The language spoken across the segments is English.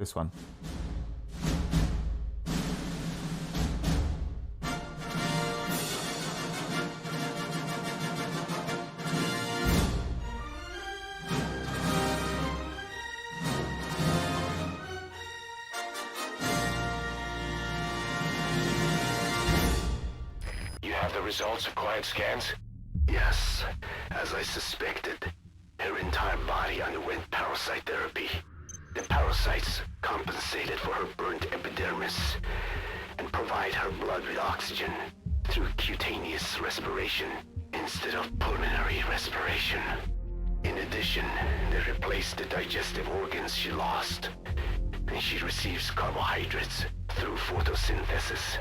This one. Results of quiet scans? Yes, as I suspected. Her entire body underwent parasite therapy. The parasites compensated for her burnt epidermis and provide her blood with oxygen through cutaneous respiration instead of pulmonary respiration. In addition, they replaced the digestive organs she lost, and she receives carbohydrates through photosynthesis.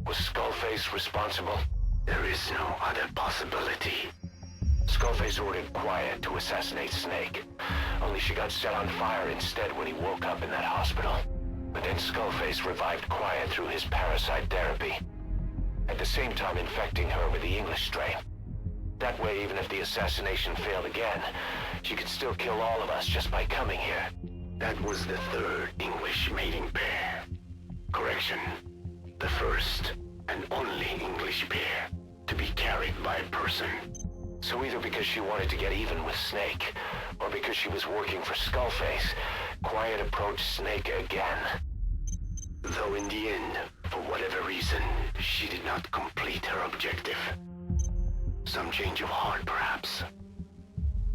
Was Skullface responsible? There is no other possibility. Skullface ordered Quiet to assassinate Snake. Only she got set on fire instead when he woke up in that hospital. But then Skullface revived Quiet through his parasite therapy. At the same time infecting her with the English strain. That way, even if the assassination failed again, she could still kill all of us just by coming here. That was the third English mating pair. Correction. The first and only English pair to be carried by a person. So either because she wanted to get even with Snake, or because she was working for Skullface, Quiet approached Snake again. Though in the end, for whatever reason, she did not complete her objective. Some change of heart, perhaps.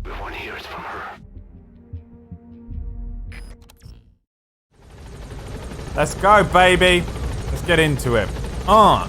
We want to hear it from her. Let's go, baby. Let's get into it. On.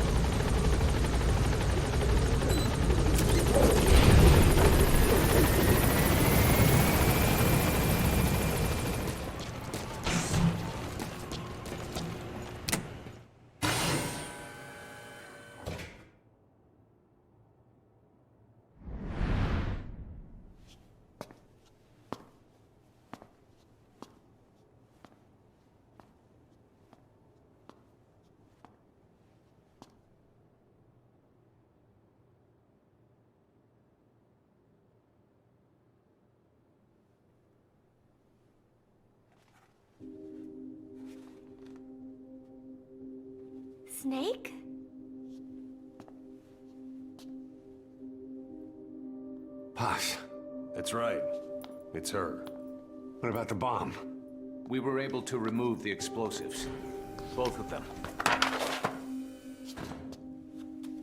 Snake? Posh. That's right. It's her. What about the bomb? We were able to remove the explosives. Both of them.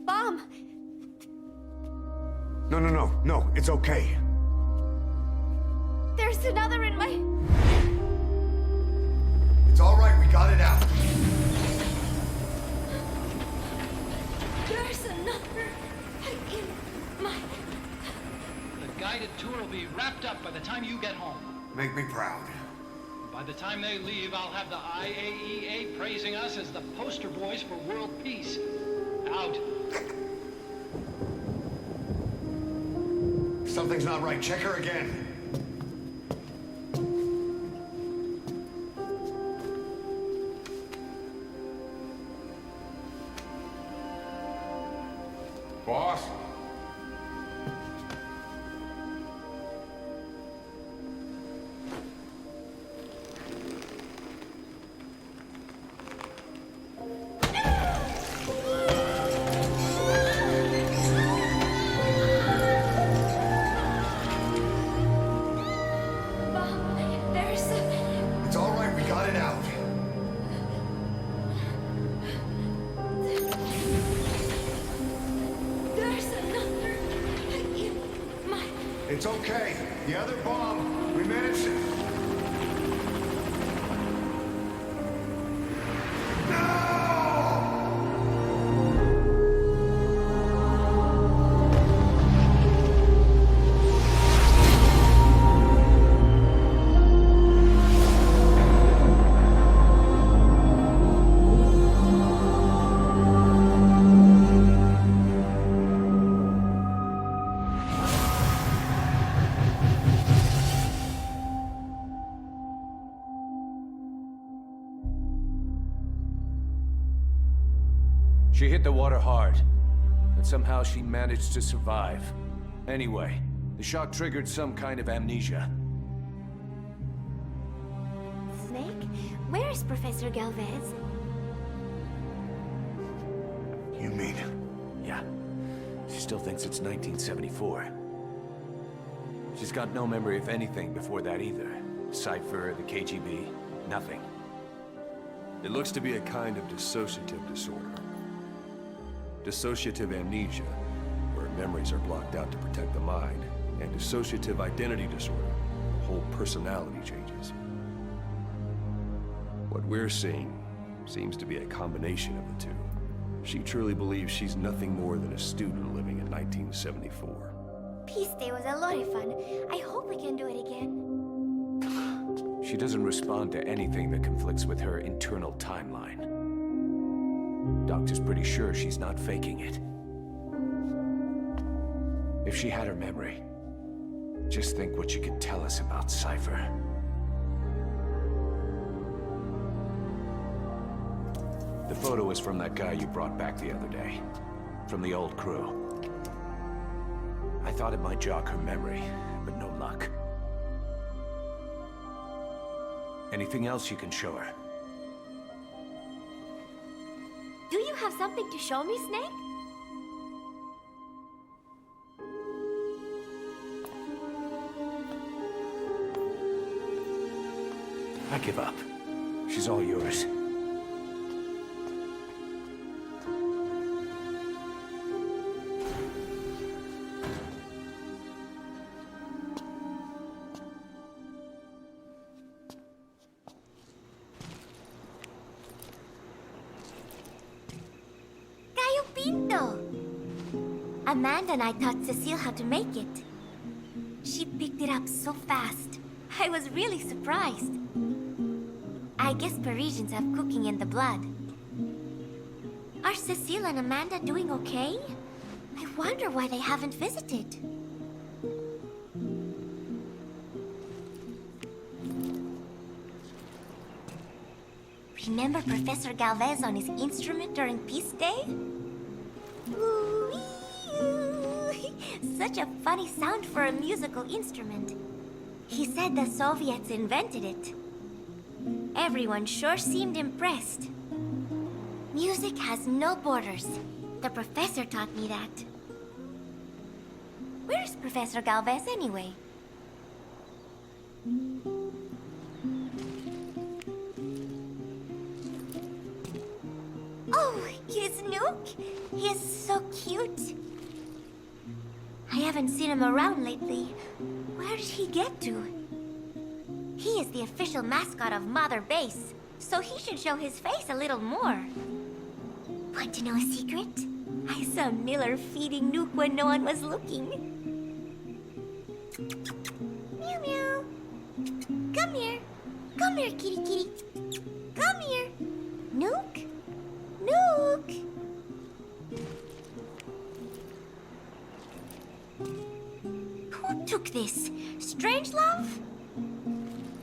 Bomb! No, it's okay. There's another in my... It's all right, we got it out. There's another in my... The guided tour will be wrapped up by the time you get home. Make me proud. By the time they leave, I'll have the IAEA praising us as the poster boys for world peace. Out. Something's not right. Check her again. Boss? Bomb, there's... It's all right, we got it out. There's another in my... It's okay. The other bomb, we managed it. She hit the water hard, but somehow she managed to survive. Anyway, the shock triggered some kind of amnesia. Snake? Where Where's Professor Galvez? You mean... Yeah. She still thinks it's 1974. She's got no memory of anything before that either. Cypher, the KGB, nothing. It looks to be a kind of dissociative disorder. Dissociative amnesia, where memories are blocked out to protect the mind, and dissociative identity disorder, the whole personality changes. What we're seeing seems to be a combination of the two. She truly believes she's nothing more than a student living in 1974. Peace Day was a lot of fun. I hope we can do it again. She doesn't respond to anything that conflicts with her internal timeline. Doctor's pretty sure she's not faking it. If she had her memory, just think what she could tell us about Cypher. The photo is from that guy you brought back the other day. From the old crew. I thought it might jog her memory, but no luck. Anything else you can show her? Do you have something to show me, Snake? I give up. She's all yours. Amanda and I taught Cecile how to make it. She picked it up so fast. I was really surprised. I guess Parisians have cooking in the blood. Are Cecile and Amanda doing okay? I wonder why they haven't visited. Remember Professor Galvez on his instrument during Peace Day? Ooh-wee-oo. Such a funny sound for a musical instrument. He said the Soviets invented it. Everyone sure seemed impressed. Music has no borders. The professor taught me that. Where's Professor Galvez anyway? Oh, here's Nook. He is so cute. I haven't seen him around lately. Where did he get to? He is the official mascot of Mother Base, so he should show his face a little more. Want to know a secret? I saw Miller feeding Nook when no one was looking. Meow meow. Come here. Come here, kitty kitty. Come here. Nook? Nook! Who took this? Strangelove?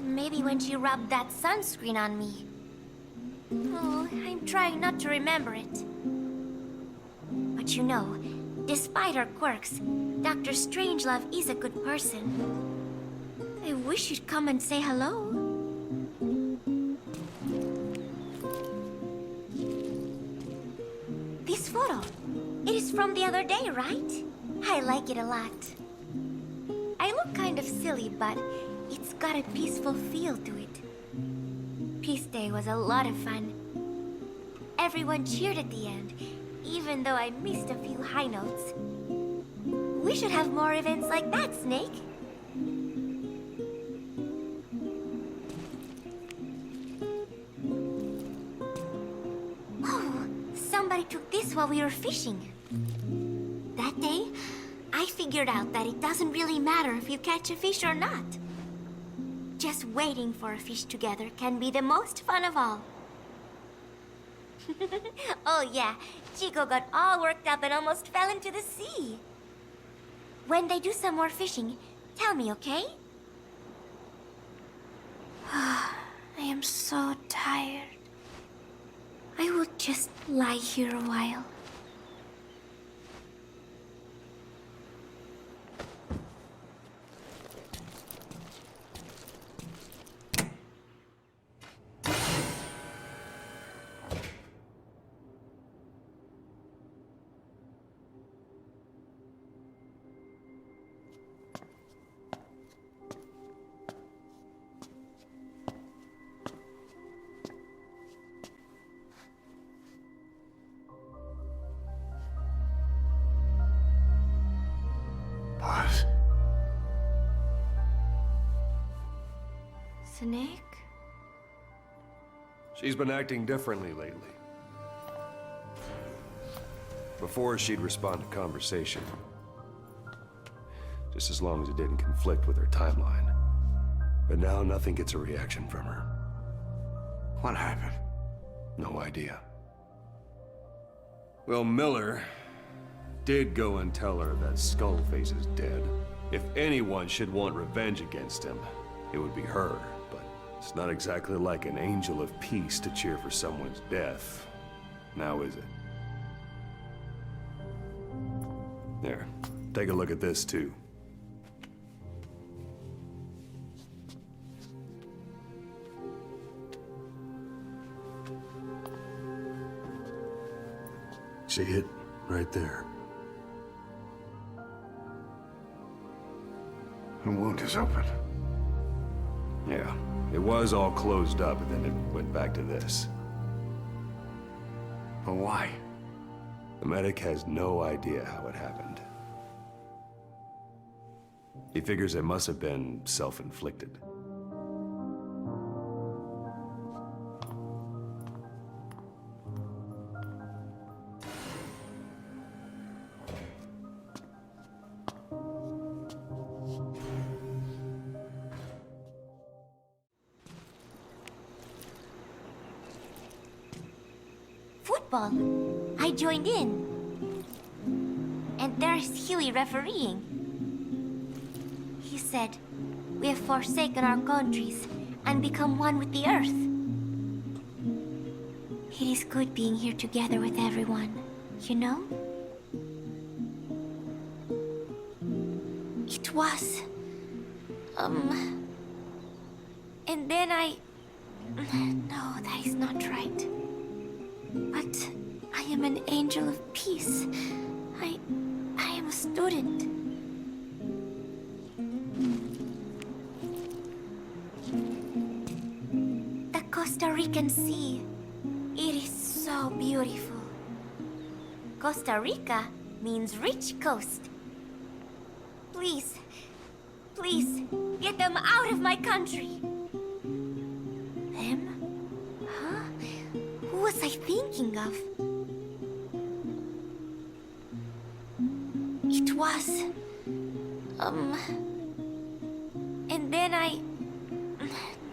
Maybe when she rubbed that sunscreen on me. Oh, I'm trying not to remember it. But you know, despite her quirks, Dr. Strangelove is a good person. I wish you'd come and say hello. This photo, it is from the other day, right? I like it a lot. I look kind of silly, but it's got a peaceful feel to it. Peace Day was a lot of fun. Everyone cheered at the end, even though I missed a few high notes. We should have more events like that, Snake. Oh, somebody took this while we were fishing. That day, I figured out that it doesn't really matter if you catch a fish or not. Just waiting for a fish together can be the most fun of all. Oh yeah, Chico got all worked up and almost fell into the sea. When they do some more fishing, tell me, okay? I am so tired. I will just lie here a while. Snake? She's been acting differently lately. Before, she'd respond to conversation. Just as long as it didn't conflict with her timeline. But now nothing gets a reaction from her. What happened? No idea. Well, Miller did go and tell her that Skullface is dead. If anyone should want revenge against him, it would be her. But it's not exactly like an angel of peace to cheer for someone's death. Now is it? There, take a look at this too. See it? Right there. The wound is open. Yeah, it was all closed up, and then it went back to this. But why? The medic has no idea how it happened. He figures it must have been self-inflicted. Football. I joined in. And there's Huey refereeing. He said, we have forsaken our countries and become one with the earth. It is good being here together with everyone, you know? It was... And then I... No, that is not right. But I am an angel of peace. I am a student. The Costa Rican Sea. It is so beautiful. Costa Rica means rich coast. Please, please, get them out of my country. Them? Huh? Who was I thinking of? It was... And then I...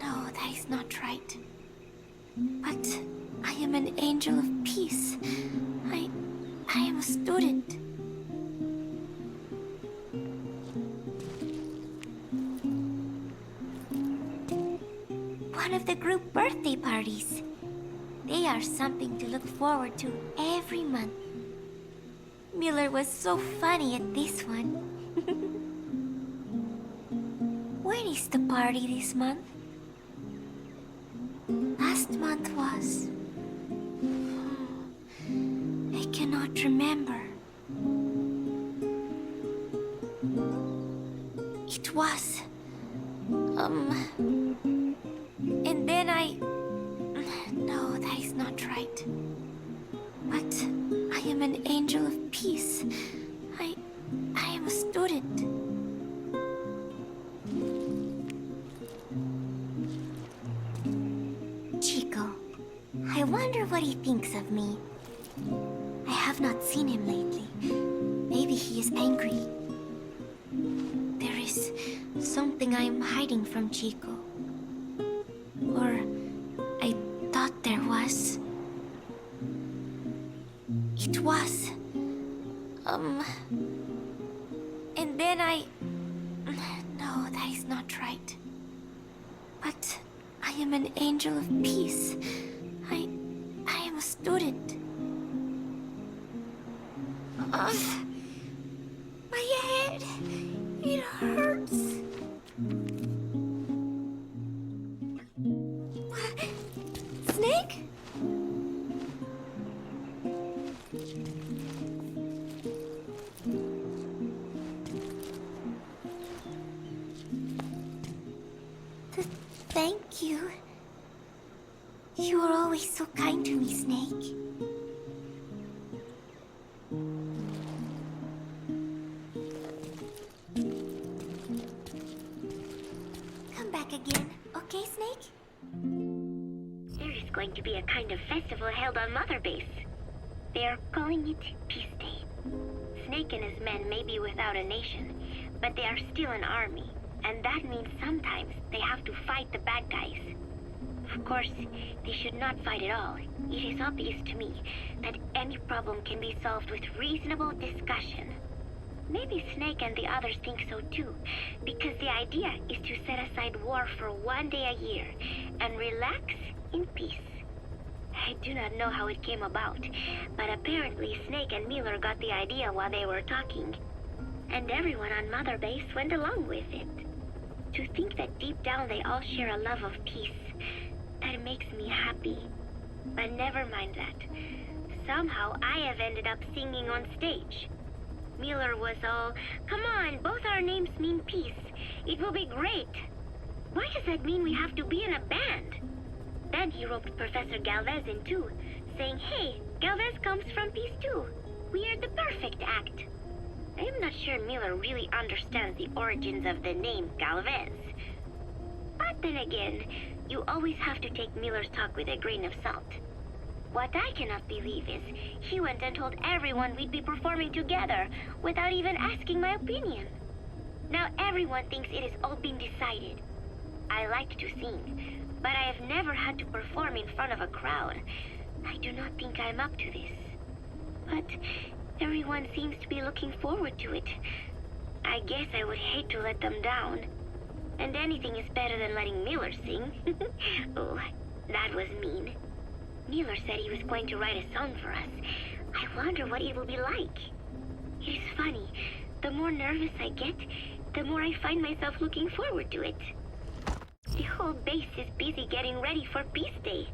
No, that is not right. But I am an angel of peace. I am a student. One of the group birthday parties. They are something to look forward to every month. Miller was so funny at this one. When is the party this month? Last month was... I cannot remember. It was... And then I... No, that is not right. But I am an angel of peace. I am a student. Chico, I wonder what he thinks of me. I have not seen him lately. Maybe he is angry. There is something I am hiding from Chico. Or I thought there was. It was. And then I... No, that is not right. But I am an angel of peace. I am a student. My head. It hurts. Snake? Thank you. You are always so kind to me, Snake. Come back again, okay, Snake? is going to be a kind of festival held on Mother Base. They are calling it Peace Day. Snake and his men may be without a nation, but they are still an army, and that means sometimes they have to fight the bad guys. Of course, they should not fight at all. It is obvious to me that any problem can be solved with reasonable discussion. Maybe Snake and the others think so too, because the idea is to set aside war for 1 day a year and relax in peace. I do not know how it came about, but apparently Snake and Miller got the idea while they were talking, and everyone on Mother Base went along with it. To think that deep down they all share a love of peace, that makes me happy. But never mind that. Somehow I have ended up singing on stage. Miller was all, "Come on, both our names mean peace. It will be great." Why does that mean we have to be in a band? Then he roped Professor Galvez in too, saying, "Hey, Galvez comes from peace too. We are the perfect act." I am not sure Miller really understands the origins of the name Galvez. But then again, you always have to take Miller's talk with a grain of salt. What I cannot believe is he went and told everyone we'd be performing together without even asking my opinion. Now everyone thinks it has all been decided. I like to sing, but I have never had to perform in front of a crowd. I do not think I'm up to this. But everyone seems to be looking forward to it. I guess I would hate to let them down. And anything is better than letting Miller sing. Oh, that was mean. Miller said he was going to write a song for us. I wonder what it will be like. It is funny. The more nervous I get, the more I find myself looking forward to it. The whole base is busy getting ready for Peace Day.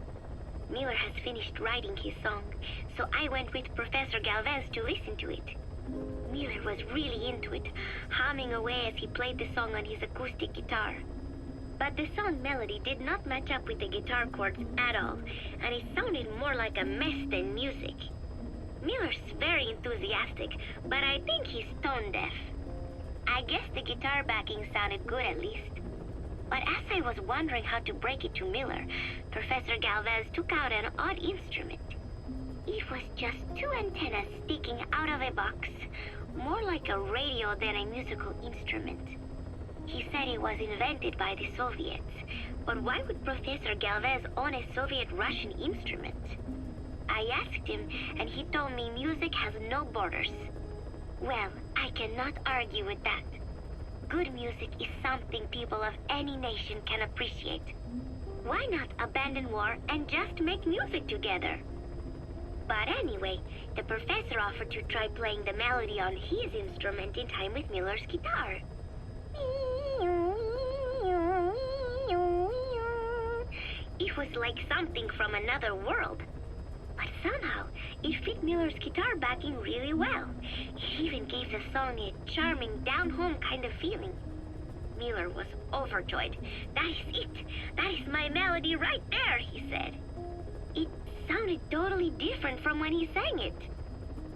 Miller has finished writing his song, so I went with Professor Galvez to listen to it. Miller was really into it, humming away as he played the song on his acoustic guitar. But the song melody did not match up with the guitar chords at all, and it sounded more like a mess than music. Miller's very enthusiastic, but I think he's tone deaf. I guess the guitar backing sounded good at least. But as I was wondering how to break it to Miller, Professor Galvez took out an odd instrument. It was just 2 antennas sticking out of a box, more like a radio than a musical instrument. He said it was invented by the Soviets, but why would Professor Galvez own a Soviet-Russian instrument? I asked him, and he told me music has no borders. Well, I cannot argue with that. Good music is something people of any nation can appreciate. Why not abandon war and just make music together? But anyway, the professor offered to try playing the melody on his instrument in time with Miller's guitar. It was like something from another world. But somehow, it fit Miller's guitar backing really well. It even gave the song a charming, down-home kind of feeling. Miller was overjoyed. "That is it! That is my melody right there," he said. It sounded totally different from when he sang it.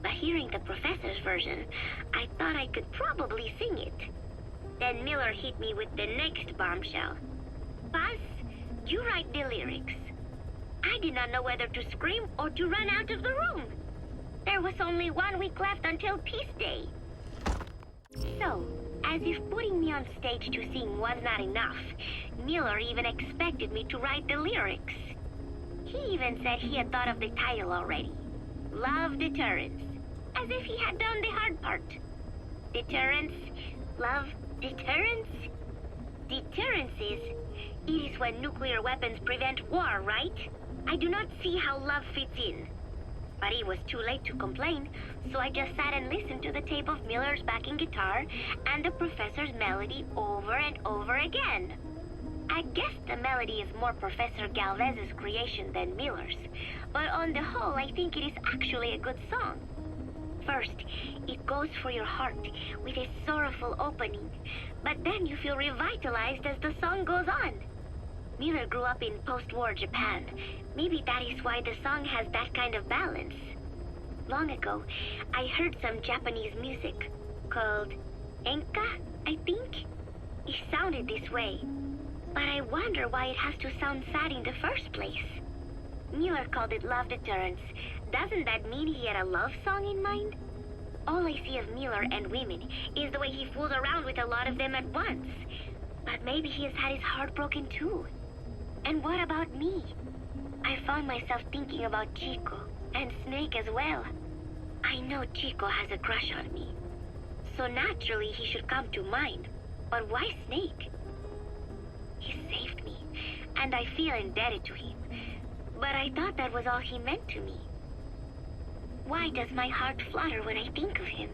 But hearing the professor's version, I thought I could probably sing it. Then Miller hit me with the next bombshell. "Buzz, you write the lyrics." I did not know whether to scream or to run out of the room. There was only 1 week left until Peace Day. So, as if putting me on stage to sing was not enough, Miller even expected me to write the lyrics. He even said he had thought of the title already. Love Deterrence. As if he had done the hard part. Deterrence, love, deterrence. Deterrence it is when nuclear weapons prevent war, right? I do not see how love fits in. But it was too late to complain, so I just sat and listened to the tape of Miller's backing guitar and the professor's melody over and over again. I guess the melody is more Professor Galvez's creation than Miller's, but on the whole, I think it is actually a good song. First, it goes for your heart with a sorrowful opening, but then you feel revitalized as the song goes on. Miller grew up in post-war Japan. Maybe that is why the song has that kind of balance. Long ago, I heard some Japanese music called enka, I think. It sounded this way, but I wonder why it has to sound sad in the first place. Miller called it love deterrence. Doesn't that mean he had a love song in mind? All I see of Miller and women is the way he fools around with a lot of them at once. But maybe he has had his heart broken too. And what about me? I found myself thinking about Chico and Snake as well. I know Chico has a crush on me, so naturally he should come to mind. But why Snake? He saved me, and I feel indebted to him. But I thought that was all he meant to me. Why does my heart flutter when I think of him?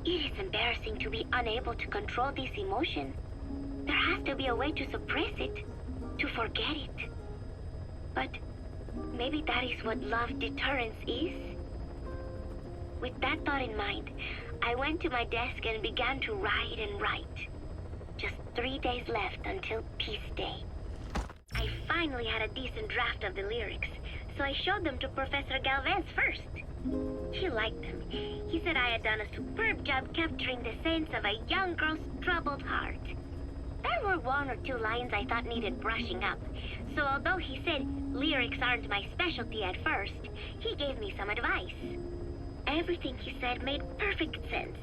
It is embarrassing to be unable to control this emotion. There has to be a way to suppress it, to forget it. But maybe that is what love deterrence is? With that thought in mind, I went to my desk and began to write and write. Just 3 days left until Peace Day. I finally had a decent draft of the lyrics, so I showed them to Professor Galvez first. He liked them. He said I had done a superb job capturing the sense of a young girl's troubled heart. There were 1 or 2 lines I thought needed brushing up, so although he said lyrics aren't my specialty at first, he gave me some advice. Everything he said made perfect sense.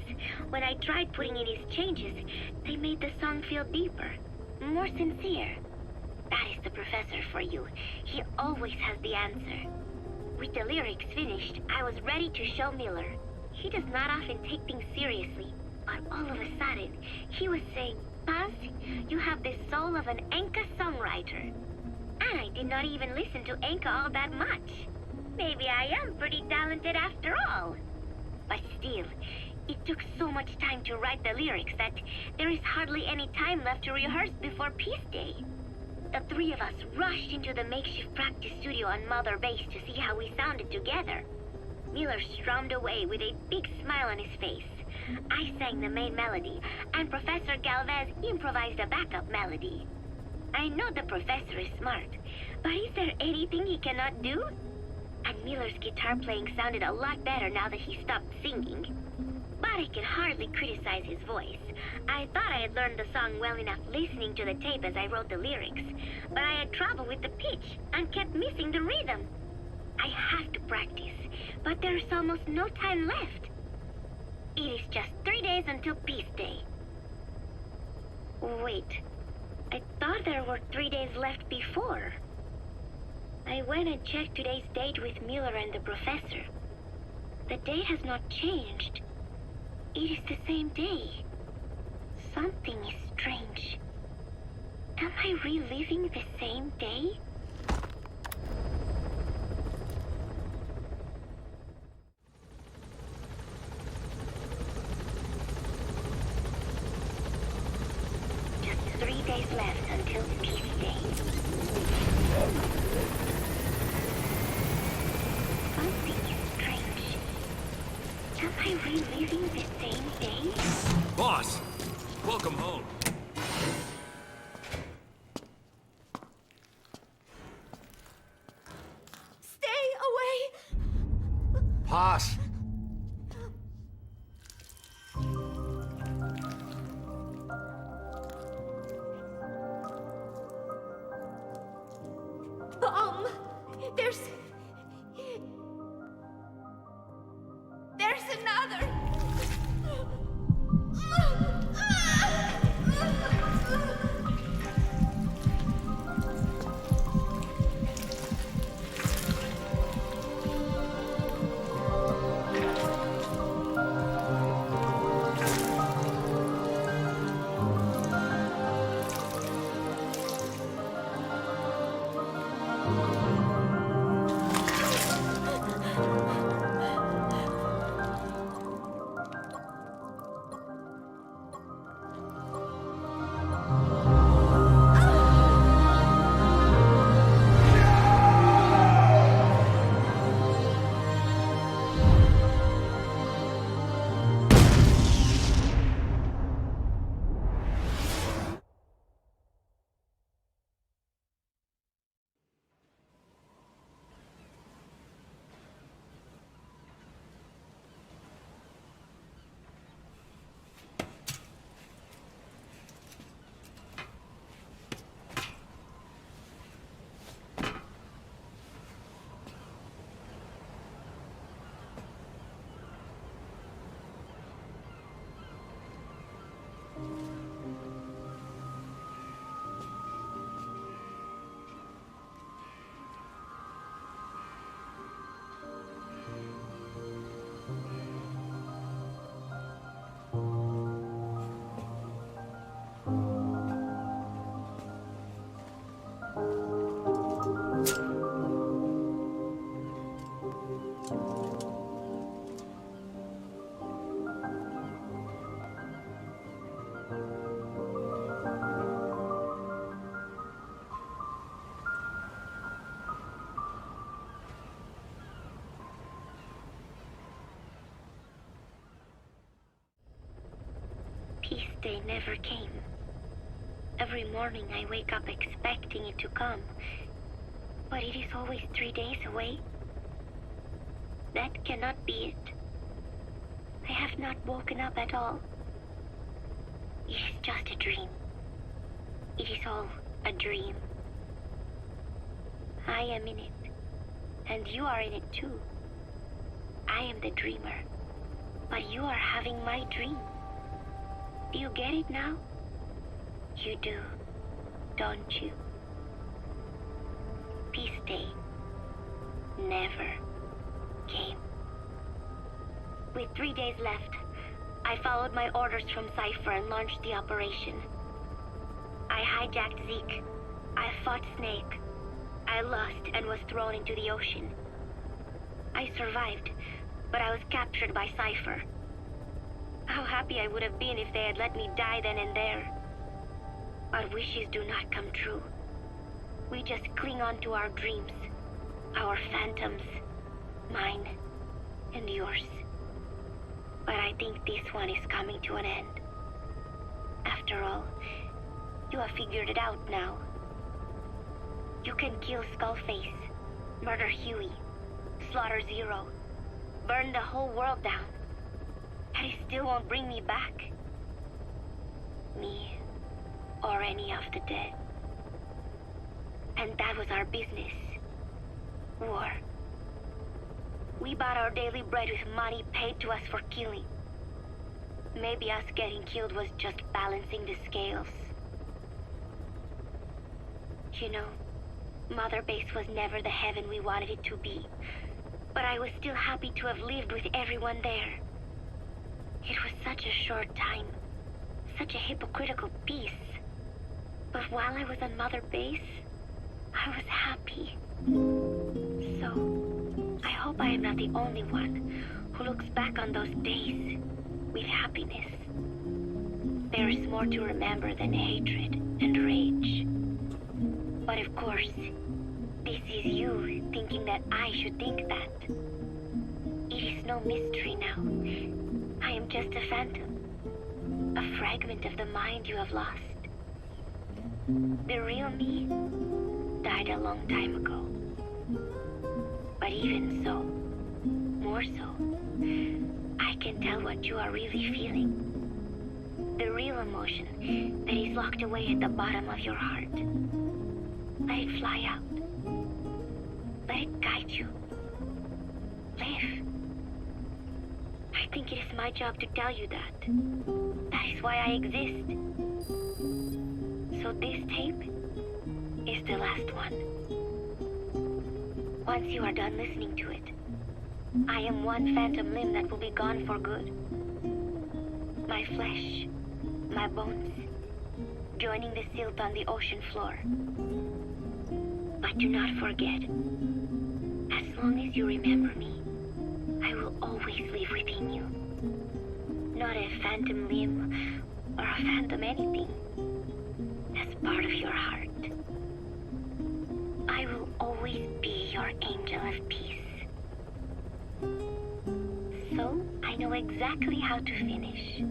When I tried putting in his changes, they made the song feel deeper, more sincere. That is the professor for you. He always has the answer. With the lyrics finished, I was ready to show Miller. He does not often take things seriously, but all of a sudden, he was saying, "Paz, you have the soul of an Enka songwriter." And I did not even listen to Enka all that much. Maybe I am pretty talented after all. But still, it took so much time to write the lyrics that there is hardly any time left to rehearse before Peace Day. The 3 of us rushed into the makeshift practice studio on Mother Base to see how we sounded together. Miller strummed away with a big smile on his face. I sang the main melody, and Professor Galvez improvised a backup melody. I know the professor is smart, but is there anything he cannot do? And Miller's guitar playing sounded a lot better now that he stopped singing. But I can hardly criticize his voice. I thought I had learned the song well enough listening to the tape as I wrote the lyrics, but I had trouble with the pitch and kept missing the rhythm. I have to practice, but there's almost no time left. It is just 3 days until Peace Day. Wait, I thought there were 3 days left before. I went and checked today's date with Miller and the professor. The date has not changed. It is the same day. Something is strange. Am I reliving the same day? Just 3 days left until Peace Day. Something is strange. Am I reliving the same day? Boss! Welcome home. Stay away! Pass! Bomb! There's another! day never came. Every morning I wake up expecting it to come, but it is always 3 days away. That cannot be it. I have not woken up at all. It is just a dream. It is all a dream. I am in it, and you are in it too. I am the dreamer, but you are having my dream. Do you get it now? You do, don't you? Peace Day never came. With 3 days left, I followed my orders from Cypher and launched the operation. I hijacked Zeke. I fought Snake. I lost and was thrown into the ocean. I survived, but I was captured by Cypher. How happy I would have been if they had let me die then and there. Our wishes do not come true. We just cling on to our dreams, our phantoms, mine and yours. But I think this one is coming to an end. After all, you have figured it out now. You can kill Skullface, murder Huey, slaughter Zero, burn the whole world down, and it still won't bring me back. Me, or any of the dead. And that was our business. War. We bought our daily bread with money paid to us for killing. Maybe us getting killed was just balancing the scales. You know, Mother Base was never the heaven we wanted it to be. But I was still happy to have lived with everyone there. It was such a short time. Such a hypocritical peace. But while I was on Mother Base, I was happy. So, I hope I am not the only one who looks back on those days with happiness. There is more to remember than hatred and rage. But of course, this is you thinking that I should think that. It is no mystery now. I am just a phantom. A fragment of the mind you have lost. The real me died a long time ago. But even so, more so, I can tell what you are really feeling. The real emotion that is locked away at the bottom of your heart. Let it fly out. Let it guide you. Live. I think it is my job to tell you that. That is why I exist. So this tape is the last one. Once you are done listening to it, I am one phantom limb that will be gone for good. My flesh, my bones, joining the silt on the ocean floor. But do not forget, as long as you remember me, I will always live within you. Not a phantom limb or a phantom anything. As part of your heart. I will always be your angel of peace. So, I know exactly how to finish.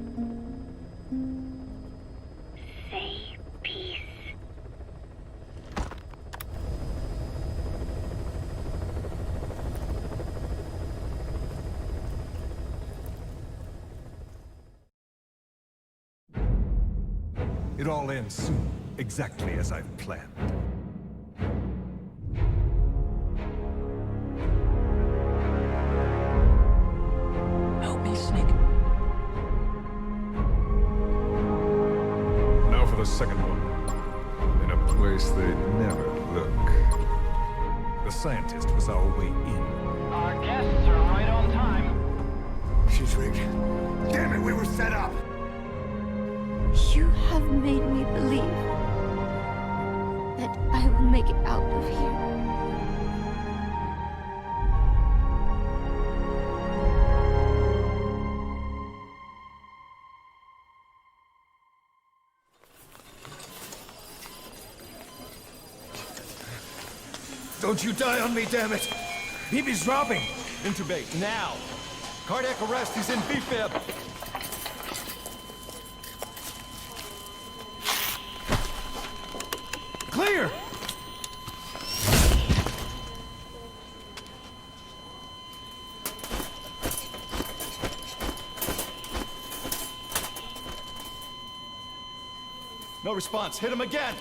Say peace. It all ends soon, exactly as I've planned. Help me, Snake. Now for the second one. In a place they'd never look. The scientist was our way in. Our guests are right on time. She's rigged. Damn it, we were set up! You have made me believe that I will make it out of here. Don't you die on me, damn it! BB's dropping! Intubate, now! Cardiac arrest, he's in BFib! Clear! No response. Hit him again!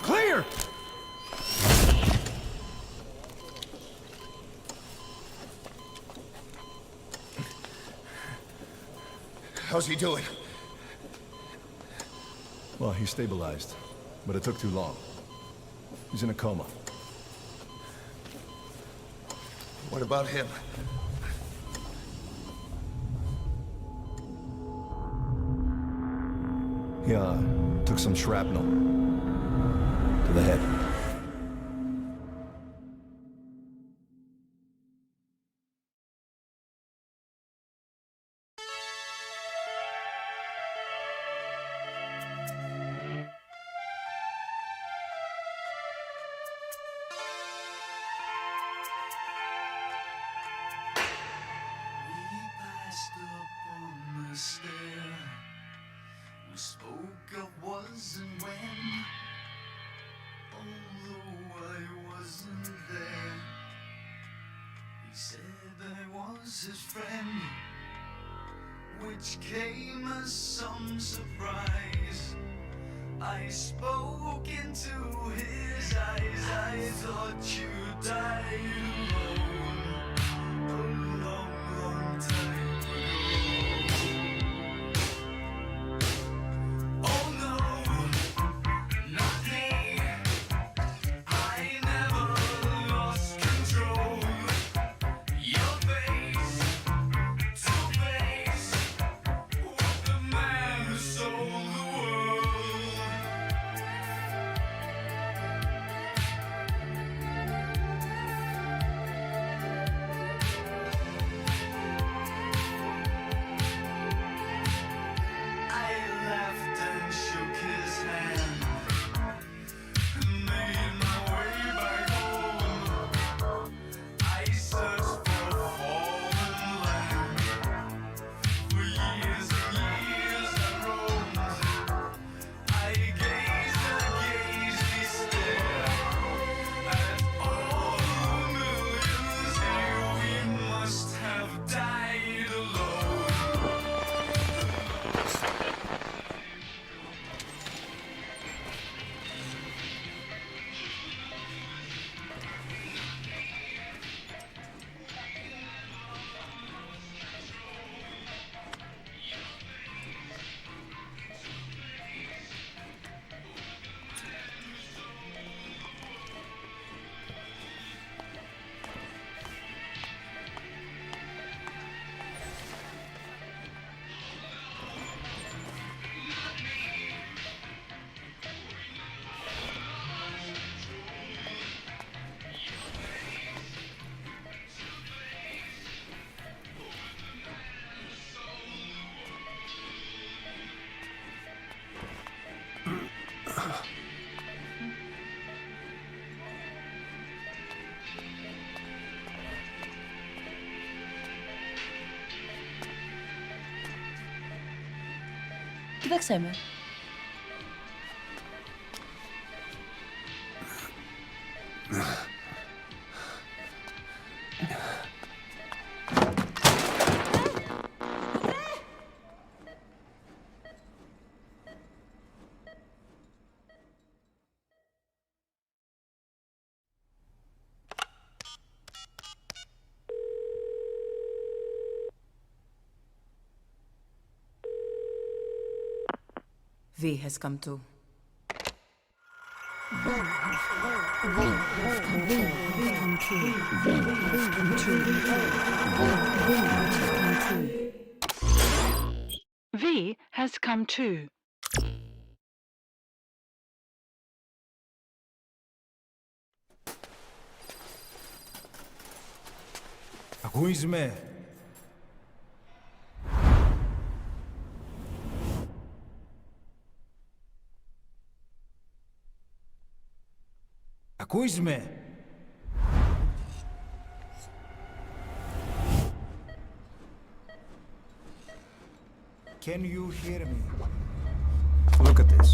Clear! How's he doing? Well, he stabilized, but it took too long. He's in a coma. What about him? He, took some shrapnel to the head. We spoke of was and when, although I wasn't there. He said I was his friend, which came as some surprise. I spoke into his eyes, I thought you died alone a long, long time ago. Oh no, not me. I never lost control. Your face to face with the man who sold the world. I laughed and shook his hand and made my way back home. I searched for fallen land. For years and years I roamed. I gazed and gazed stare at all the millions here. We must have died alone. كيفك سامر؟ V has come to. V has come too. Ακού με. Ακούεις με. Can you hear me? Look at this.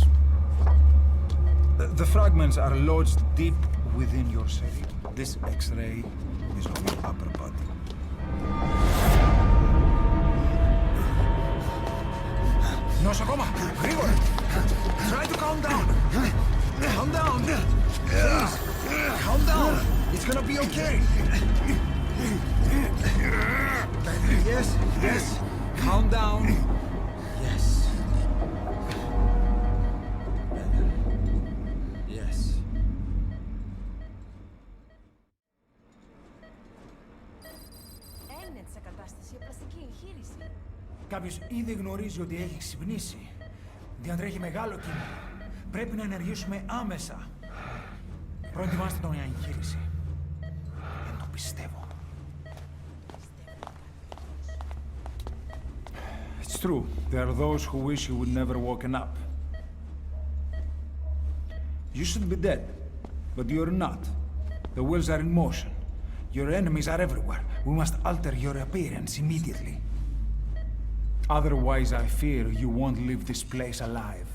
The fragments are lodged deep within your cerebrum. This X-ray is of your upper body. Νοσοκόμα, γρήγορα! Try to calm down! Calm down! Please! Calm down! It's gonna be okay! Yes, yes! Calm down! Yes. Yes. Έμεινε σε κατάσταση πλαστική εγχείρηση. Κάποιος ήδη γνωρίζει ότι έχει ξυπνήσει. Διατρέχει μεγάλο κίνδυνο. Πρέπει να ενεργήσουμε άμεσα. Προετοιμάστε τον για εγχείρηση. Δεν το πιστεύω. It's true. There are those who wish you would never woken up. You should be dead, but you're not. The wheels are in motion. Your enemies are everywhere. We must alter your appearance immediately. Otherwise, I fear you won't leave this place alive.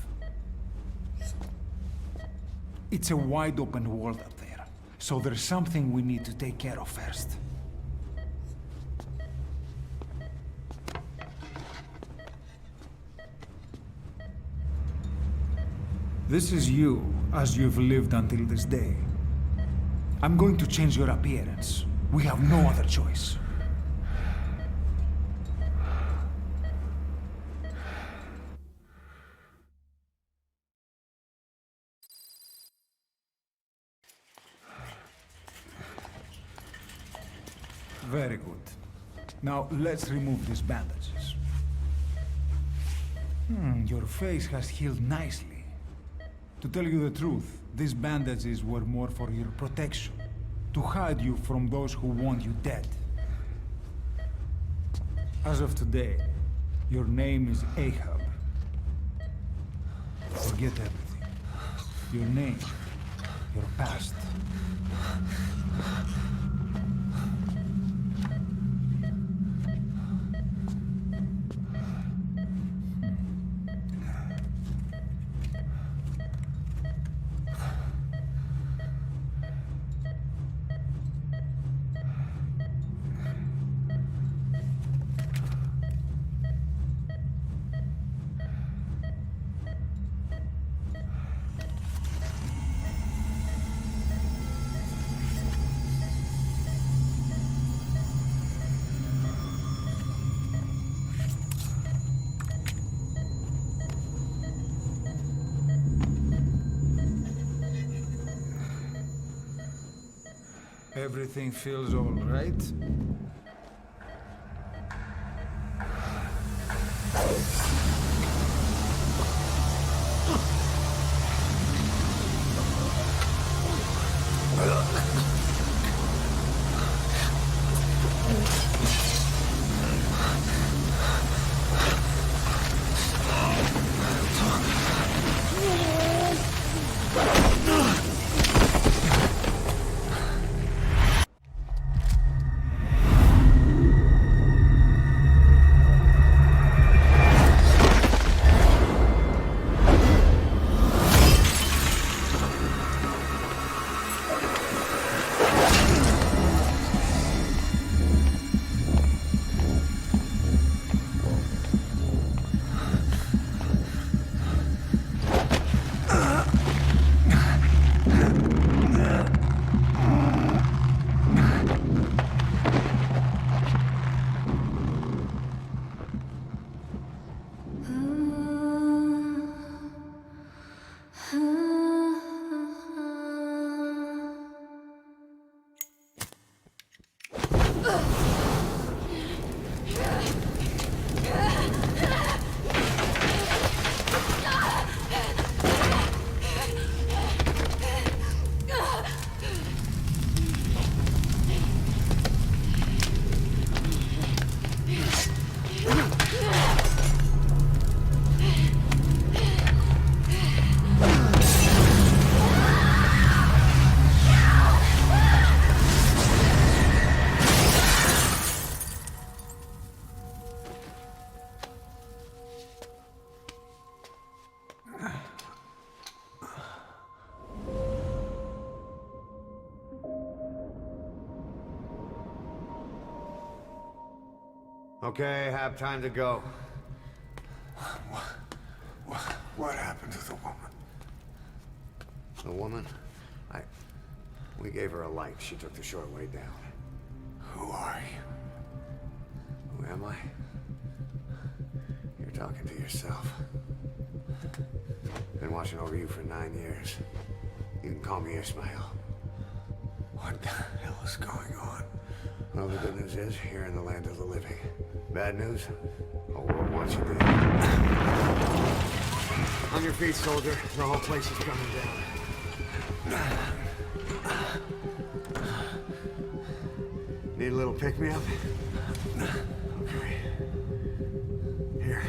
It's a wide open world up there, so there's something we need to take care of first. This is you, as you've lived until this day. I'm going to change your appearance. We have no other choice. Very good. Now let's remove these bandages. Your face has healed nicely. To tell you the truth, these bandages were more for your protection, to hide you from those who want you dead. As of today, your name is Ahab. Forget everything. Your name, your past. Everything feels all right? Okay, have time to go. What happened to the woman? The woman? We gave her a light. She took the short way down. Who are you? Who am I? You're talking to yourself. Been watching over you for 9 years. You can call me Ismail. What the hell is going on? Well, the good news is, you're in the land of the living. Bad news? Whole world wants you dead. On your feet, soldier. The whole place is coming down. Need a little pick-me-up? Okay. Here.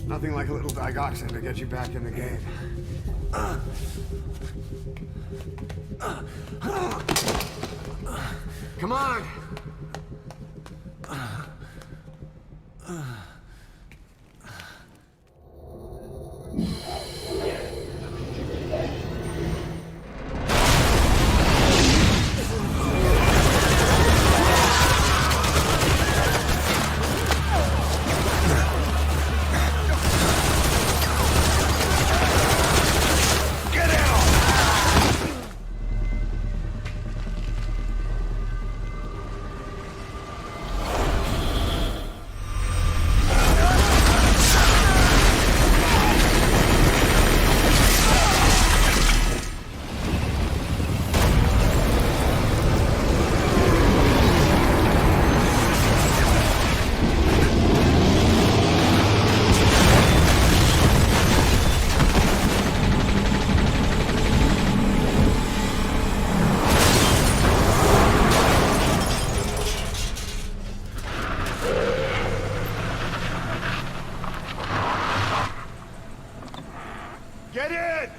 Nothing like a little digoxin to get you back in the game. Come on! Get in!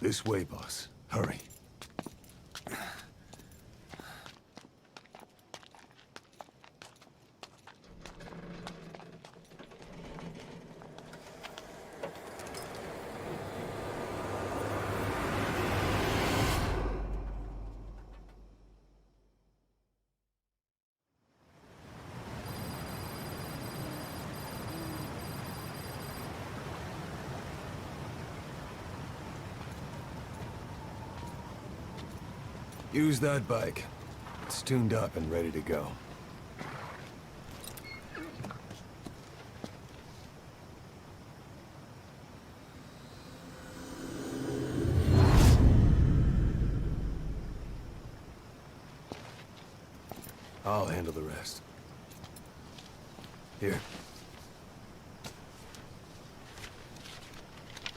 This way, boss. Hurry. Use that bike. It's tuned up and ready to go. I'll handle the rest. Here.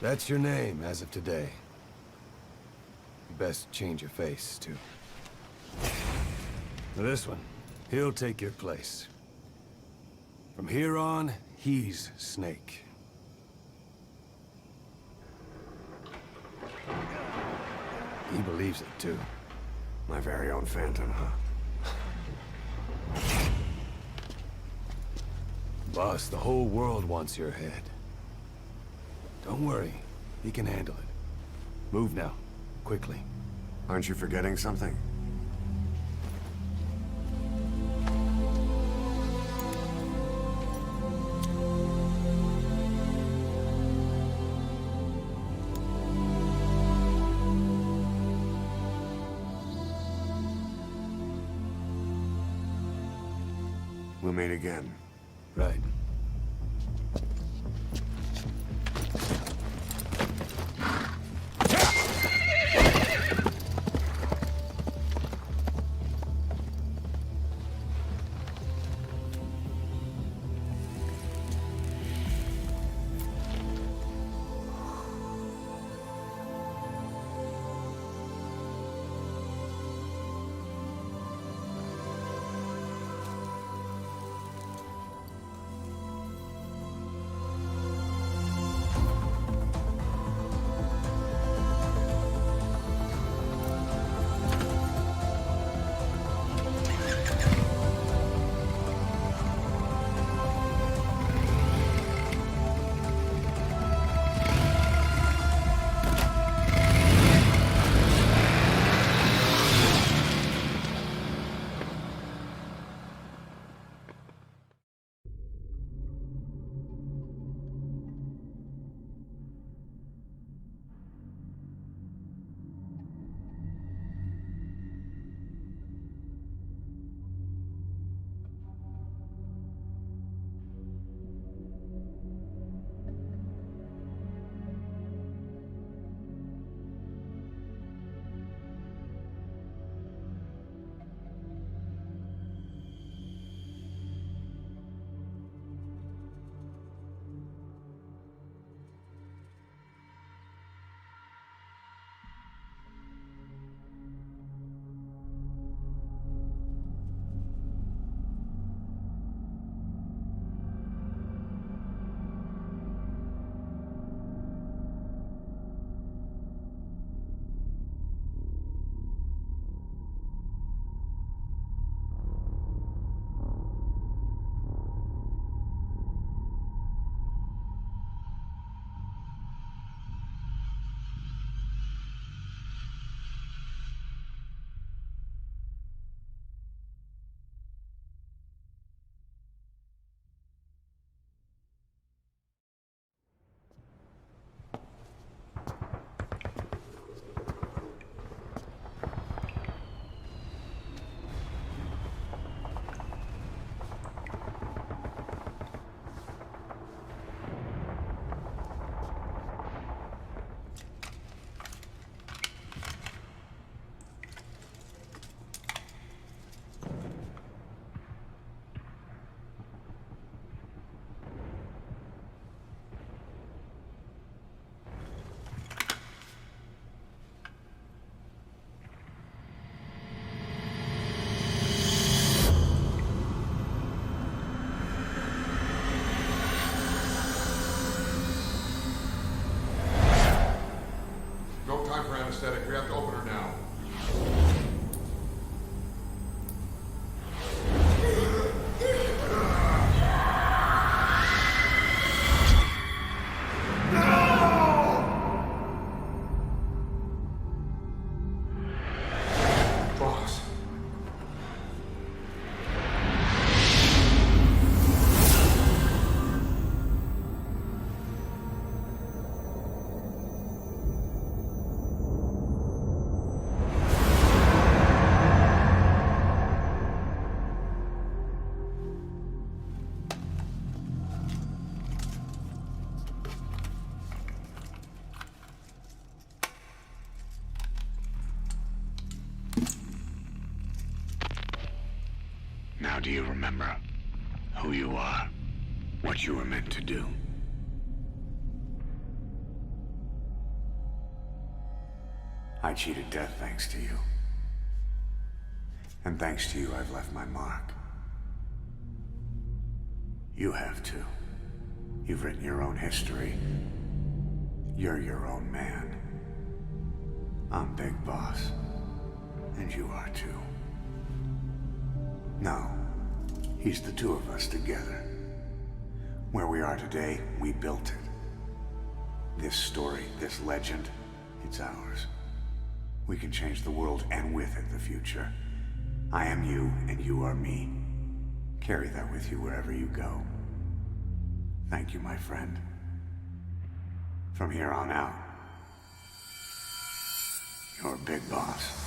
That's your name as of today. You best change your face, too. Now this one, he'll take your place. From here on, he's Snake. He believes it, too. My very own Phantom, huh? Boss, the whole world wants your head. Don't worry, he can handle it. Move now, quickly. Aren't you forgetting something? We'll meet again. Right. Now do you remember who you are? What you were meant to do? I cheated death thanks to you. And thanks to you, I've left my mark. You have too. You've written your own history. You're your own man. I'm Big Boss. And you are too. No. He's the two of us together. Where we are today, we built it. This story, this legend, it's ours. We can change the world and with it the future. I am you and you are me. Carry that with you wherever you go. Thank you, my friend. From here on out, you're Big Boss.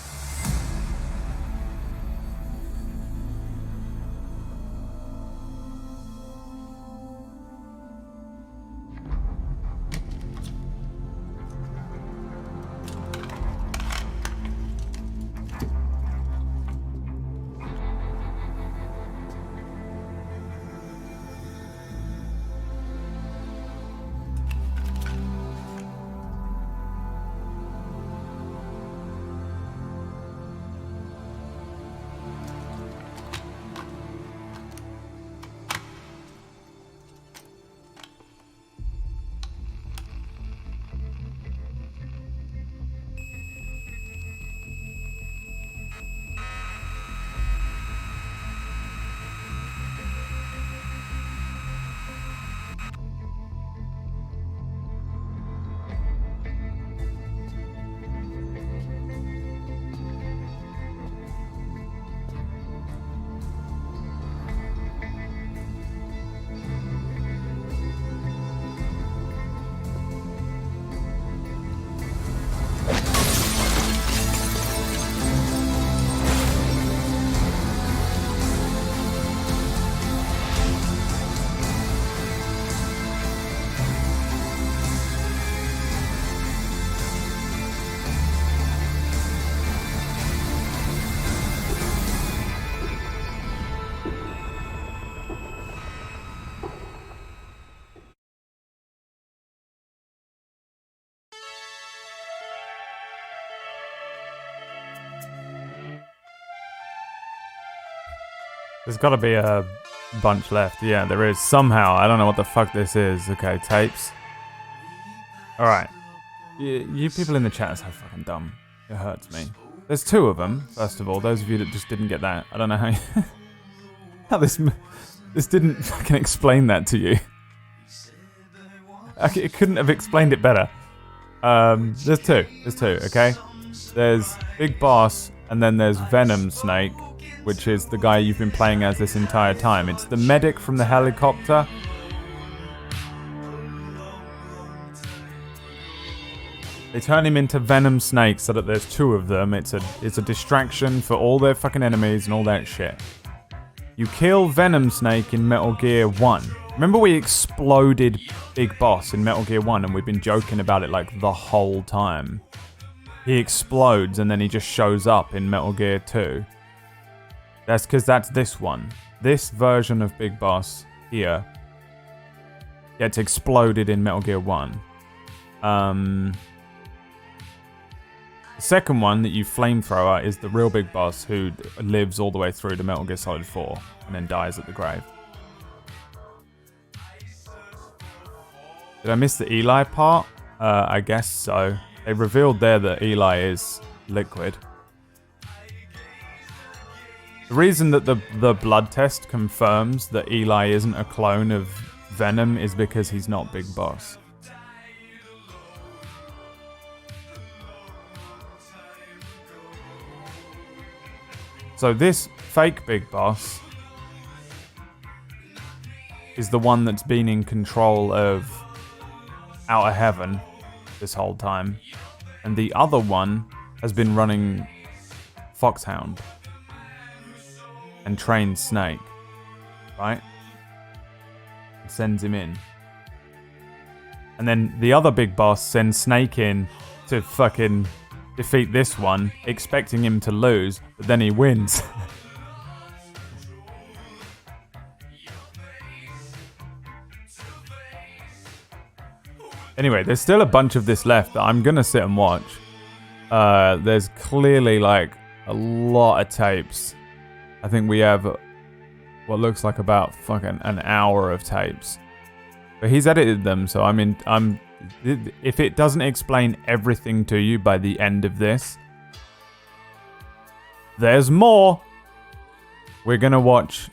There's got to be a bunch left. Yeah, there is. Somehow. I don't know what the fuck this is. Okay, tapes. Alright. You people in the chat are so fucking dumb. It hurts me. There's two of them, first of all. Those of you that just didn't get that. I don't know how this didn't fucking explain that to you. It couldn't have explained it better. There's two, okay? There's Big Boss, and then there's Venom Snake, which is the guy you've been playing as this entire time. It's the medic from the helicopter. They turn him into Venom Snake so that there's two of them. It's a distraction for all their fucking enemies and all that shit. You kill Venom Snake in Metal Gear 1. Remember we exploded Big Boss in Metal Gear 1 and we've been joking about it like the whole time. He explodes and then he just shows up in Metal Gear 2. That's because that's this one. This version of Big Boss here gets exploded in Metal Gear 1. The second one that you flamethrower is the real Big Boss who lives all the way through to Metal Gear Solid 4 and then dies at the grave. Did I miss the Eli part? I guess so. They revealed there that Eli is liquid. The reason that the blood test confirms that Eli isn't a clone of Venom is because he's not Big Boss. So this fake Big Boss is the one that's been in control of Outer Heaven this whole time. And the other one has been running Foxhound and trains Snake, right? And sends him in. And then the other Big Boss sends Snake in to fucking defeat this one, expecting him to lose, but then he wins. Anyway, there's still a bunch of this left that I'm gonna sit and watch. There's clearly like a lot of tapes. I think we have what looks like about fucking an hour of tapes. But he's edited them, so I mean, if it doesn't explain everything to you by the end of this, there's more. We're gonna watch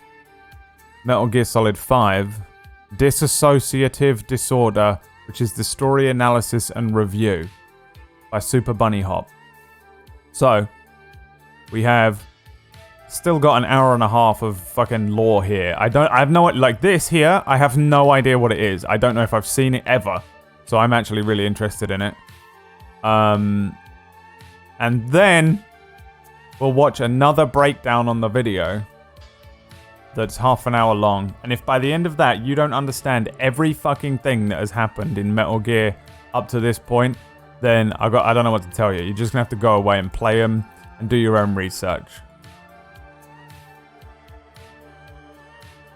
Metal Gear Solid 5, Dissociative Disorder, which is the story analysis and review by Super Bunny Hop. So, we have still got an hour and a half of fucking lore here. I have no, like this here, I have no idea what it is. I don't know if I've seen it ever. So I'm actually really interested in it. And then we'll watch another breakdown on the video that's half an hour long. And if by the end of that you don't understand every fucking thing that has happened in Metal Gear up to this point, then I don't know what to tell you. You're just gonna have to go away and play them and do your own research.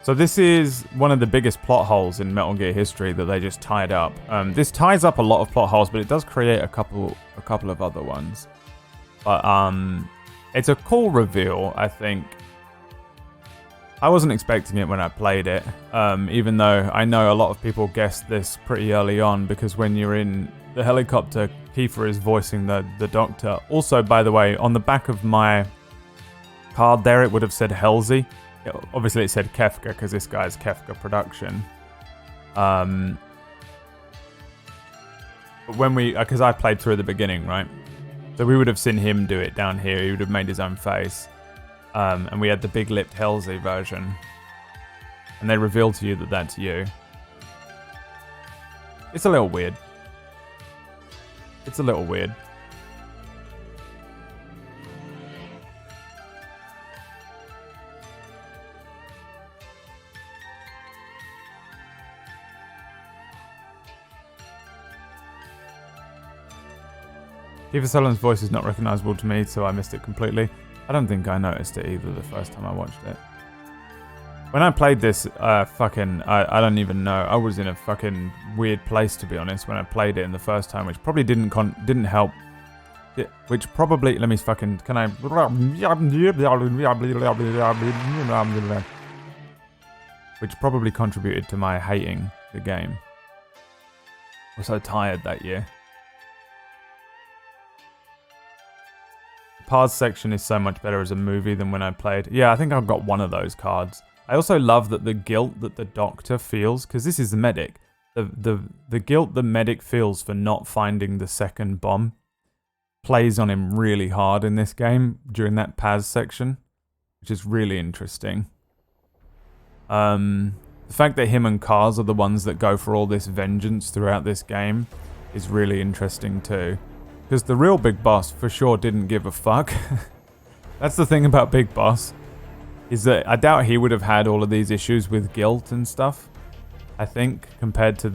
So this is one of the biggest plot holes in Metal Gear history that they just tied up. This ties up a lot of plot holes, but it does create a couple of other ones. But it's a cool reveal, I think. I wasn't expecting it when I played it, even though I know a lot of people guessed this pretty early on, because when you're in the helicopter, Kiefer is voicing the Doctor. Also, by the way, on the back of my card there, it would have said Halsey. Obviously it said Kefka because this guy's Kefka production. But when because I played through the beginning, right? So we would have seen him do it down here. He would have made his own face. And we had the big-lipped Halsey version. And they reveal to you that that's you. It's a little weird. It's a little weird. Kiefer Sutherland's voice is not recognizable to me, so I missed it completely. I don't think I noticed it either the first time I watched it. When I played this, I don't even know. I was in a fucking weird place, to be honest, when I played it in the first time, which probably didn't help. Which probably, let me fucking, can I? Which probably contributed to my hating the game. I was so tired that year. Pars section is so much better as a movie than when I played. Yeah, I think I've got one of those cards. I also love that the guilt that the Doctor feels, because this is the medic, the guilt the medic feels for not finding the second bomb plays on him really hard in this game during that Paz section, which is really interesting. The fact that him and Kars are the ones that go for all this vengeance throughout this game is really interesting too. Because the real Big Boss for sure didn't give a fuck. That's the thing about Big Boss. Is that I doubt he would have had all of these issues with guilt and stuff. I think, compared to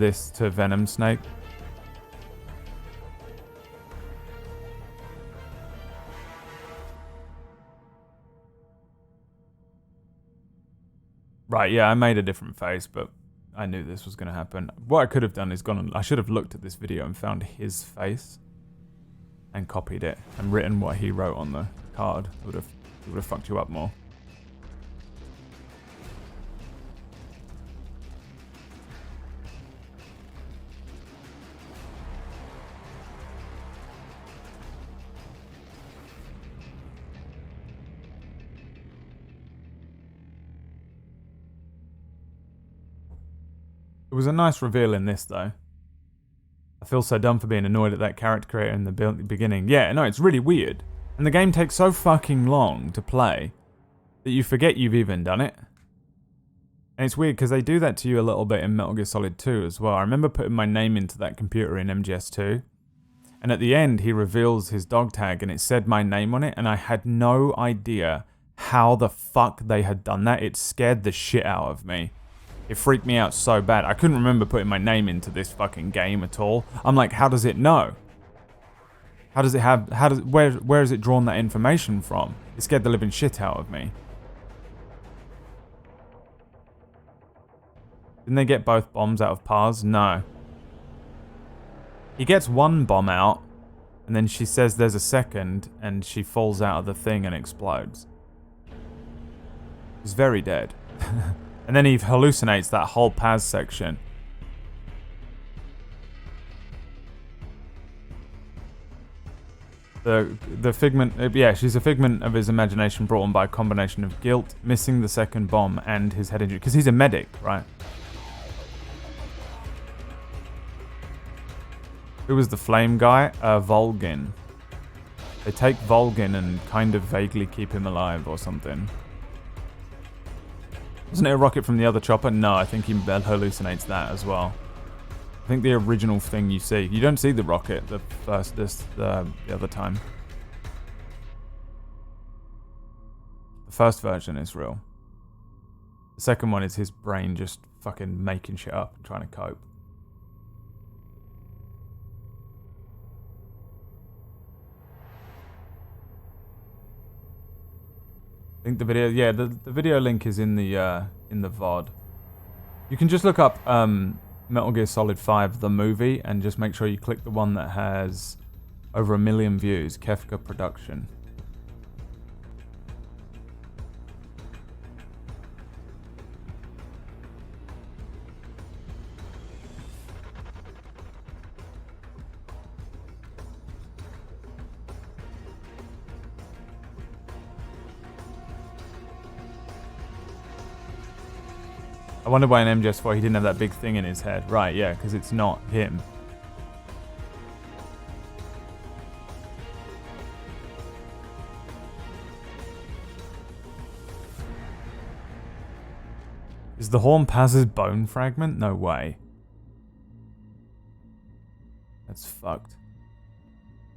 Venom Snake. Right, yeah, I made a different face, but I knew this was going to happen. What I could have done is I should have looked at this video and found his face. And copied it and written what he wrote on the card. It would have fucked you up more. It was a nice reveal in this though. I feel so dumb for being annoyed at that character creator in the beginning. Yeah, no, it's really weird. And the game takes so fucking long to play that you forget you've even done it. And it's weird because they do that to you a little bit in Metal Gear Solid 2 as well. I remember putting my name into that computer in MGS2. And at the end, he reveals his dog tag and it said my name on it. And I had no idea how the fuck they had done that. It scared the shit out of me. It freaked me out so bad. I couldn't remember putting my name into this fucking game at all. I'm like, how does it know? How does it have, where has it drawn that information from? It scared the living shit out of me. Didn't they get both bombs out of Pars? No. He gets one bomb out, and then she says there's a second, and she falls out of the thing and explodes. He's very dead. And then he hallucinates that whole Paz section. The figment, yeah, she's a figment of his imagination brought on by a combination of guilt, missing the second bomb, and his head injury. Because he's a medic, right? Who was the flame guy? Volgin. They take Volgin and kind of vaguely keep him alive or something. Wasn't it a rocket from the other chopper? No, I think he hallucinates that as well. I think the original thing you see. You don't see the rocket the other time. The first version is real. The second one is his brain just fucking making shit up and trying to cope. I think the video, yeah, the video link is in the VOD. You can just look up Metal Gear Solid 5, the movie, and just make sure you click the one that has over 1 million views, Kefka Production. I wonder why in MGS4 he didn't have that big thing in his head. Right, yeah, because it's not him. Is the horn Paz's bone fragment? No way. That's fucked.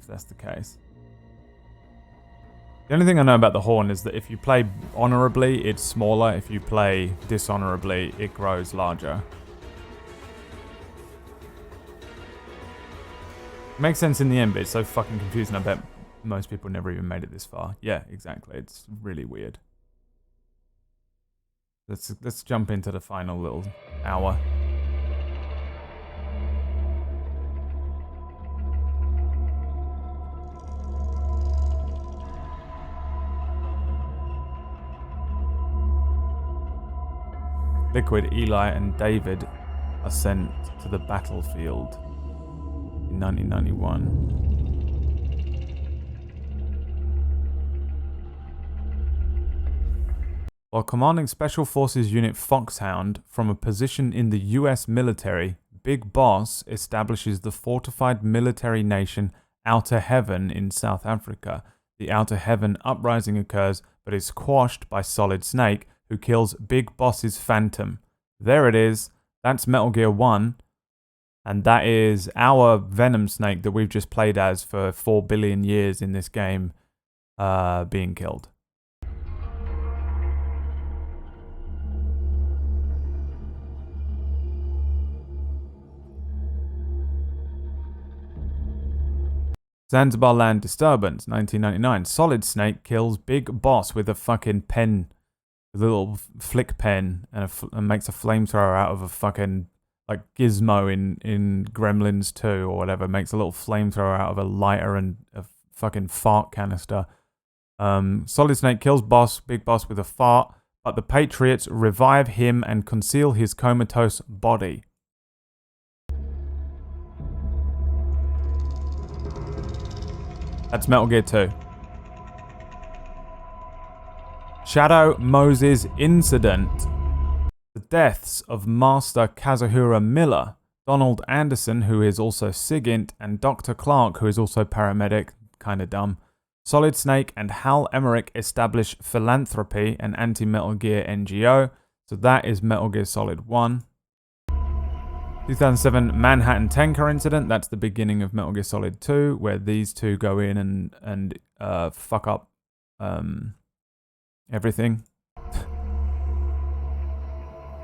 If that's the case. The only thing I know about the horn is that if you play honorably, it's smaller. If you play dishonorably, it grows larger. It makes sense in the end, but it's so fucking confusing. I bet most people never even made it this far. Yeah, exactly. It's really weird. Let's jump into the final little hour. Liquid, Eli, and David are sent to the battlefield in 1991. While commanding Special Forces Unit Foxhound from a position in the US military, Big Boss establishes the fortified military nation Outer Heaven in South Africa. The Outer Heaven uprising occurs, but is quashed by Solid Snake, who kills Big Boss's Phantom. There it is. That's Metal Gear 1. And that is our Venom Snake that we've just played as for 4 billion years in this game being killed. Zanzibar Land Disturbance, 1999. Solid Snake kills Big Boss with a fucking pen. A little flick pen and makes a flamethrower out of a fucking like Gizmo in Gremlins 2 or whatever. Makes a little flamethrower out of a lighter and a fucking fart canister. Solid Snake kills Big Boss with a fart, but the Patriots revive him and conceal his comatose body. That's Metal Gear 2. Shadow Moses Incident. The deaths of Master Kazuhira Miller, Donald Anderson, who is also SIGINT, and Dr. Clark, who is also paramedic, kinda dumb. Solid Snake and Hal Emmerich establish Philanthropy, an anti-Metal Gear NGO. So that is Metal Gear Solid 1. 2007 Manhattan Tanker Incident. That's the beginning of Metal Gear Solid 2, where these two go in and fuck up everything.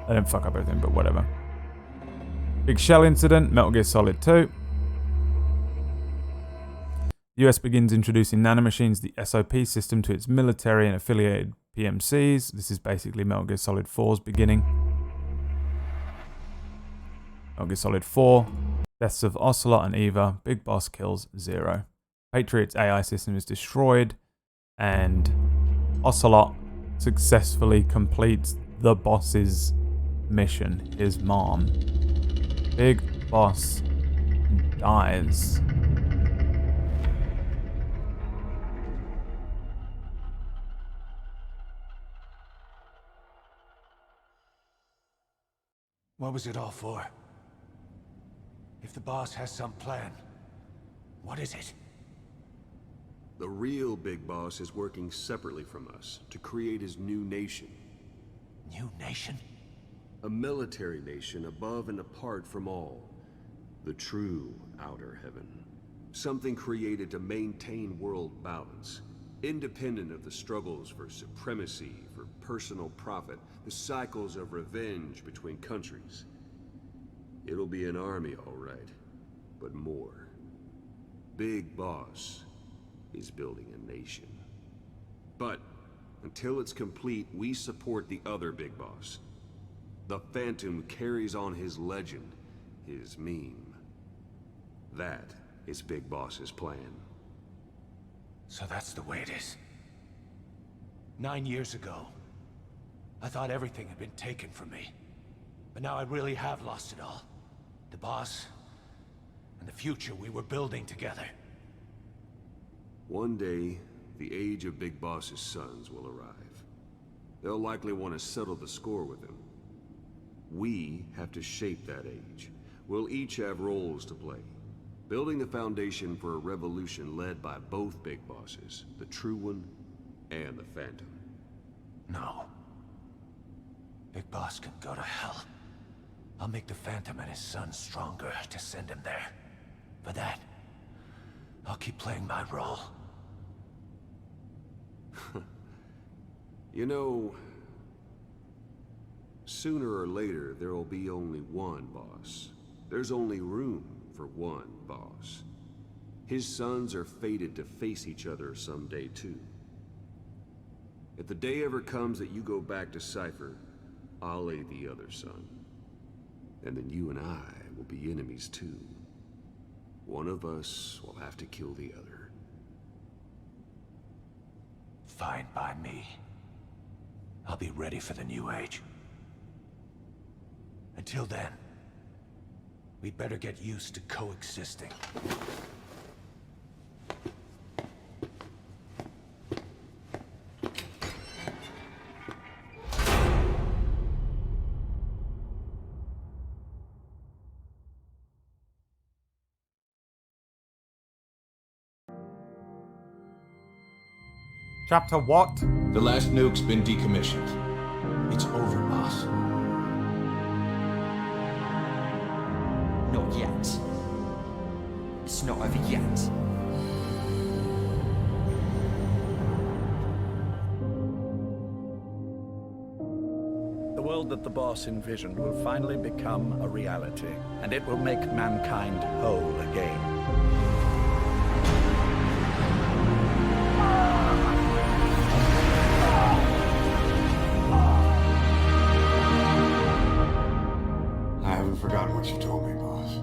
They don't fuck up everything, but whatever. Big Shell Incident, Metal Gear Solid 2. The US begins introducing nanomachines, the SOP system, to its military and affiliated PMCs. This is basically Metal Gear Solid 4's beginning. Metal Gear Solid 4. Deaths of Ocelot and Eva. Big Boss kills 0. Patriot's AI system is destroyed, and Ocelot successfully completes the boss's mission, his mom. Big Boss dies. What was it all for? If the boss has some plan, what is it? The real Big Boss is working separately from us to create his new nation. New nation? A military nation above and apart from all. The true outer heaven. Something created to maintain world balance. Independent of the struggles for supremacy, for personal profit, the cycles of revenge between countries. It'll be an army, all right, but more. Big Boss is building a nation. But until it's complete, we support the other Big Boss. The Phantom carries on his legend, his meme. That is Big Boss's plan. So that's the way it is. 9 years ago, I thought everything had been taken from me. But now I really have lost it all. The boss, and the future we were building together. One day, the age of Big Boss's sons will arrive. They'll likely want to settle the score with him. We have to shape that age. We'll each have roles to play. Building the foundation for a revolution led by both Big Bosses, the True One and the Phantom. No. Big Boss can go to hell. I'll make the Phantom and his son stronger to send him there. For that, I'll keep playing my role. You know, sooner or later, there will be only one boss. There's only room for one boss. His sons are fated to face each other someday, too. If the day ever comes that you go back to Cypher, I'll aid the other son. And then you and I will be enemies, too. One of us will have to kill the other. Fine by me. I'll be ready for the new age. Until then, we better get used to coexisting. Chapter what? The last nuke's been decommissioned. It's over, boss. Not yet. It's not over yet. The world that the boss envisioned will finally become a reality, and it will make mankind whole again. I haven't forgotten what you told me, boss.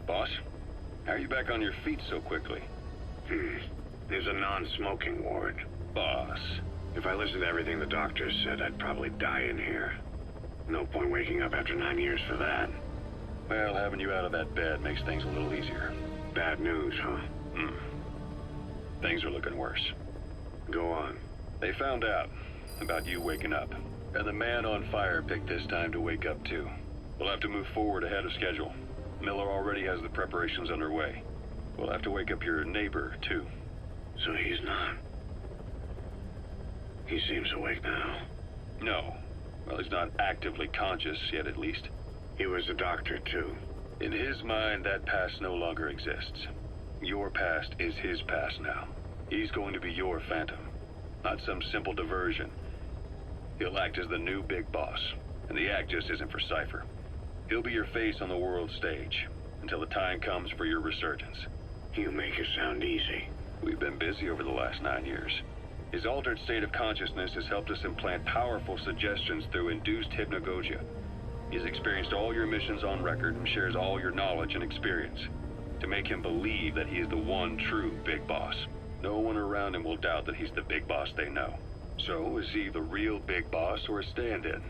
Boss, how are you back on your feet so quickly? There's a non-smoking ward. Boss. If I listened to everything the doctors said, I'd probably die in here. No point waking up after 9 years for that. Well, having you out of that bed makes things a little easier. Bad news, huh? Things are looking worse. Go on. They found out about you waking up, and the man on fire picked this time to wake up too. We'll have to move forward ahead of schedule. Miller already has the preparations underway. We'll have to wake up your neighbor, too. So he's not. He seems awake now. No. Well, he's not actively conscious yet, at least. He was a doctor, too. In his mind, that past no longer exists. Your past is his past now. He's going to be your Phantom, not some simple diversion. He'll act as the new big boss, and the act just isn't for Cypher. He'll be your face on the world stage, until the time comes for your resurgence. You make it sound easy. We've been busy over the last 9 years. His altered state of consciousness has helped us implant powerful suggestions through induced hypnagogia. He's experienced all your missions on record and shares all your knowledge and experience to make him believe that he is the one true big boss. No one around him will doubt that he's the big boss they know. So, is he the real big boss or a stand-in?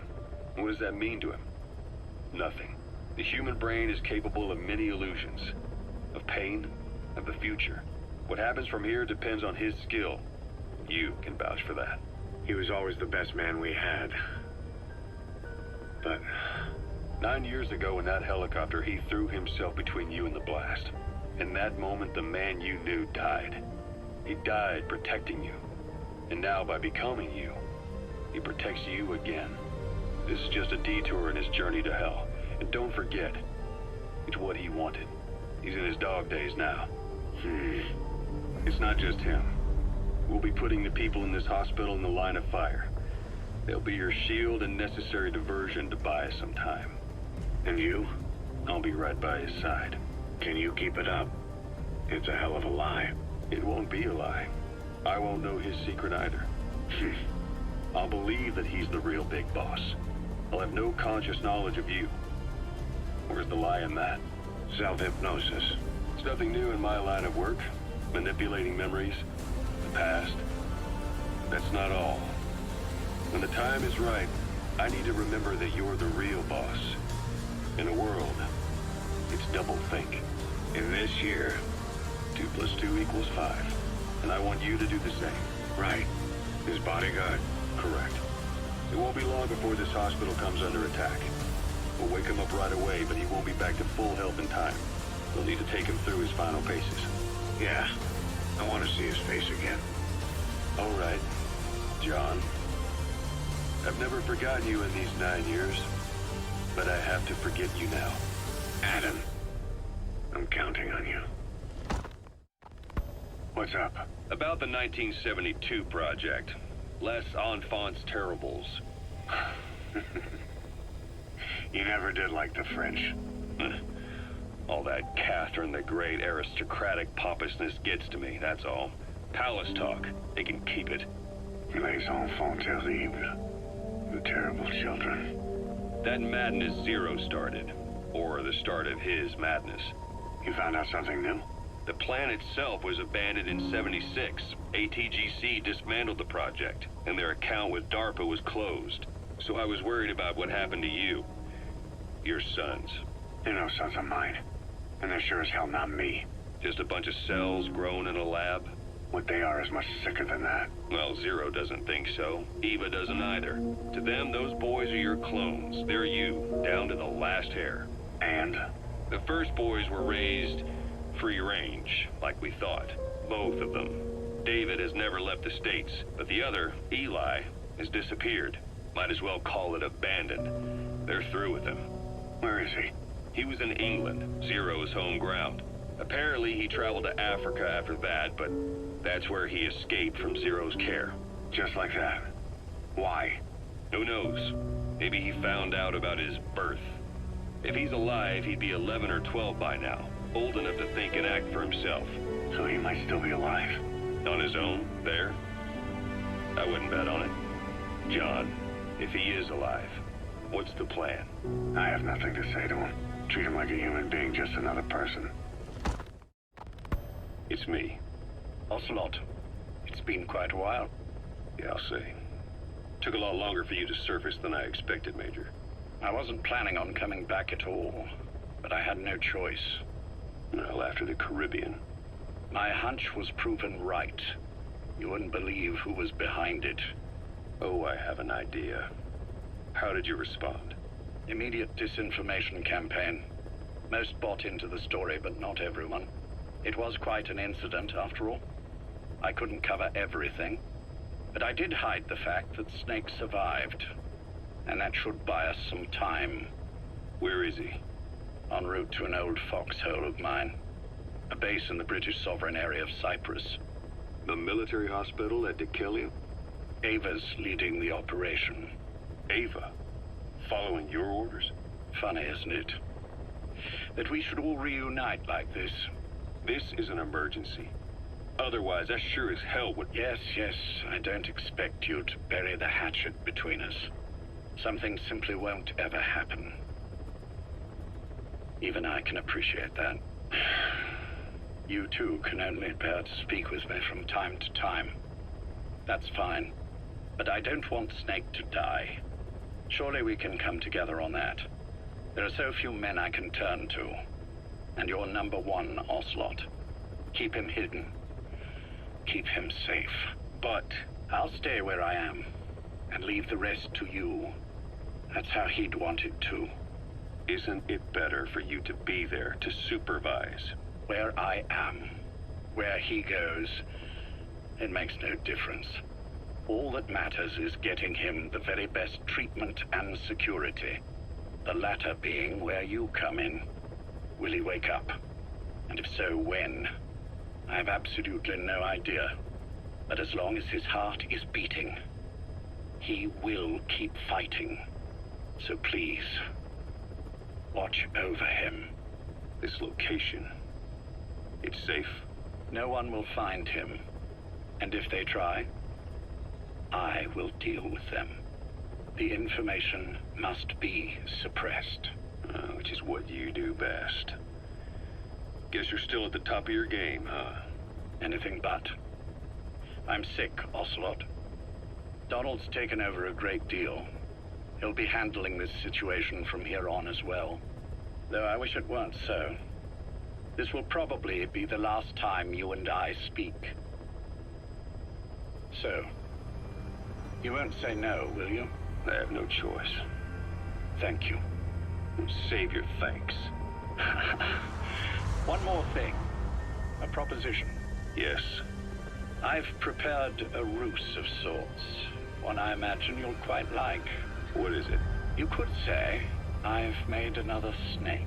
What does that mean to him? Nothing. The human brain is capable of many illusions. Of pain, of the future. What happens from here depends on his skill. You can vouch for that. He was always the best man we had. But 9 years ago in that helicopter, he threw himself between you and the blast. In that moment, the man you knew died. He died protecting you. And now, by becoming you, he protects you again. This is just a detour in his journey to hell. And don't forget, it's what he wanted. He's in his dog days now. It's not just him. We'll be putting the people in this hospital in the line of fire. They'll be your shield and necessary diversion to buy us some time. And you? I'll be right by his side. Can you keep it up? It's a hell of a lie. It won't be a lie. I won't know his secret either. I'll believe that he's the real big boss. I'll have no conscious knowledge of you. Where's the lie in that? Self-hypnosis. It's nothing new in my line of work. Manipulating memories, the past. That's not all. When the time is right, I need to remember that you're the real boss. In a world, it's double-think. In this year, 2 + 2 = 5. And I want you to do the same. Right. His bodyguard? Correct. It won't be long before this hospital comes under attack. We'll wake him up right away, but he won't be back to full health in time. We'll need to take him through his final paces. Yeah. I want to see his face again. All right, John. I've never forgotten you in these 9 years, but I have to forget you now. Adam, I'm counting on you. What's up? About the 1972 project. Les Enfants Terribles. You never did like the French. All that Catherine the Great aristocratic pompousness gets to me, that's all. Palace talk. They can keep it. Les enfants terribles. The terrible children. That madness Zero started. Or the start of his madness. You found out something new? The plan itself was abandoned in '76. ATGC dismantled the project, and their account with DARPA was closed. So I was worried about what happened to you. Your sons. They're no sons of mine. And they're sure as hell not me. Just a bunch of cells grown in a lab? What they are is much sicker than that. Well, Zero doesn't think so. Eva doesn't either. To them, those boys are your clones. They're you, down to the last hair. And? The first boys were raised free range, like we thought. Both of them. David has never left the States, but the other, Eli, has disappeared. Might as well call it abandoned. They're through with him. Where is he? He was in England, Zero's home ground. Apparently he traveled to Africa after that, but that's where he escaped from Zero's care. Just like that? Why? Who knows? Maybe he found out about his birth. If he's alive, he'd be 11 or 12 by now. Old enough to think and act for himself. So he might still be alive? On his own, there? I wouldn't bet on it. John, if he is alive, what's the plan? I have nothing to say to him. Treat him like a human being, just another person. It's me. Ocelot. It's been quite a while. Yeah, I'll say. Took a lot longer for you to surface than I expected, Major. I wasn't planning on coming back at all, but I had no choice. Well, after the Caribbean. My hunch was proven right. You wouldn't believe who was behind it. Oh, I have an idea. How did you respond? Immediate disinformation campaign. Most bought into the story, but not everyone. It was quite an incident, after all. I couldn't cover everything, but I did hide the fact that Snake survived, and that should buy us some time. Where is he? En route to an old foxhole of mine. A base in the British sovereign area of Cyprus. The military hospital that to kill you? Ava's leading the operation. Ava? Following your orders? Funny, isn't it? That we should all reunite like this. This is an emergency. Otherwise, I sure as hell would... Yes, I don't expect you to bury the hatchet between us. Something simply won't ever happen. Even I can appreciate that. You too can only bear to speak with me from time to time. That's fine. But I don't want Snake to die. Surely we can come together on that. There are so few men I can turn to. And you're number one, Ocelot. Keep him hidden. Keep him safe. But I'll stay where I am. And leave the rest to you. That's how he'd want it too. Isn't it better for you to be there to supervise? Where I am, where he goes, it makes no difference. All that matters is getting him the very best treatment and security. The latter being where you come in. Will he wake up? And if so, when? I have absolutely no idea. But as long as his heart is beating, he will keep fighting. So please, watch over him. This location, it's safe? No one will find him. And if they try, I will deal with them. The information must be suppressed. Which is what you do best. Guess you're still at the top of your game, huh? Anything but. I'm sick, Ocelot. Donald's taken over a great deal. He'll be handling this situation from here on as well. Though I wish it weren't so. This will probably be the last time you and I speak. So, you won't say no, will you? I have no choice. Thank you. Save your thanks. One more thing. A proposition. Yes. I've prepared a ruse of sorts. One I imagine you'll quite like. What is it? You could say I've made another Snake.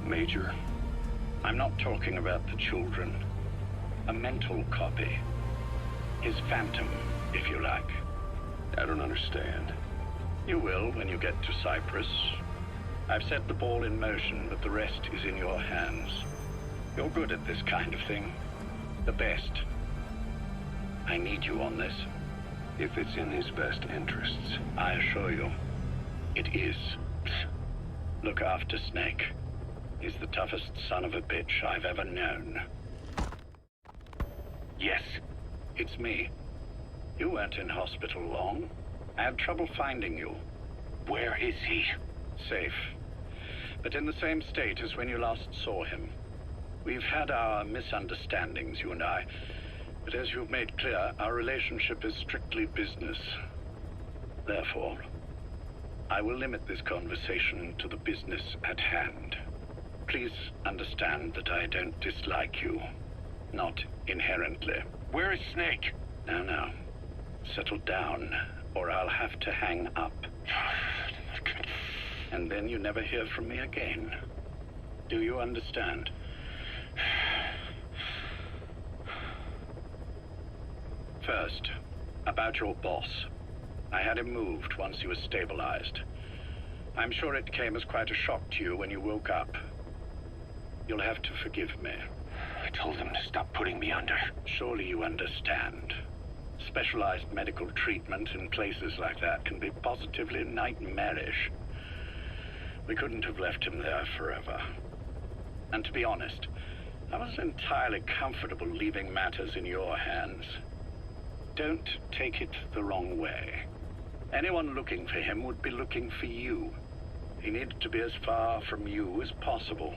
Major? I'm not talking about the children. A mental copy. His phantom, if you like. I don't understand. You will when you get to Cyprus. I've set the ball in motion, but the rest is in your hands. You're good at this kind of thing. The best. I need you on this. If it's in his best interests. I assure you, it is. Look after Snake. He's the toughest son of a bitch I've ever known. Yes, it's me. You weren't in hospital long. I had trouble finding you. Where is he? Safe. But in the same state as when you last saw him. We've had our misunderstandings, you and I. But as you've made clear, our relationship is strictly business. Therefore, I will limit this conversation to the business at hand. Please understand that I don't dislike you. Not inherently. Where is Snake? No. Settle down, or I'll have to hang up. And then you never hear from me again. Do you understand? First, about your boss. I had him moved once he was stabilized. I'm sure it came as quite a shock to you when you woke up. You'll have to forgive me. I told him to stop putting me under. Surely you understand. Specialized medical treatment in places like that can be positively nightmarish. We couldn't have left him there forever. And to be honest, I wasn't entirely comfortable leaving matters in your hands. Don't take it the wrong way. Anyone looking for him would be looking for you. He needed to be as far from you as possible.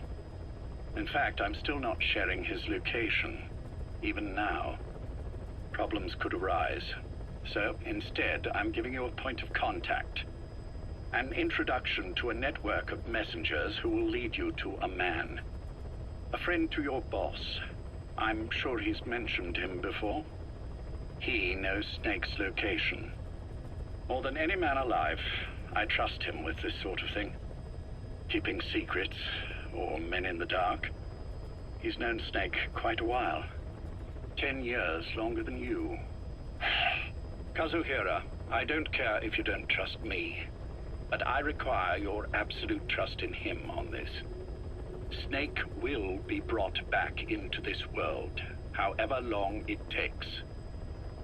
In fact, I'm still not sharing his location, even now. Problems could arise. So, instead, I'm giving you a point of contact. An introduction to a network of messengers who will lead you to a man. A friend to your boss. I'm sure he's mentioned him before. He knows Snake's location. More than any man alive, I trust him with this sort of thing. keeping secrets, or men in the dark. He's known Snake quite a while. 10 years longer than you. Kazuhira, I don't care if you don't trust me, but I require your absolute trust in him on this. Snake will be brought back into this world, however long it takes.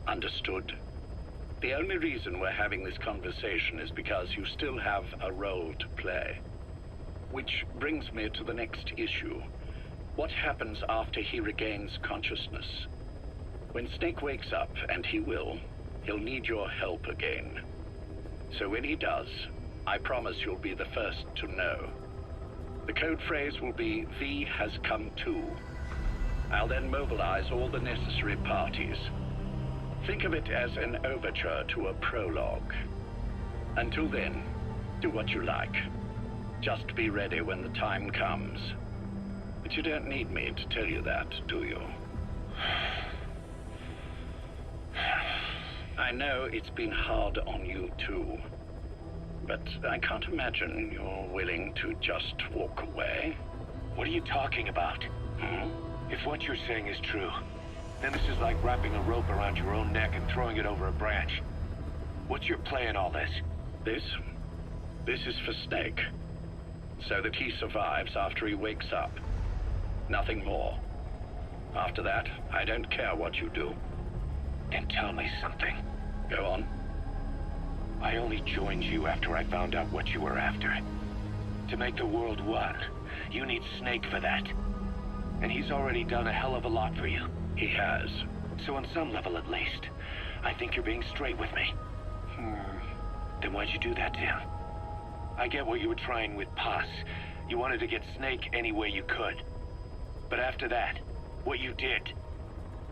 Understood? The only reason we're having this conversation is because you still have a role to play. Which brings me to the next issue. What happens after he regains consciousness? When Snake wakes up, and he will, he'll need your help again. So when he does, I promise you'll be the first to know. The code phrase will be, V has come to. I'll then mobilize all the necessary parties. Think of it as an overture to a prologue. Until then, do what you like. Just be ready when the time comes. But you don't need me to tell you that, do you? I know it's been hard on you too. But I can't imagine you're willing to just walk away. What are you talking about? If what you're saying is true, then this is like wrapping a rope around your own neck and throwing it over a branch. What's your play in all this? This is for Snake. So that he survives after he wakes up. Nothing more. After that, I don't care what you do. Then tell me something. Go on. I only joined you after I found out what you were after. To make the world one, you need Snake for that. And he's already done a hell of a lot for you. He has. So on some level at least, I think you're being straight with me. Then why'd you do that to him? I get what you were trying with Paz. You wanted to get Snake any way you could. But after that, what you did,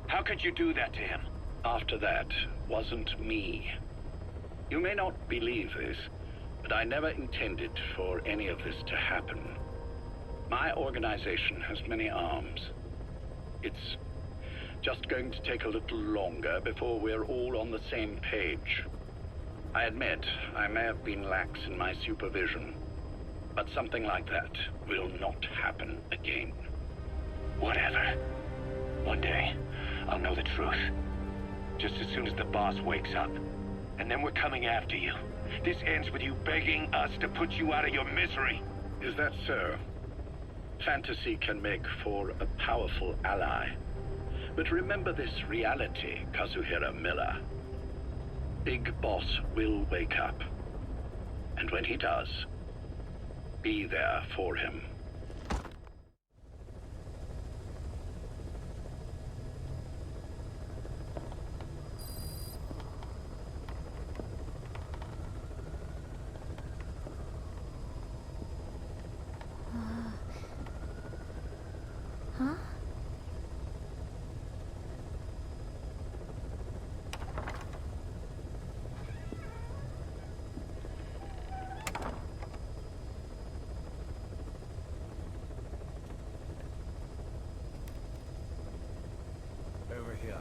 how could you do that to him? After that wasn't me. You may not believe this, but I never intended for any of this to happen. My organization has many arms. It's just going to take a little longer before we're all on the same page. I admit I may have been lax in my supervision, but something like that will not happen again. Whatever. One day, I'll know the truth. Just as soon as the boss wakes up. And then we're coming after you. This ends with you begging us to put you out of your misery. Is that so? Fantasy can make for a powerful ally. But remember this reality, Kazuhira Miller. Big Boss will wake up. And when he does, be there for him. Huh? Over here.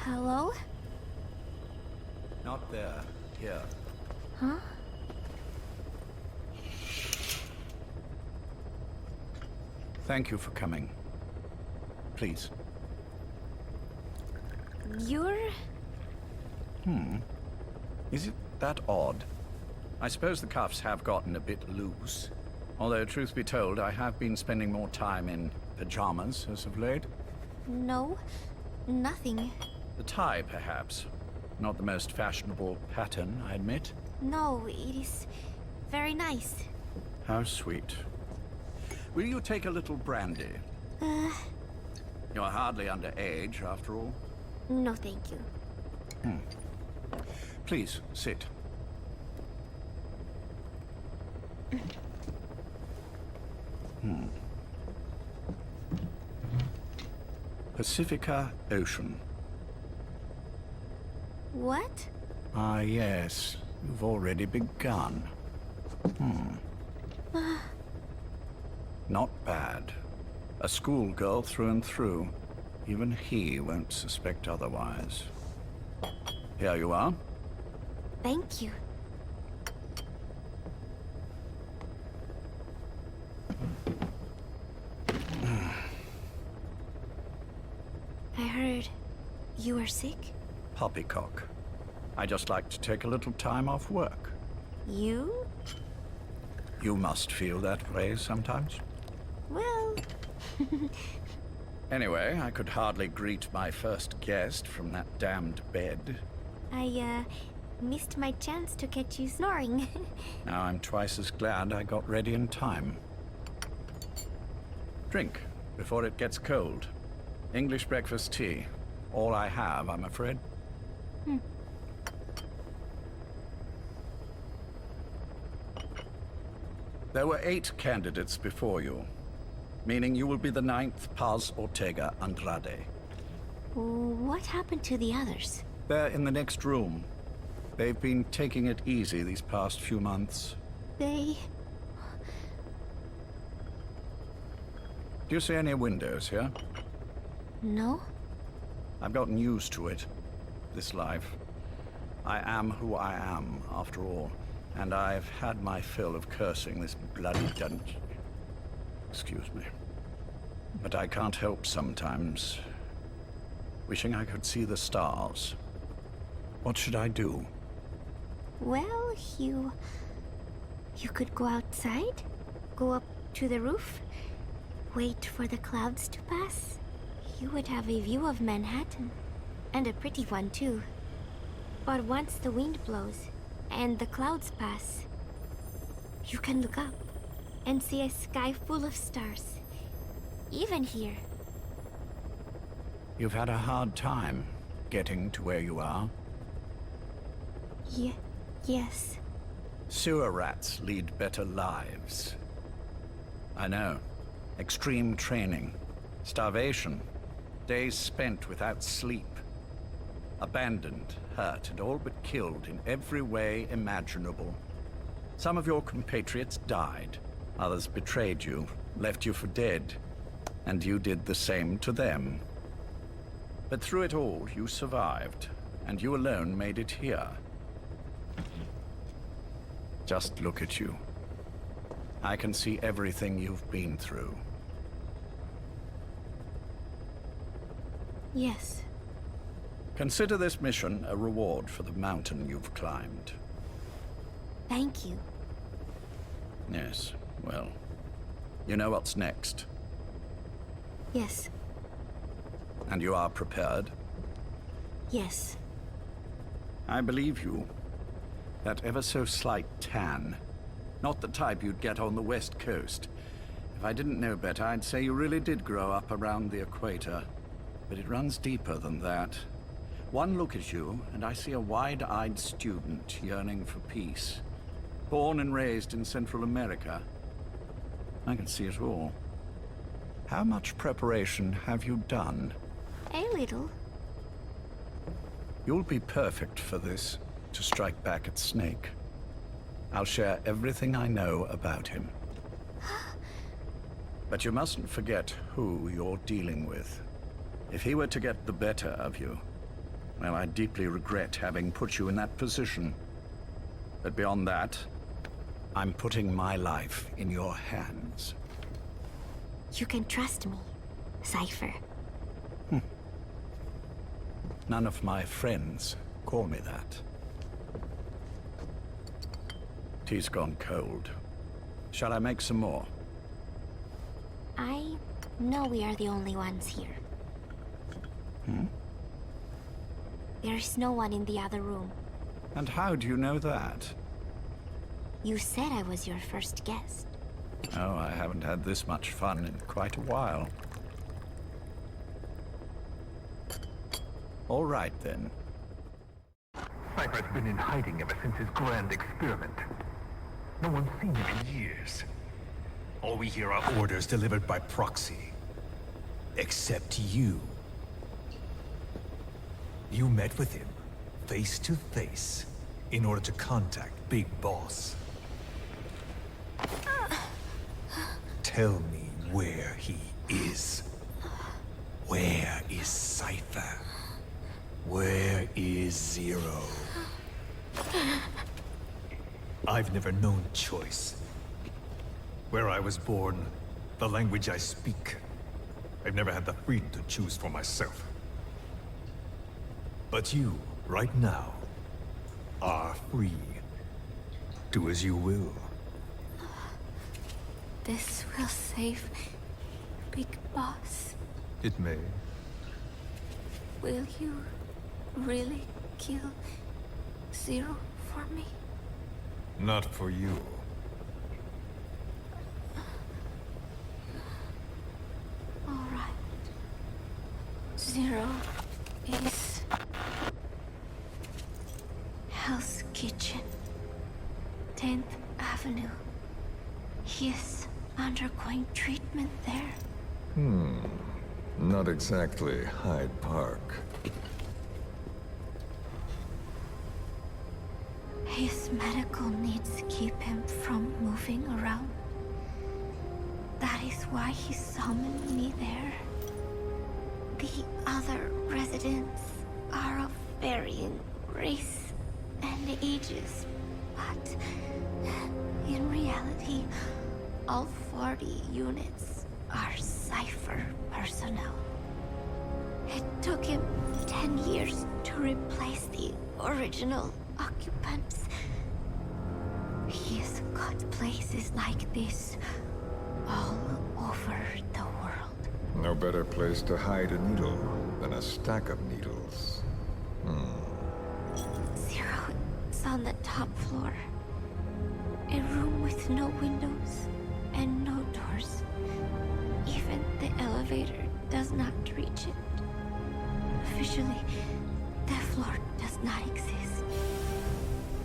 Hello? Not there. Here. Huh? Thank you for coming. Please. You're... Is it that odd? I suppose the cuffs have gotten a bit loose. Although, truth be told, I have been spending more time in pajamas as of late. No, nothing. The tie, perhaps. Not the most fashionable pattern, I admit. No, it is very nice. How sweet. Will you take a little brandy? You're hardly underage, after all. No, thank you. Please, sit. Pacifica Ocean. What? Ah, yes. You've already begun. Not bad. A schoolgirl through and through. Even he won't suspect otherwise. Here you are. Thank you. I heard you were sick? Poppycock. I just like to take a little time off work. You? You must feel that way sometimes. Well... Anyway, I could hardly greet my first guest from that damned bed. I, missed my chance to catch you snoring. Now I'm twice as glad I got ready in time. Drink, before it gets cold. English breakfast tea. All I have, I'm afraid. There were 8 candidates before you, meaning you will be the 9th Paz Ortega Andrade. What happened to the others? They're in the next room. They've been taking it easy these past few months. They... Do you see any windows here? No? I've gotten used to it. This life. I am who I am, after all. And I've had my fill of cursing this bloody dungeon. Excuse me. But I can't help sometimes. Wishing I could see the stars. What should I do? Well, you could go outside, go up to the roof, wait for the clouds to pass. You would have a view of Manhattan, and a pretty one too. But once the wind blows, and the clouds pass, you can look up and see a sky full of stars, even here. You've had a hard time getting to where you are. Yes. Sewer rats lead better lives. I know. Extreme training, starvation, days spent without sleep. Abandoned, hurt, and all but killed in every way imaginable. Some of your compatriots died. Others betrayed you, left you for dead. And you did the same to them. But through it all, you survived. And you alone made it here. Just look at you. I can see everything you've been through. Yes. Consider this mission a reward for the mountain you've climbed. Thank you. Yes, well, you know what's next. Yes. And you are prepared? Yes. I believe you. That ever so slight tan. Not the type you'd get on the West Coast. If I didn't know better, I'd say you really did grow up around the equator. But it runs deeper than that. One look at you, and I see a wide-eyed student yearning for peace. Born and raised in Central America. I can see it all. How much preparation have you done? A little. You'll be perfect for this, to strike back at Snake. I'll share everything I know about him. But you mustn't forget who you're dealing with. If he were to get the better of you, well, I deeply regret having put you in that position. But beyond that, I'm putting my life in your hands. You can trust me, Cypher. None of my friends call me that. Tea's gone cold. Shall I make some more? I know we are the only ones here. There's no one in the other room. And how do you know that? You said I was your first guest. Oh, I haven't had this much fun in quite a while. All right, then. Cypher's been in hiding ever since his grand experiment. No one's seen him in years. All we hear are orders delivered by proxy. Except you. You met with him, face to face, in order to contact Big Boss. Tell me where he is. Where is Cypher? Where is Zero? I've never known choice. Where I was born, the language I speak, I've never had the freedom to choose for myself. But you, right now, are free. Do as you will. This will save Big Boss. It may. Will you really kill Zero for me? Not for you. All right. Zero is Hell's Kitchen, 10th Avenue. He is undergoing treatment there. Not exactly Hyde Park. His medical needs keep him from moving around. That is why he summoned me there. The other residents are of varying race and ages, but in reality, all 40 units are Cypher personnel. It took him 10 years to replace the original occupants. He has got places like this all over the world. No better place to hide a needle than a stack of needles. Zero is on the top floor. A room with no windows and no doors. Even the elevator does not reach it. Officially, the floor does not exist.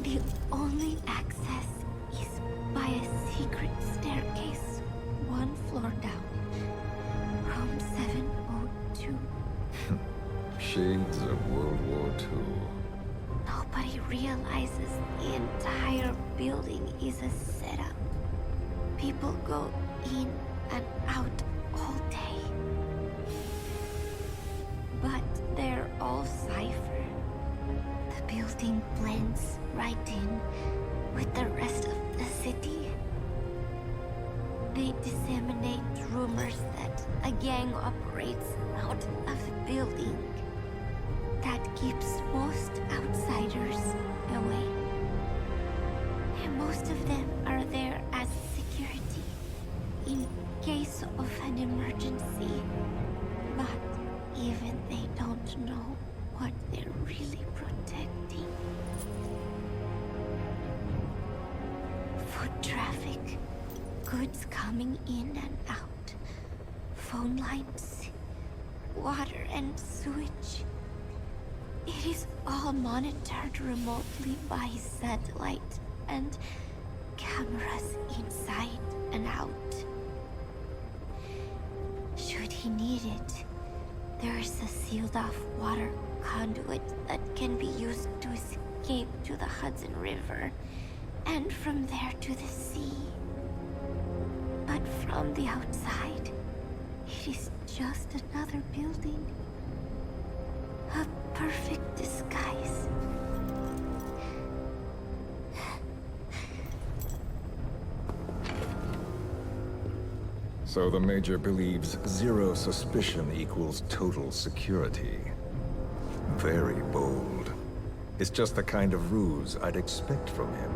The only access is by a secret staircase, one floor down. Room 702. Shades of World War II. Nobody realizes the entire building is a setup. People go in and out all day. But they're all Cypher. The building blends right in with the rest of the city. They disseminate rumors that a gang operates out of the building that keeps most outsiders away. And most of them are there as security in case of an emergency. But even they don't know what they're really protecting. Foot traffic, goods coming in and out, phone lines, water and sewage. It is all monitored remotely by satellite and cameras inside and out. Should he need it, there is a sealed-off water conduit that can be used to escape to the Hudson River, and from there to the sea. But from the outside, it is just another building. A perfect disguise. So the Major believes zero suspicion equals total security. Very bold. It's just the kind of ruse I'd expect from him.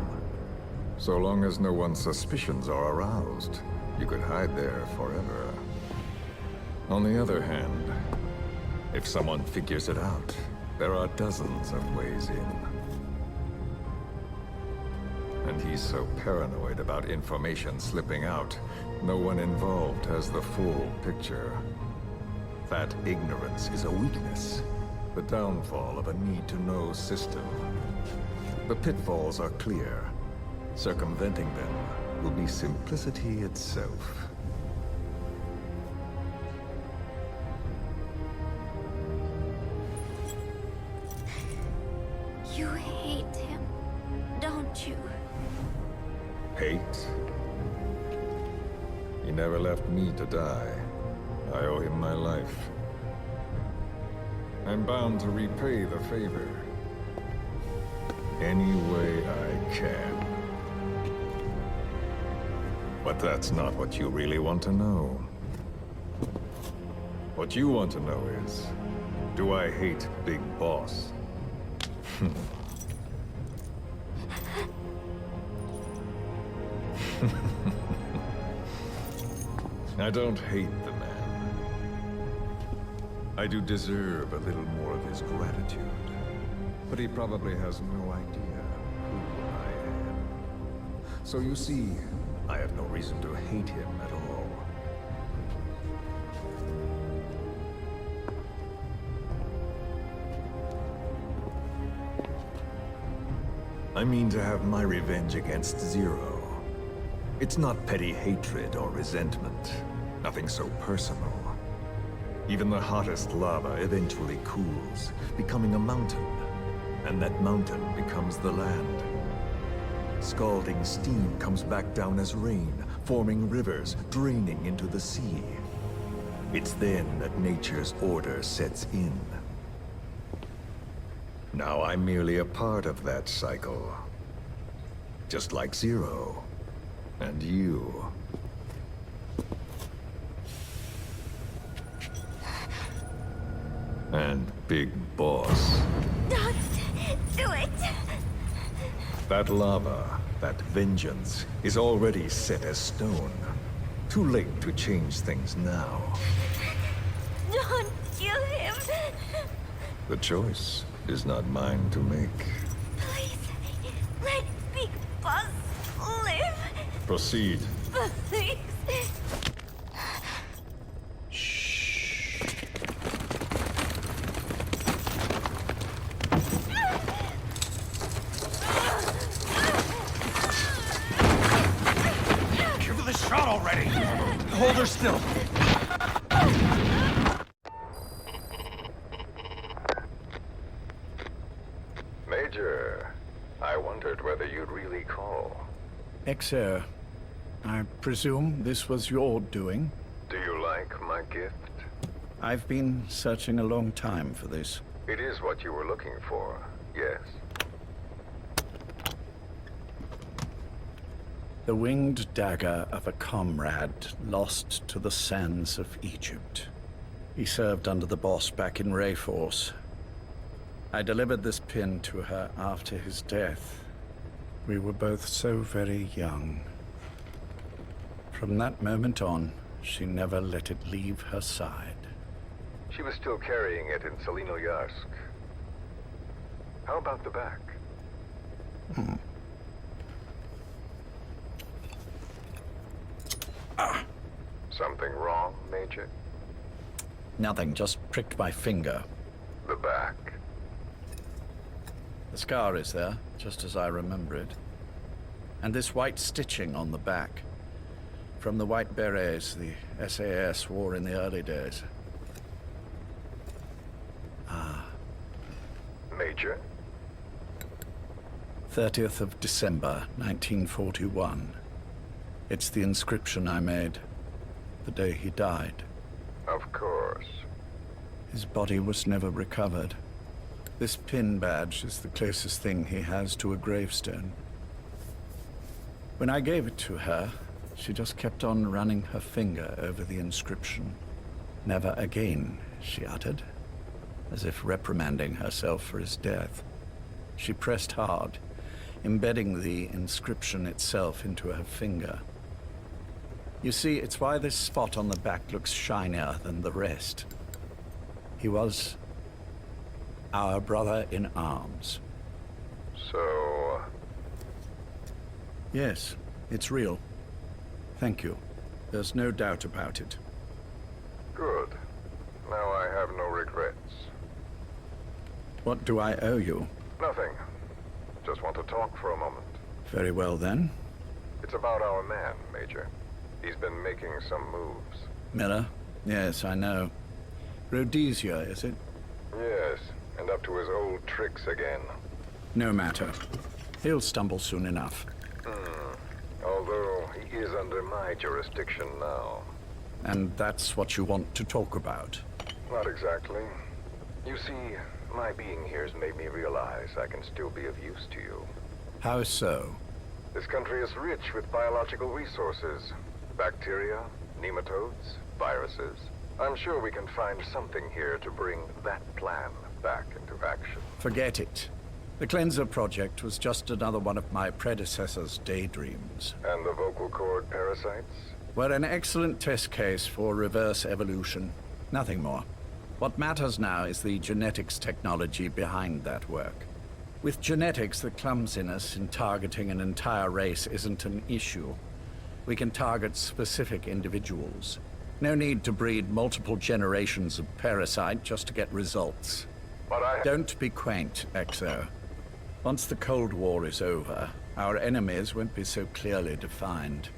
So long as no one's suspicions are aroused, you could hide there forever. On the other hand, if someone figures it out, there are dozens of ways in. And he's so paranoid about information slipping out, no one involved has the full picture. That ignorance is a weakness, the downfall of a need-to-know system. The pitfalls are clear. Circumventing them will be simplicity itself. hate? He never left me to die. I owe him my life. I'm bound to repay the favor. Any way I can. But that's not what you really want to know. What you want to know is, do I hate Big Boss? I don't hate the man. I do deserve a little more of his gratitude. But he probably has no idea who I am. So you see, I have no reason to hate him at all. I mean to have my revenge against Zero. It's not petty hatred or resentment. Nothing so personal. Even the hottest lava eventually cools, becoming a mountain. And that mountain becomes the land. Scalding steam comes back down as rain, forming rivers, draining into the sea. It's then that nature's order sets in. Now I'm merely a part of that cycle. Just like Zero. And you. And Big Boss. Don't do it! That lava, that vengeance, is already set as stone. Too late to change things now. Don't kill him! The choice is not mine to make. Please, let Big Boss live! Proceed. Please! Give her the shot already! Hold her still! Major, I wondered whether you'd really call. Exer, I presume this was your doing? Do you like my gift? I've been searching a long time for this. It is what you were looking for, yes. The winged dagger of a comrade lost to the sands of Egypt. He served under the boss back in Rayforce. I delivered this pin to her after his death. We were both so very young. From that moment on, she never let it leave her side. She was still carrying it in Selinoyarsk. How about the back? Something wrong, Major? Nothing, just pricked my finger. The back. The scar is there, just as I remember it. And this white stitching on the back. From the white berets the SAS wore in the early days. Major? 30th of December, 1941. It's the inscription I made the day he died. Of course. His body was never recovered. This pin badge is the closest thing he has to a gravestone. When I gave it to her, she just kept on running her finger over the inscription. Never again, she uttered, as if reprimanding herself for his death. She pressed hard, embedding the inscription itself into her finger. You see, it's why this spot on the back looks shinier than the rest. He was our brother in arms. So... Yes, it's real. Thank you. There's no doubt about it. Good. Now I have no regrets. What do I owe you? Nothing. Just want to talk for a moment. Very well, then. It's about our man, Major. He's been making some moves. Miller? Yes, I know. Rhodesia, is it? Yes, and up to his old tricks again. No matter. He'll stumble soon enough. Although he is under my jurisdiction now. And that's what you want to talk about? Not exactly. You see, my being here has made me realize I can still be of use to you. How so? This country is rich with biological resources. Bacteria, nematodes, viruses. I'm sure we can find something here to bring that plan back into action. Forget it. The Cleanser Project was just another one of my predecessor's daydreams. And the vocal cord parasites? Were an excellent test case for reverse evolution. Nothing more. What matters now is the genetics technology behind that work. With genetics, the clumsiness in targeting an entire race isn't an issue. We can target specific individuals. No need to breed multiple generations of parasite just to get results. But Don't be quaint, Exo. Once the Cold War is over, our enemies won't be so clearly defined.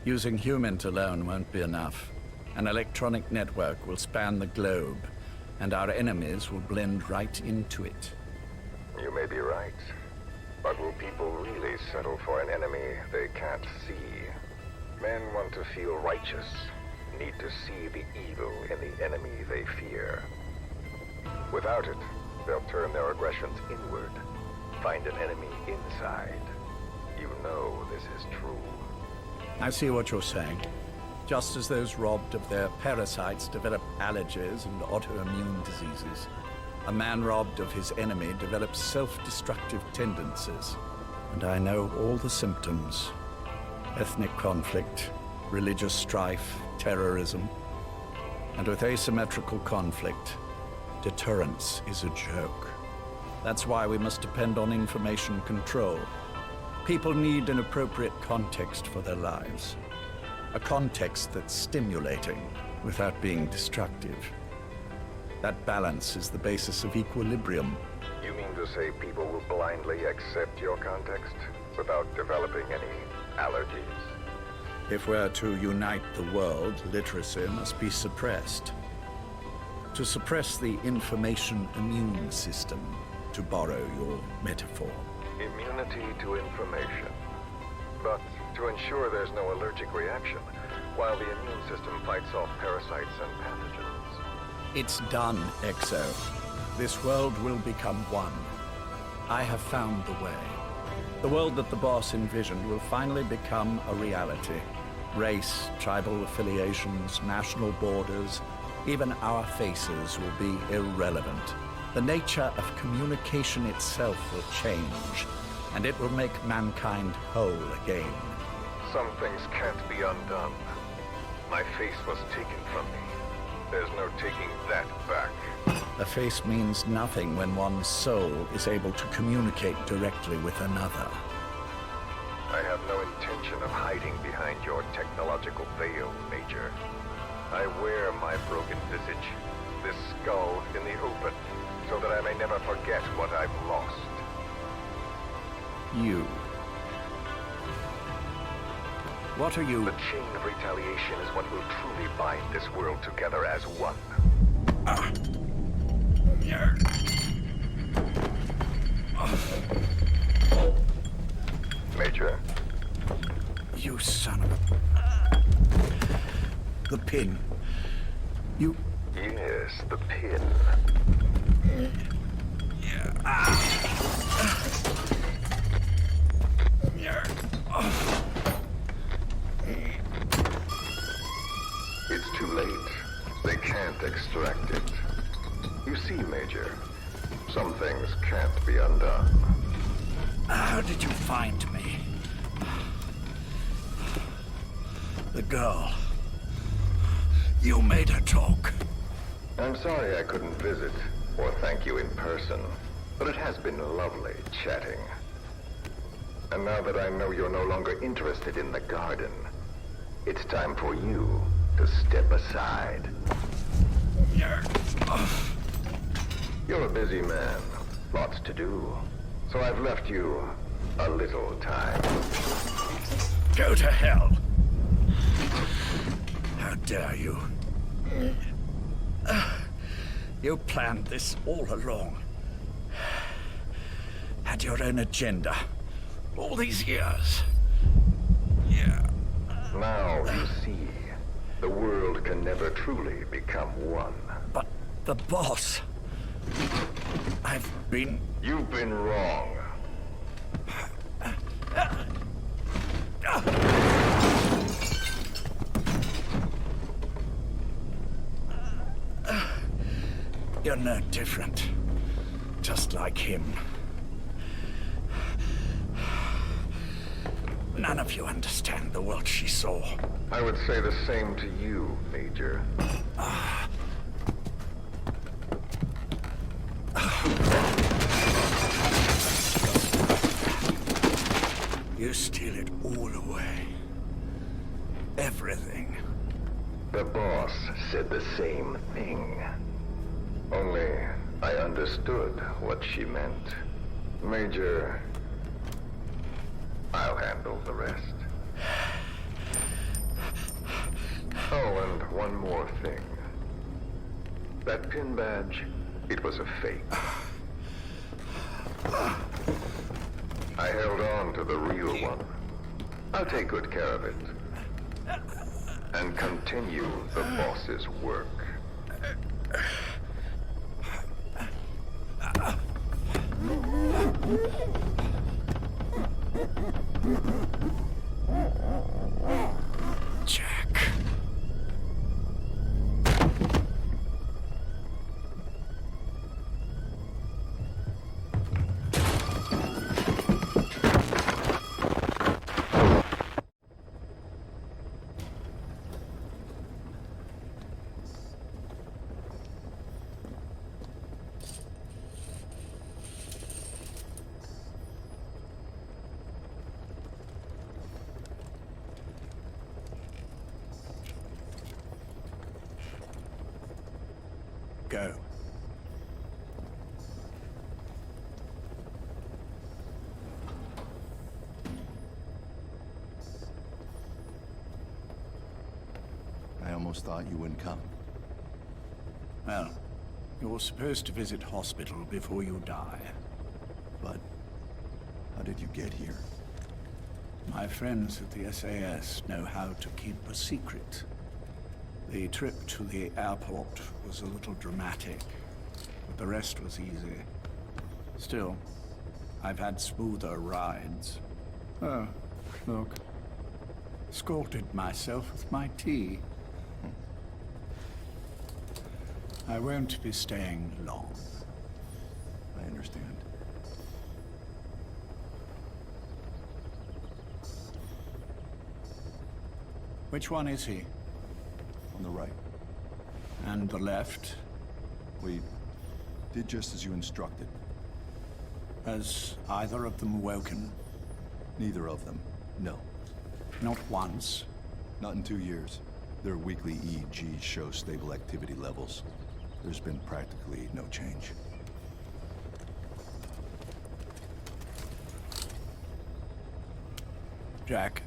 Using humans alone won't be enough. An electronic network will span the globe, and our enemies will blend right into it. You may be right. But will people really settle for an enemy they can't see? Men want to feel righteous, need to see the evil in the enemy they fear. Without it, they'll turn their aggressions inward, find an enemy inside. You know this is true. I see what you're saying. Just as those robbed of their parasites develop allergies and autoimmune diseases, a man robbed of his enemy develops self-destructive tendencies. And I know all the symptoms. Ethnic conflict, religious strife, terrorism. And with asymmetrical conflict, deterrence is a joke. That's why we must depend on information control. People need an appropriate context for their lives. A context that's stimulating without being destructive. That balance is the basis of equilibrium. You mean to say people will blindly accept your context without developing any allergies? If we're to unite the world, literacy must be suppressed. To suppress the information immune system, to borrow your metaphor. Immunity to information. But to ensure there's no allergic reaction, while the immune system fights off parasites and pathogens. It's done, Exo. This world will become one. I have found the way. The world that the boss envisioned will finally become a reality. Race, tribal affiliations, national borders, even our faces will be irrelevant. The nature of communication itself will change, and it will make mankind whole again. Some things can't be undone. My face was taken from me. There's no taking that back. A face means nothing when one's soul is able to communicate directly with another. I have no intention of hiding behind your technological veil, Major. I wear my broken visage, this skull in the open, so that I may never forget what I've lost. You. What are you? The chain of retaliation is what will truly bind this world together as one. Major. You son of a... The pin. You... Yes, the pin. It's too late. They can't extract it. You see, Major, some things can't be undone. How did you find me? The girl. You made her talk. I'm sorry I couldn't visit or thank you in person, but it has been lovely chatting. And now that I know you're no longer interested in the garden, it's time for you to step aside. You're a busy man, lots to do, so I've left you a little time. Go to hell! How dare you? You planned this all along. Had your own agenda. All these years. you see, the world can never truly become one. But the boss... You've been wrong. You're no different. Just like him. None of you understand the world she saw. I would say the same to you, Major. You steal it all away. Everything. The boss said the same thing. Only I understood what she meant. Major, I'll handle the rest. Oh, and one more thing. That pin badge, it was a fake. I held on to the real one. I'll take good care of it. And continue the boss's work. Jack. Go. I almost thought you wouldn't come. Well, you're supposed to visit hospital before you die. But how did you get here? My friends at the SAS know how to keep a secret. The trip to the airport was a little dramatic, but the rest was easy. Still, I've had smoother rides. Oh, look. Scalded myself with my tea. I won't be staying long. I understand. Which one is he? On the right. And the left? We did just as you instructed. Has either of them woken? Neither of them, no. Not once? Not in 2 years. Their weekly EEGs show stable activity levels. There's been practically no change. Jack?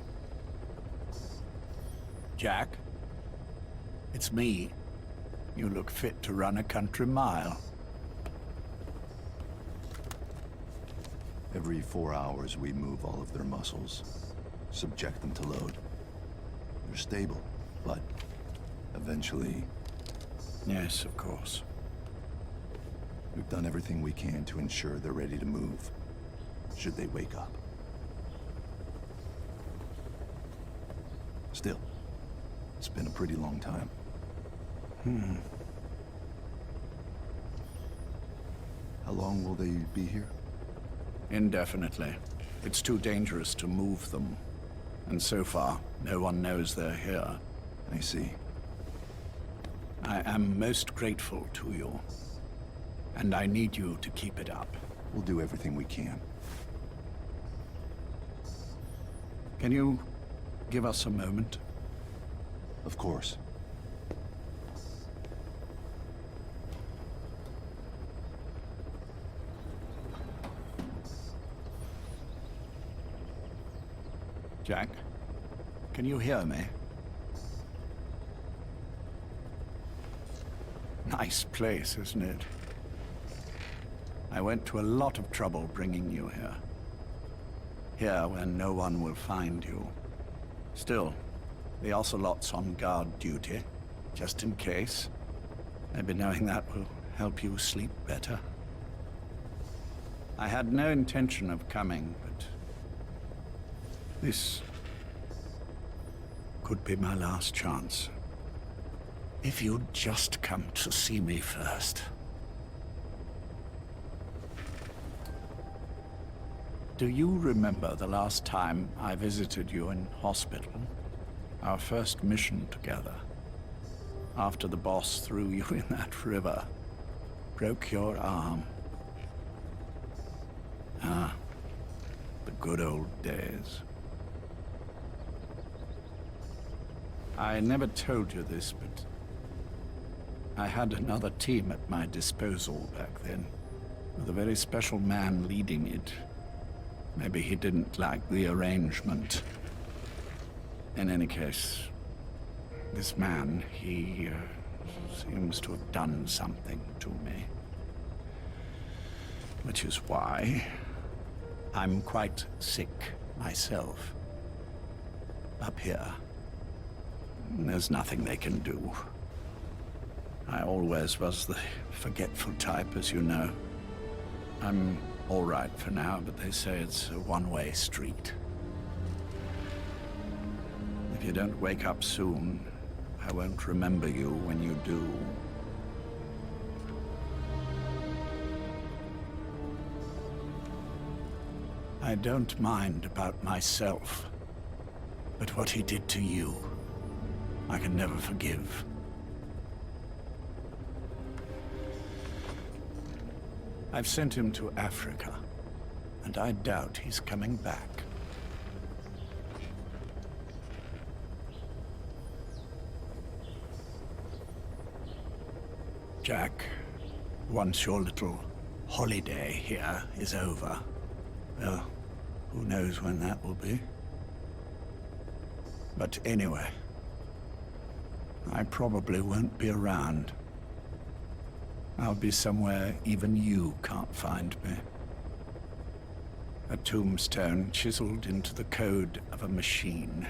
Jack? It's me. You look fit to run a country mile. Every 4 hours, we move all of their muscles, subject them to load. They're stable, but eventually... Yes, of course. We've done everything we can to ensure they're ready to move, should they wake up. Still, it's been a pretty long time. How long will they be here? Indefinitely. It's too dangerous to move them. And so far, no one knows they're here. I see. I am most grateful to you. And I need you to keep it up. We'll do everything we can. Can you give us a moment? Of course. Jack, can you hear me? Nice place, isn't it? I went to a lot of trouble bringing you here. Here where no one will find you. Still, The Ocelot's on guard duty, just in case. Maybe knowing that will help you sleep better. I had no intention of coming, but this could be my last chance. If you'd just come to see me first. Do you remember the last time I visited you in hospital? Our first mission together. After the boss threw you in that river. Broke your arm. Ah, the good old days. I never told you this, but I had another team at my disposal back then, with a very special man leading it. Maybe he didn't like the arrangement. In any case, this man, he seems to have done something to me. Which is why I'm quite sick myself. Up here, there's nothing they can do. I always was the forgetful type, as you know. I'm all right for now, but they say it's a one-way street. If you don't wake up soon, I won't remember you when you do. I don't mind about myself, but what he did to you, I can never forgive. I've sent him to Africa, and I doubt he's coming back. Jack, once your little holiday here is over, well, who knows when that will be? But anyway, I probably won't be around. I'll be somewhere even you can't find me. A tombstone chiseled into the code of a machine.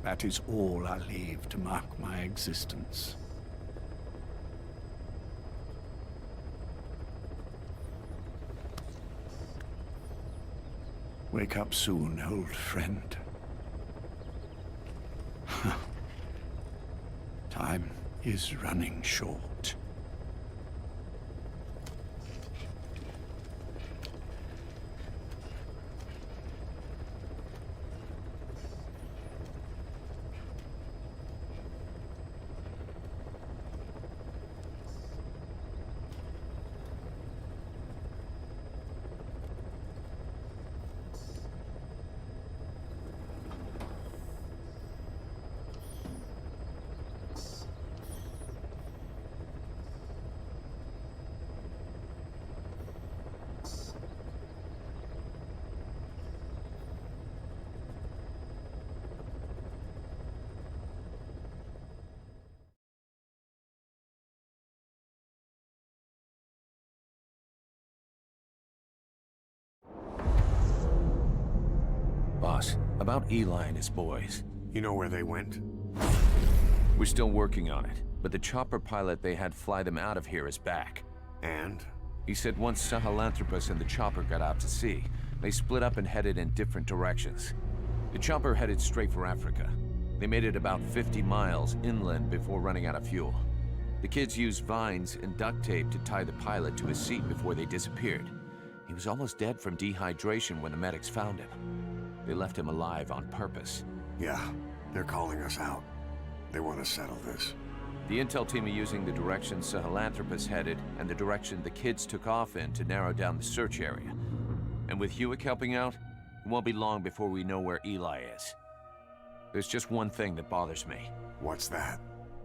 That is all I leave to mark my existence. Wake up soon, old friend. Time is running short. Boss, about Eli and his boys. You know where they went? We're still working on it, but the chopper pilot they had fly them out of here is back. And? He said once Sahelanthropus and the chopper got out to sea, they split up and headed in different directions. The chopper headed straight for Africa. They made it about 50 miles inland before running out of fuel. The kids used vines and duct tape to tie the pilot to his seat before they disappeared. He was almost dead from dehydration when the medics found him. They left him alive on purpose. Yeah, they're calling us out. They want to settle this. The intel team are using the direction Sahelanthropus headed and the direction the kids took off in to narrow down the search area. And with Hewick helping out, it won't be long before we know where Eli is. There's just one thing that bothers me. What's that?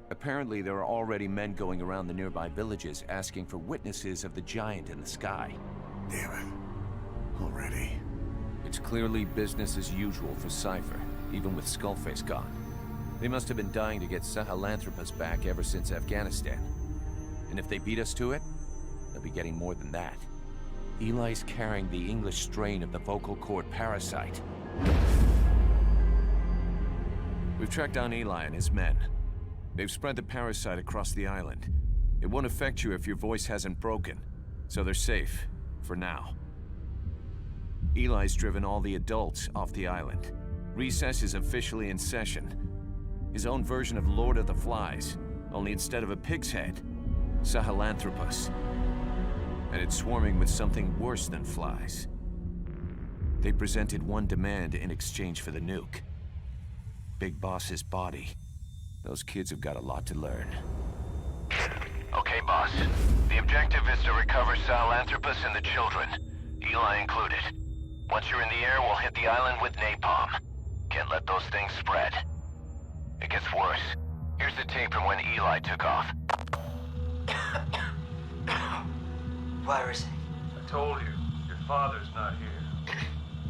Apparently there are already men going around the nearby villages asking for witnesses of the giant in the sky. Damn it. Already? It's clearly business as usual for Cypher, even with Skullface gone. They must have been dying to get Sahelanthropus back ever since Afghanistan. And if they beat us to it, they'll be getting more than that. Eli's carrying the English strain of the vocal cord parasite. We've tracked down Eli and his men. They've spread the parasite across the island. It won't affect you if your voice hasn't broken, so they're safe, for now. Eli's driven all the adults off the island. Recess is officially in session. His own version of Lord of the Flies, only instead of a pig's head, Sahelanthropus. And it's swarming with something worse than flies. They presented one demand in exchange for the nuke. Big Boss's body. Those kids have got a lot to learn. Okay, boss. The objective is to recover Sahelanthropus and the children, Eli included. Once you're in the air, we'll hit the island with napalm. Can't let those things spread. It gets worse. Here's the tape from when Eli took off. Where is he? I told you, your father's not here.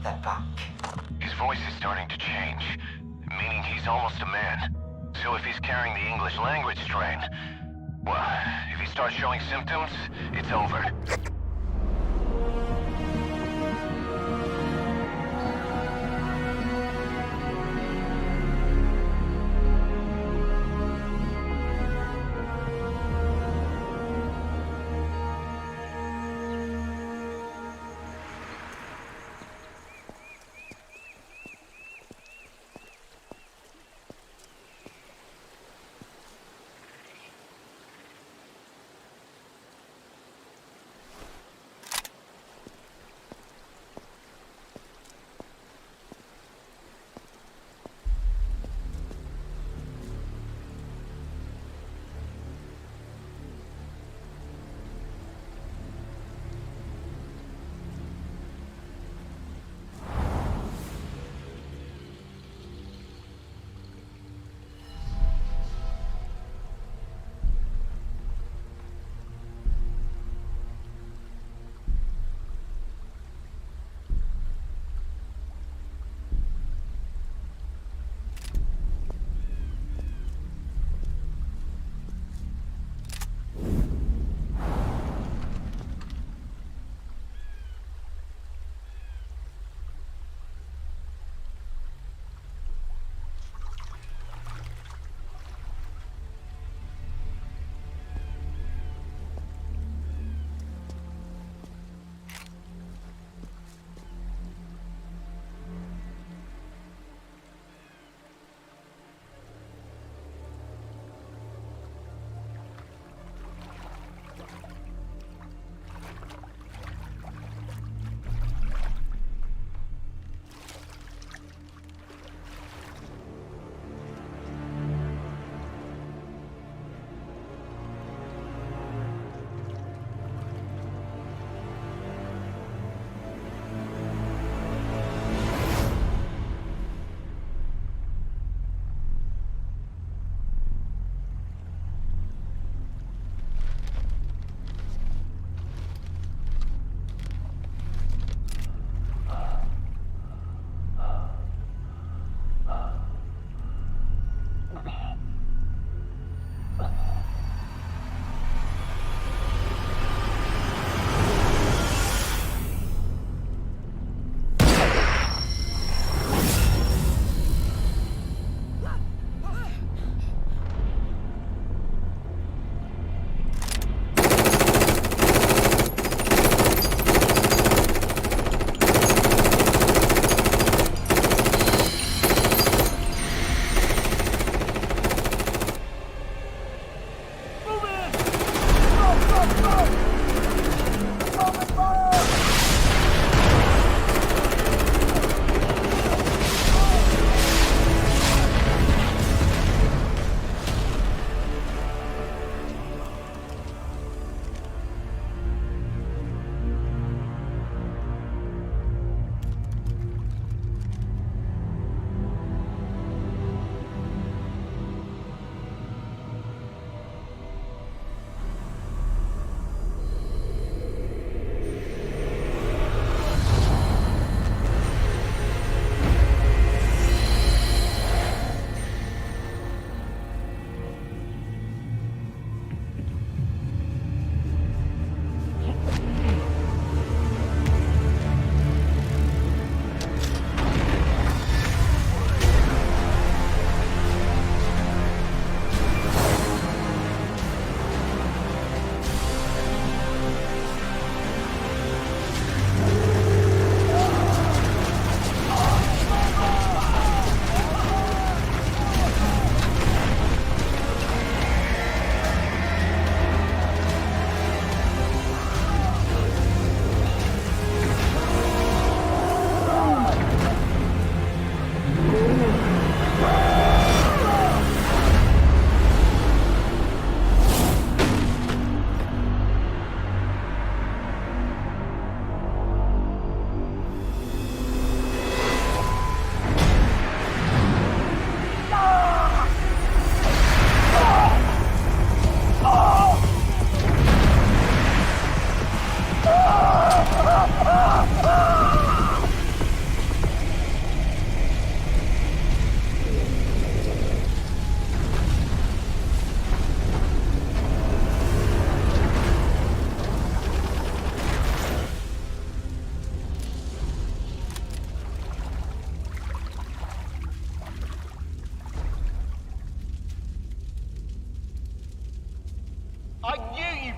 They're back. His voice is starting to change, meaning he's almost a man. So if he's carrying the English language strain, well, if he starts showing symptoms, it's over.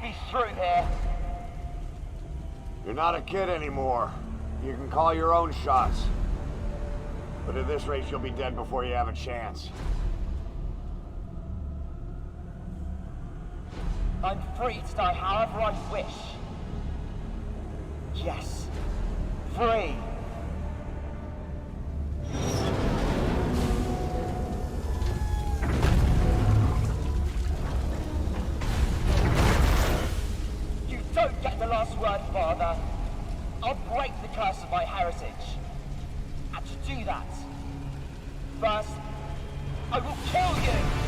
be through here. You're not a kid anymore. You can call your own shots. But at this rate, you'll be dead before you have a chance. I'm free to die however I wish. Yes. Free. You don't get the last word, Father. I'll break the curse of my heritage. And to do that, first, I will kill you!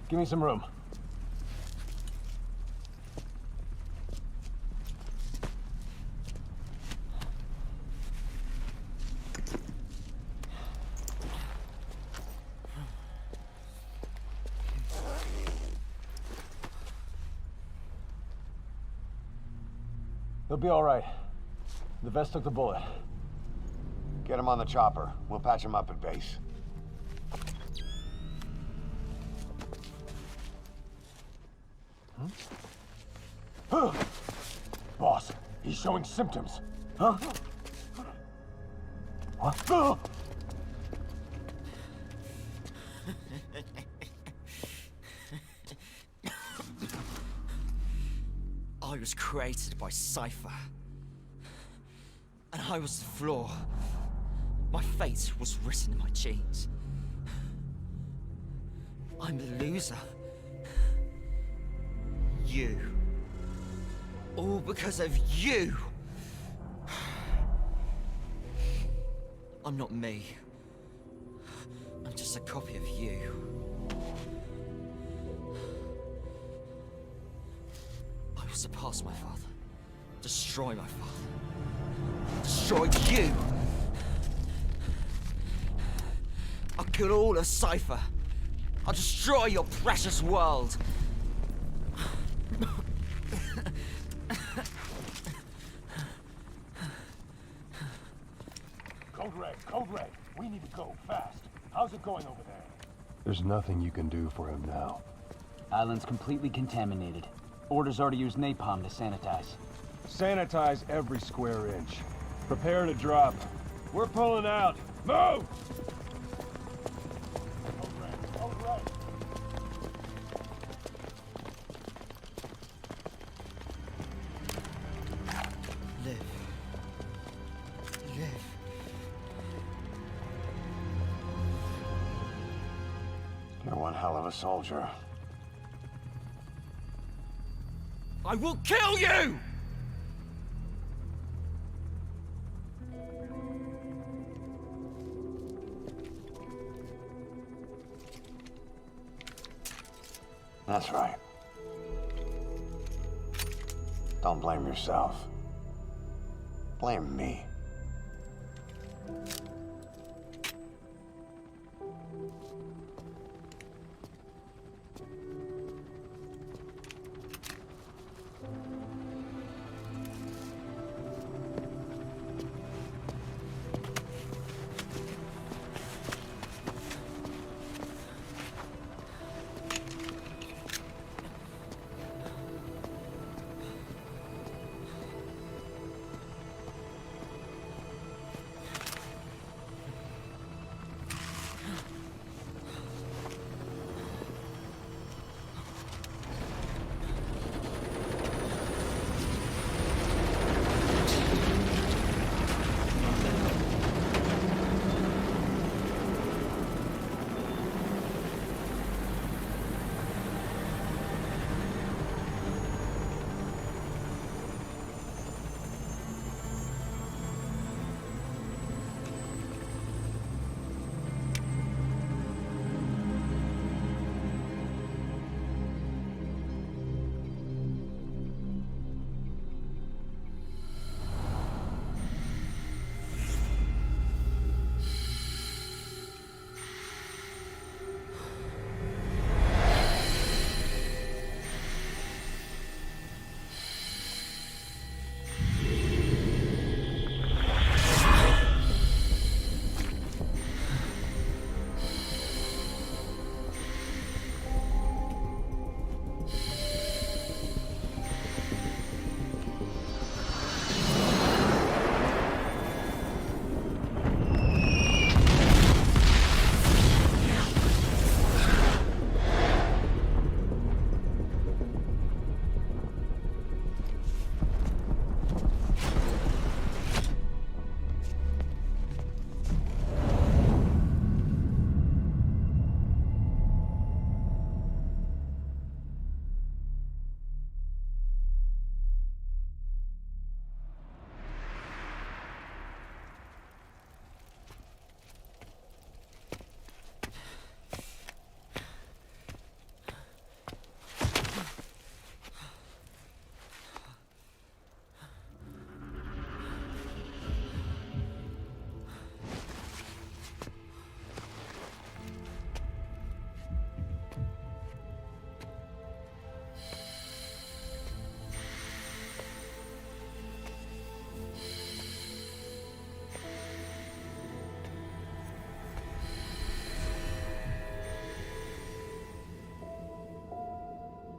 Give me some room. He'll be all right. The vest took the bullet. Get him on the chopper. We'll patch him up at base. Huh? Boss, he's showing symptoms. Huh? What? I was created by Cypher. And I was the flaw. My fate was written in my genes. I'm the loser. You. All because of you. I'm not me. I'm just a copy of you. I will surpass my father. Destroy my father. Destroy you! I'll kill all of Cypher. I'll destroy your precious world. Code Red, we need to go fast. How's it going over there? There's nothing you can do for him now. Island's completely contaminated. Orders are to use napalm to sanitize. Sanitize every square inch. Prepare to drop. We're pulling out. Move! Code Red. Live. Live. You're one hell of a soldier. I will kill you! That's right. Don't blame yourself. Blame me.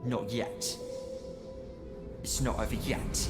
Not yet. It's not over yet.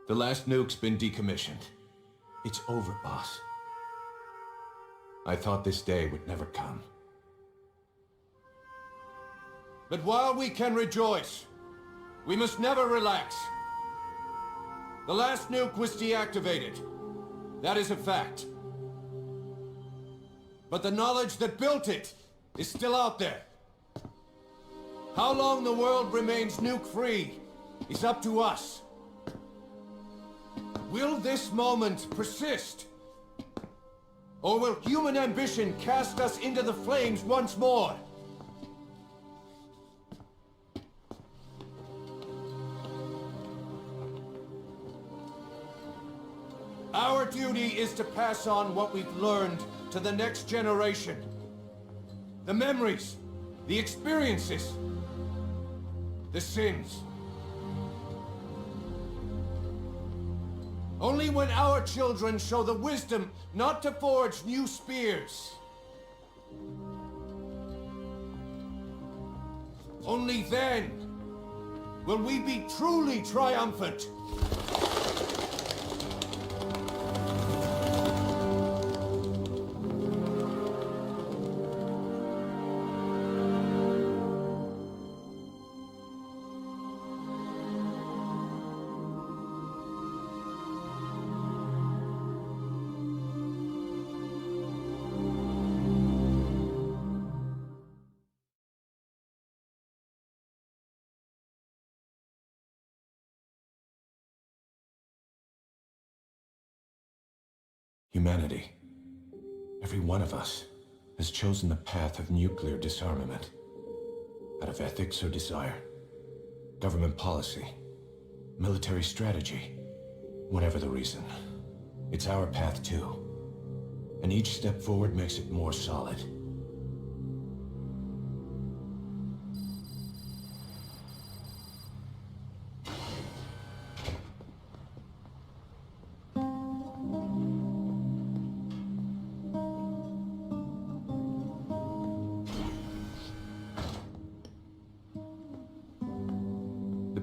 The last nuke's been decommissioned. It's over, boss. I thought this day would never come. But while we can rejoice, we must never relax. The last nuke was deactivated. That is a fact. But the knowledge that built it is still out there. How long the world remains nuke-free is up to us. Will this moment persist? Or will human ambition cast us into the flames once more? Our duty is to pass on what we've learned to the next generation. The memories, the experiences, the sins. Only when our children show the wisdom not to forge new spears. Only then will we be truly triumphant. Humanity, every one of us, has chosen the path of nuclear disarmament. Out of ethics or desire, government policy, military strategy, whatever the reason. It's our path too. And each step forward makes it more solid.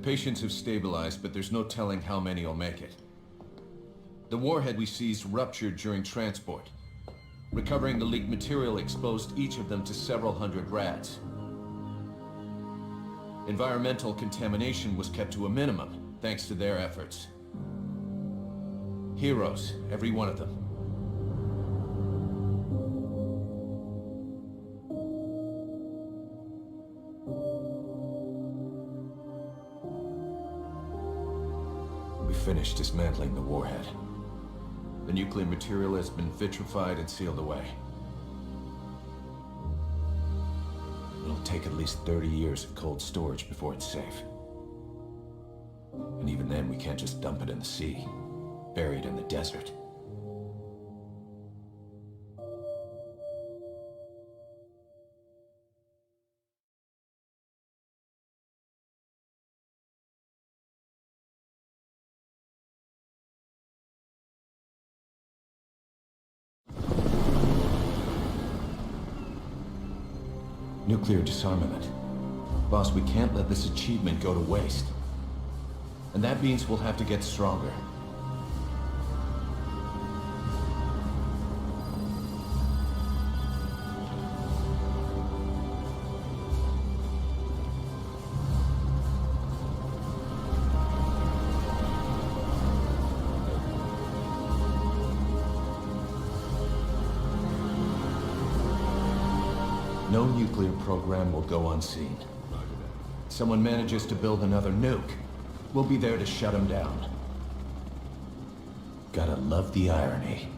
Patients have stabilized, but there's no telling how many will make it. The warhead we seized ruptured during transport. Recovering the leaked material exposed each of them to several hundred rats. Environmental contamination was kept to a minimum, thanks to their efforts. Heroes, every one of them. Finished dismantling the warhead. The nuclear material has been vitrified and sealed away. It'll take at least 30 years of cold storage before it's safe. And even then, we can't just dump it in the sea, bury it in the desert. Nuclear disarmament. Boss, we can't let this achievement go to waste. And that means we'll have to get stronger. No nuclear program will go unseen. Someone manages to build another nuke, we'll be there to shut him down. Gotta love the irony.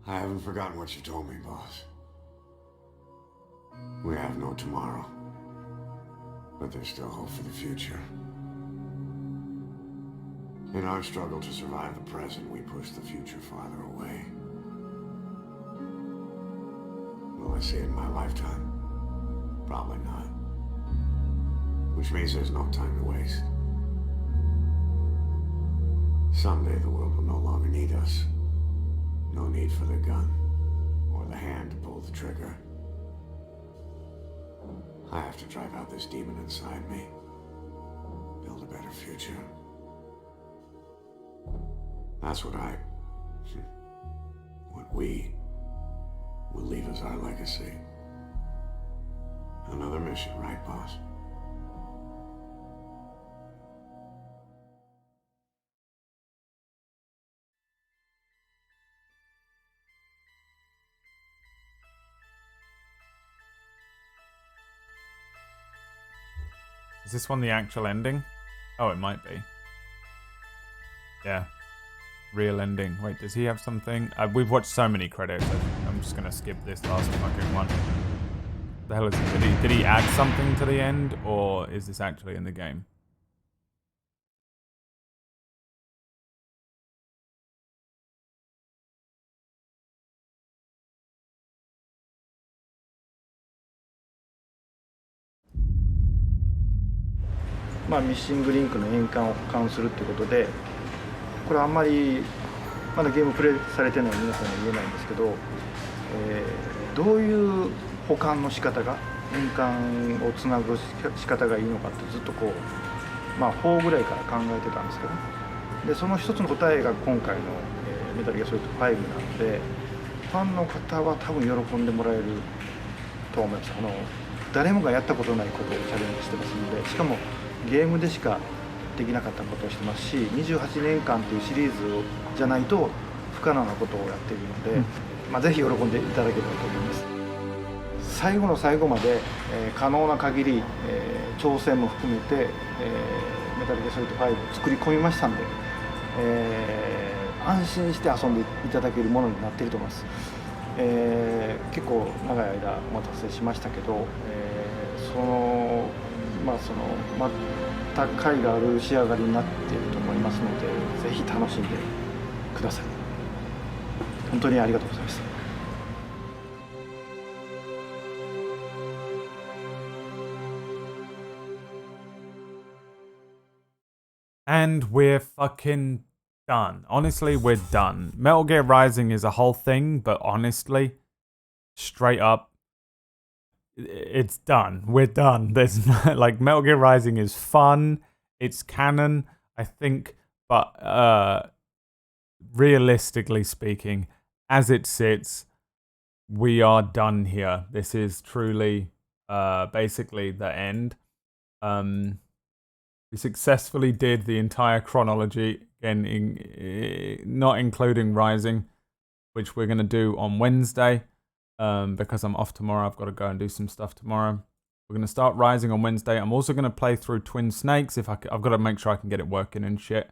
I haven't forgotten what you told me, boss. We have no tomorrow. But there's still hope for the future. In our struggle to survive the present, we push the future farther away. Will I see it in my lifetime? Probably not. Which means there's no time to waste. Someday the world will no longer need us. No need for the gun, or the hand to pull the trigger. I have to drive out this demon inside me. Build a better future. That's what we will leave as our legacy. Another mission, right, boss? Is this one the actual ending? Oh, it might be. Yeah. Real ending. Wait, does he have something? We've watched so many credits. I'm just gonna skip this last fucking one. The hell is it? Did he add something to the end, or is this actually in the game?まあ、ミッシングリンクの返還を保管するということで、これあんまりまだゲームプレイされてない皆さんに言えないんですけど、どういう保管の仕方が、返還をつなぐ仕方がいいのかってずっとこう、まあ4ぐらいから考えてたんですけど、でその一つの答えが今回の、メタルギアソリッド5なので、ファンの方は多分喜んでもらえると思います。誰もがやったことないことをチャレンジしてますので、しかもゲームでしかできなかったことをしてますし、28年間というシリーズじゃないと不可能なことをやっているので、まあ、ぜひ喜んでいただければと思います。最後の最後まで、可能な限り、挑戦も含めて、メタルギアソリッド5を作り込みましたんで、安心して遊んでいただけるものになっていると思います。結構長い間お待たせしましたけど、また甲斐がある仕上がりになっていると思いますので、ぜひ楽しんでください。本当にありがとうございます。And we're fucking done. Honestly, we're done. Metal Gear Rising is a whole thing, but honestly, straight up, it's done. We're done. There's like Metal Gear Rising is fun. It's canon, I think, but realistically speaking, as it sits, we are done here. This is truly basically the end. We successfully did the entire chronology, again, not including Rising, which we're going to do on Wednesday. Because I'm off tomorrow, I've got to go and do some stuff tomorrow. We're going to start Rising on Wednesday. I'm also going to play through Twin Snakes. I've got to make sure I can get it working and shit.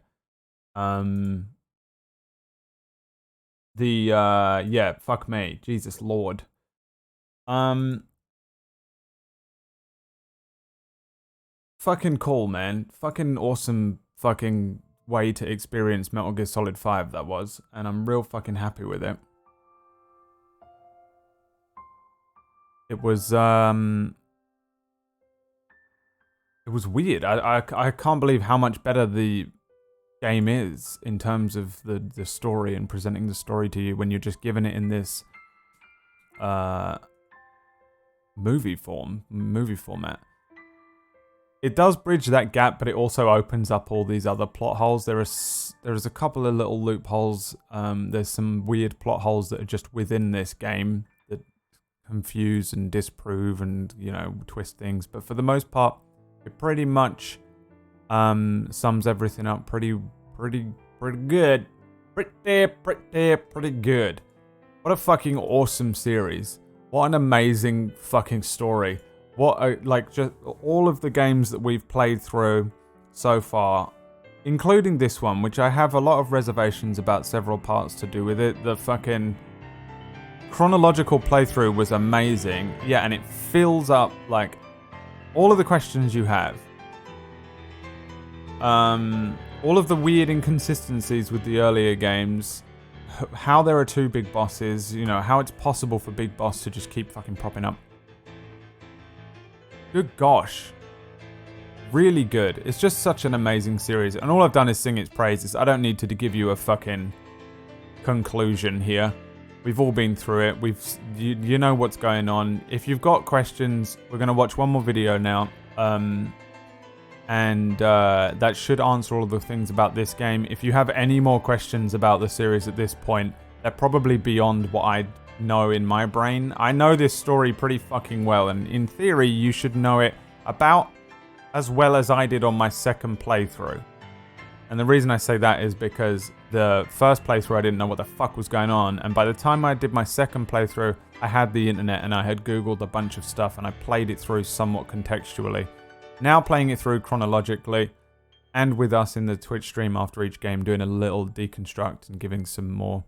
Yeah, fuck me. Jesus Lord. Fucking cool, man. Fucking awesome fucking way to experience Metal Gear Solid 5 that was. And I'm real fucking happy with it. It was weird. I can't believe how much better the game is in terms of the story and presenting the story to you when you're just given it in this movie format. It does bridge that gap, but it also opens up all these other plot holes. There's a couple of little loopholes. There's some weird plot holes that are just within this game that confuse and disprove and, you know, twist things. But for the most part, it pretty much sums everything up pretty good. Pretty good. What a fucking awesome series. What an amazing fucking story. Just all of the games that we've played through so far, including this one, which I have a lot of reservations about several parts to do with it. The fucking chronological playthrough was amazing. Yeah, and it fills up, like, all of the questions you have. All of the weird inconsistencies with the earlier games. How there are two big bosses. You know, how it's possible for Big Boss to just keep fucking propping up. Good gosh. Really good. It's just such an amazing series. And all I've done is sing its praises. I don't need to give you a fucking conclusion here. We've all been through it. You know what's going on. If you've got questions, we're going to watch one more video now. And that should answer all of the things about this game. If you have any more questions about the series at this point, they're probably beyond what I know in my brain. I know this story pretty fucking well, and in theory, you should know it about as well as I did on my second playthrough. And the reason I say that is because the first playthrough I didn't know what the fuck was going on, and by the time I did my second playthrough, I had the internet and I had googled a bunch of stuff and I played it through somewhat contextually. Now playing it through chronologically, and with us in the Twitch stream after each game doing a little deconstruct and giving some more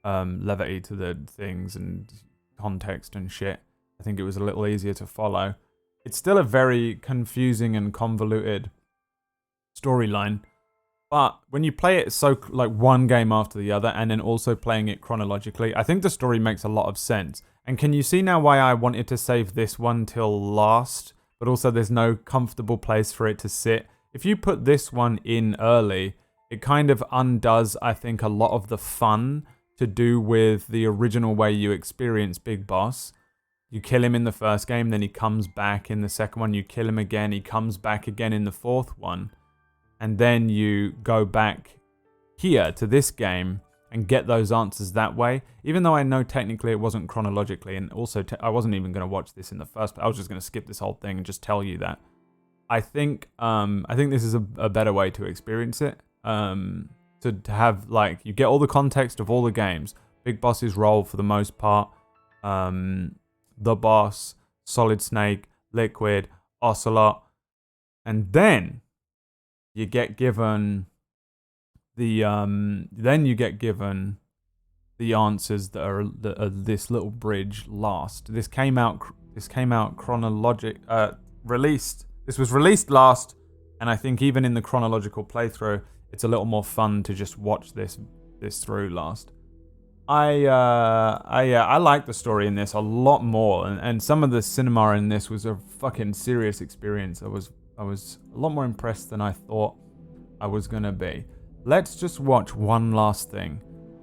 levity to the things and context and shit, I think it was a little easier to follow. It's still a very confusing and convoluted storyline, but when you play it so like one game after the other and then also playing it chronologically, I think the story makes a lot of sense. And can you see now why I wanted to save this one till last, but also there's no comfortable place for it to sit? If you put this one in early, it kind of undoes, I think, a lot of the fun to do with the original way you experience Big Boss. You kill him in the first game, then he comes back in the second one, you kill him again, he comes back again in the fourth one, and then you go back here to this game and get those answers that way, even though I know technically it wasn't chronologically, and also I wasn't even going to watch this in the first place. I was just going to skip this whole thing and just tell you that. I think this is a better way to experience it. To have, like, you get all the context of all the games. Big Boss's role for the most part. The Boss, Solid Snake, Liquid, Ocelot. And then you get given the answers that are this little bridge last. This came out released. This was released last, and I think even in the chronological playthrough, it's a little more fun to just watch this through last. I like the story in this a lot more, and some of the cinema in this was a fucking serious experience. I was a lot more impressed than I thought. I was going to be. Let's just watch one last thing.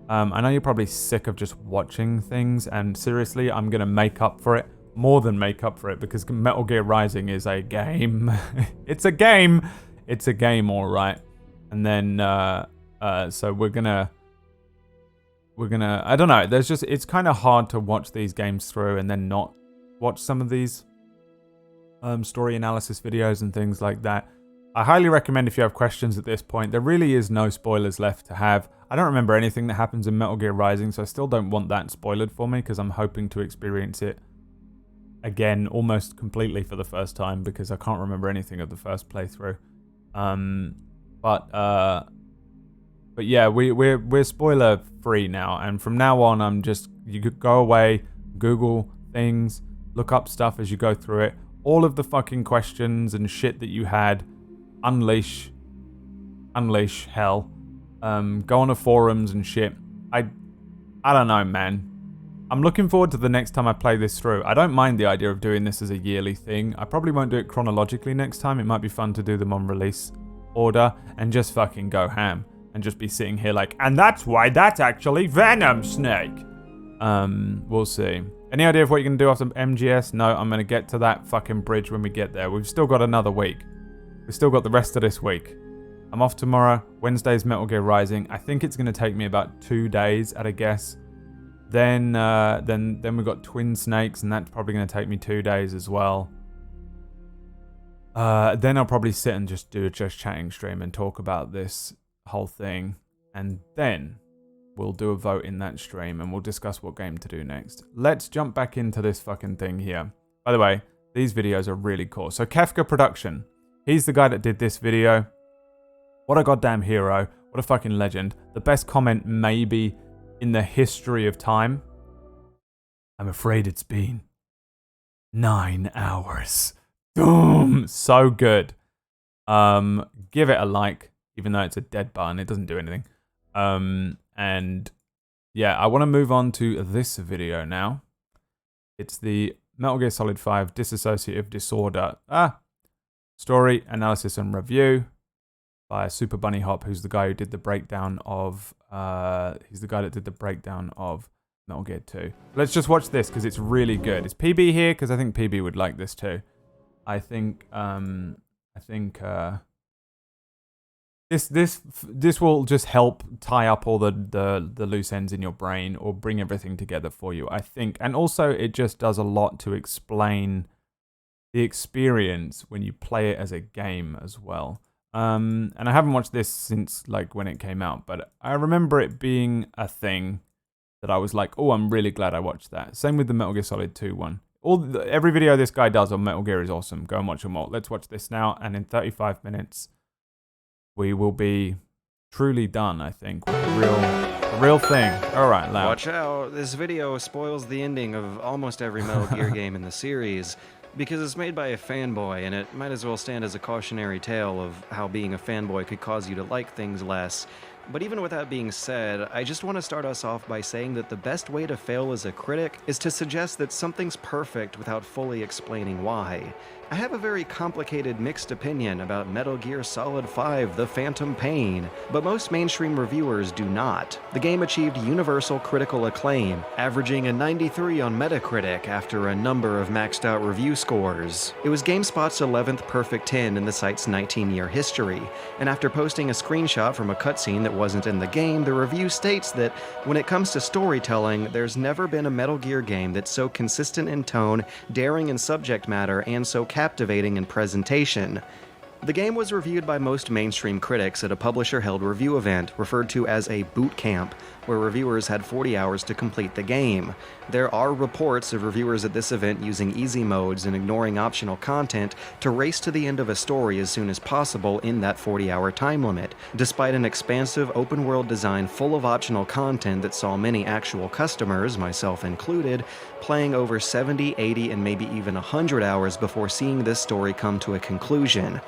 I know you're probably sick of just watching things, and seriously, I'm going to make up for it. More than make up for it, because Metal Gear Rising is a game. It's a game. It's a game, all right. And then, so we're gonna, I don't know. It's kind of hard to watch these games through and then not watch some of these story analysis videos and things like that. I highly recommend if you have questions at this point. There really is no spoilers left to have. I don't remember anything that happens in Metal Gear Rising, so I still don't want that spoiled for me, because I'm hoping to experience it again almost completely for the first time, because I can't remember anything of the first playthrough. But yeah, we're spoiler free now, and from now on you could go away, Google things, look up stuff as you go through it. All of the fucking questions and shit that you had, unleash hell. Go on the forums and shit. I don't know, man. I'm looking forward to the next time I play this through. I don't mind the idea of doing this as a yearly thing. I probably won't do it chronologically next time. It might be fun to do them on release order and just fucking go ham and just be sitting here like, and that's why that's actually Venom Snake. We'll see. Any idea of what you're going to do after MGS? No, I'm going to get to that fucking bridge when we get there. We've still got another week. We've still got the rest of this week. I'm off tomorrow. Wednesday's Metal Gear Rising. I think it's going to take me about 2 days at a guess. Then we've got Twin Snakes, and that's probably going to take me 2 days as well. Then I'll probably sit and just do a Just Chatting stream and talk about this whole thing. And then we'll do a vote in that stream, and we'll discuss what game to do next. Let's jump back into this fucking thing here. By the way, these videos are really cool. So Kefka Production. He's the guy that did this video. What a goddamn hero. What a fucking legend. The best comment maybe in the history of time. I'm afraid it's been 9 hours. Boom! So good. Give it a like, even though it's a dead button. It doesn't do anything. And yeah, I want to move on to this video now. It's the Metal Gear Solid 5 Dissociative Disorder story, analysis, and review by Super Bunny Hop, who's the guy who did the breakdown of he's the guy that did the breakdown of Metal Gear 2. Let's just watch this because it's really good. Is PB here? Because I think PB would like this too. I think this will just help tie up all the loose ends in your brain, or bring everything together for you, I think. And also it just does a lot to explain the experience when you play it as a game as well. And I haven't watched this since like when it came out, but I remember it being a thing that I was like, oh, I'm really glad I watched that. Same with the Metal Gear Solid 2 one. Every video this guy does on Metal Gear is awesome. Go and watch them all. Let's watch this now, and in 35 minutes, we will be truly done, I think, with the real thing. All right, loud. Watch out. This video spoils the ending of almost every Metal Gear game in the series, because it's made by a fanboy, and it might as well stand as a cautionary tale of how being a fanboy could cause you to like things less. But even with that being said, I just want to start us off by saying that the best way to fail as a critic is to suggest that something's perfect without fully explaining why. I have a very complicated mixed opinion about Metal Gear Solid 5: The Phantom Pain, but most mainstream reviewers do not. The game achieved universal critical acclaim, averaging a 93 on Metacritic after a number of maxed out review scores. It was GameSpot's 11th perfect 10 in the site's 19-year history, and after posting a screenshot from a cutscene that wasn't in the game, the review states that when it comes to storytelling, there's never been a Metal Gear game that's so consistent in tone, daring in subject matter, and so captivating in presentation. The game was reviewed by most mainstream critics at a publisher-held review event referred to as a boot camp, where reviewers had 40 hours to complete the game. There are reports of reviewers at this event using easy modes and ignoring optional content to race to the end of a story as soon as possible in that 40-hour time limit, despite an expansive open-world design full of optional content that saw many actual customers, myself included, playing over 70, 80, and maybe even 100 hours before seeing this story come to a conclusion.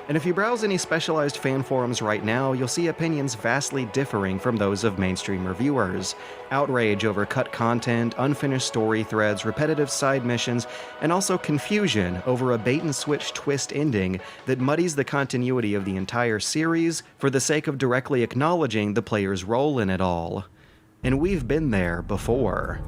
And if you browse any specialized fan forums right now, you'll see opinions vastly differing from those of mainstream reviewers. Outrage over cut content, unfinished story threads, repetitive side missions, and also confusion over a bait-and-switch twist ending that muddies the continuity of the entire series for the sake of directly acknowledging the player's role in it all. And we've been there before.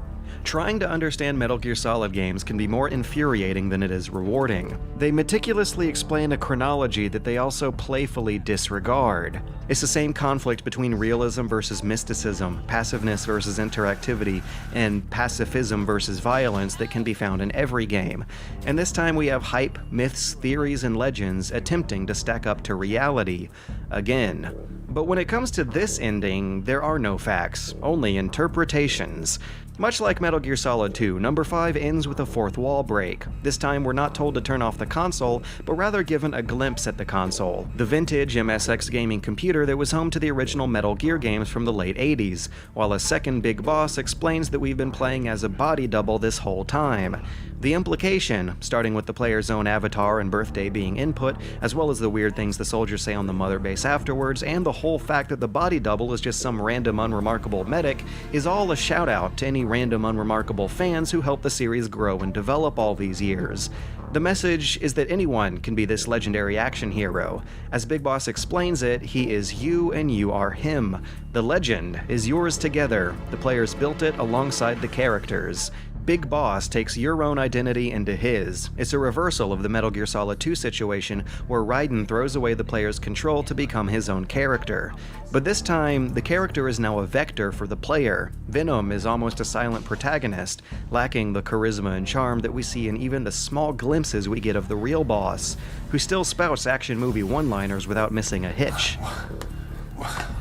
Trying to understand Metal Gear Solid games can be more infuriating than it is rewarding. They meticulously explain a chronology that they also playfully disregard. It's the same conflict between realism versus mysticism, passiveness versus interactivity, and pacifism versus violence that can be found in every game. And this time we have hype, myths, theories, and legends attempting to stack up to reality. Again. But when it comes to this ending, there are no facts, only interpretations. Much like Metal Gear Solid 2, number 5 ends with a fourth wall break. This time we're not told to turn off the console, but rather given a glimpse at the console, the vintage MSX gaming computer that was home to the original Metal Gear games from the late 80s, while a second big boss explains that we've been playing as a body double this whole time. The implication, starting with the player's own avatar and birthday being input, as well as the weird things the soldiers say on the mother base afterwards, and the whole fact that the body double is just some random unremarkable medic, is all a shout out to any random unremarkable fans who helped the series grow and develop all these years. The message is that anyone can be this legendary action hero. As Big Boss explains it, he is you and you are him. The legend is yours together. The players built it alongside the characters. Big Boss takes your own identity into his. It's a reversal of the Metal Gear Solid 2 situation where Raiden throws away the player's control to become his own character. But this time, the character is now a vector for the player. Venom is almost a silent protagonist, lacking the charisma and charm that we see in even the small glimpses we get of the real boss, who still spouts action movie one-liners without missing a hitch.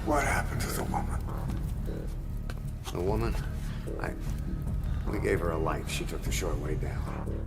What happened to the woman? The woman? We gave her a light. She took the short way down.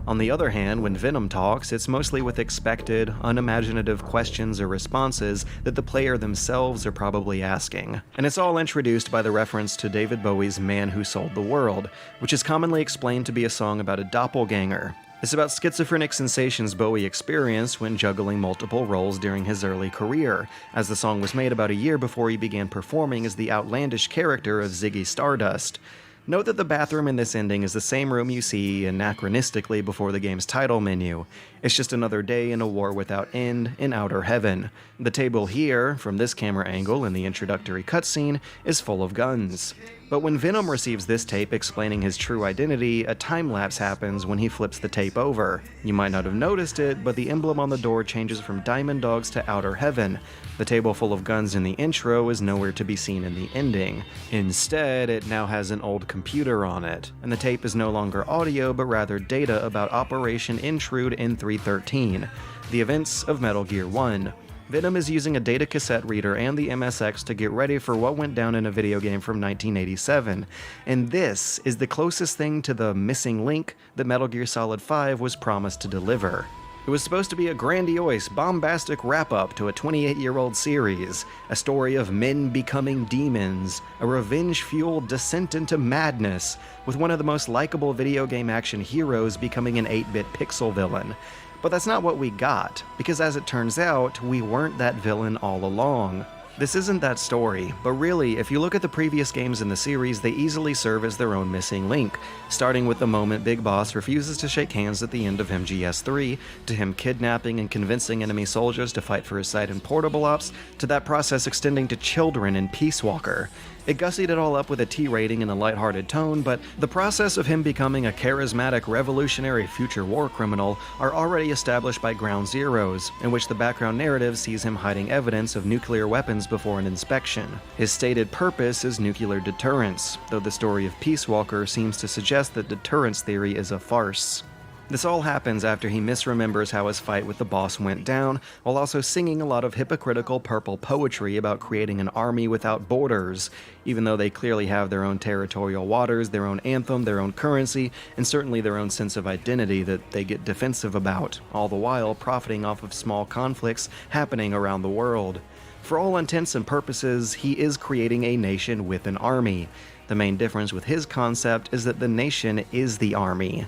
On the other hand, when Venom talks, it's mostly with expected, unimaginative questions or responses that the player themselves are probably asking. And it's all introduced by the reference to David Bowie's Man Who Sold the World, which is commonly explained to be a song about a doppelganger. It's about schizophrenic sensations Bowie experienced when juggling multiple roles during his early career, as the song was made about a year before he began performing as the outlandish character of Ziggy Stardust. Note that the bathroom in this ending is the same room you see anachronistically before the game's title menu. It's just another day in a war without end in outer heaven. The table here, from this camera angle in the introductory cutscene, is full of guns. But when Venom receives this tape explaining his true identity, a time-lapse happens when he flips the tape over. You might not have noticed it, but the emblem on the door changes from Diamond Dogs to Outer Heaven. The table full of guns in the intro is nowhere to be seen in the ending. Instead, it now has an old computer on it, and the tape is no longer audio but rather data about Operation Intrude N313, the events of Metal Gear 1. Venom is using a data cassette reader and the MSX to get ready for what went down in a video game from 1987, and this is the closest thing to the missing link that Metal Gear Solid 5 was promised to deliver. It was supposed to be a grandiose, bombastic wrap-up to a 28-year-old series, a story of men becoming demons, a revenge-fueled descent into madness, with one of the most likable video game action heroes becoming an 8-bit pixel villain. But that's not what we got, because as it turns out, we weren't that villain all along. This isn't that story, but really, if you look at the previous games in the series, they easily serve as their own missing link, starting with the moment Big Boss refuses to shake hands at the end of MGS3, to him kidnapping and convincing enemy soldiers to fight for his side in Portable Ops, to that process extending to children in Peace Walker. It gussied it all up with a T rating and a lighthearted tone, but the process of him becoming a charismatic, revolutionary future war criminal are already established by Ground Zeroes, in which the background narrative sees him hiding evidence of nuclear weapons before an inspection. His stated purpose is nuclear deterrence, though the story of Peace Walker seems to suggest that deterrence theory is a farce. This all happens after he misremembers how his fight with the boss went down, while also singing a lot of hypocritical purple poetry about creating an army without borders, even though they clearly have their own territorial waters, their own anthem, their own currency, and certainly their own sense of identity that they get defensive about, all the while profiting off of small conflicts happening around the world. For all intents and purposes, he is creating a nation with an army. The main difference with his concept is that the nation is the army.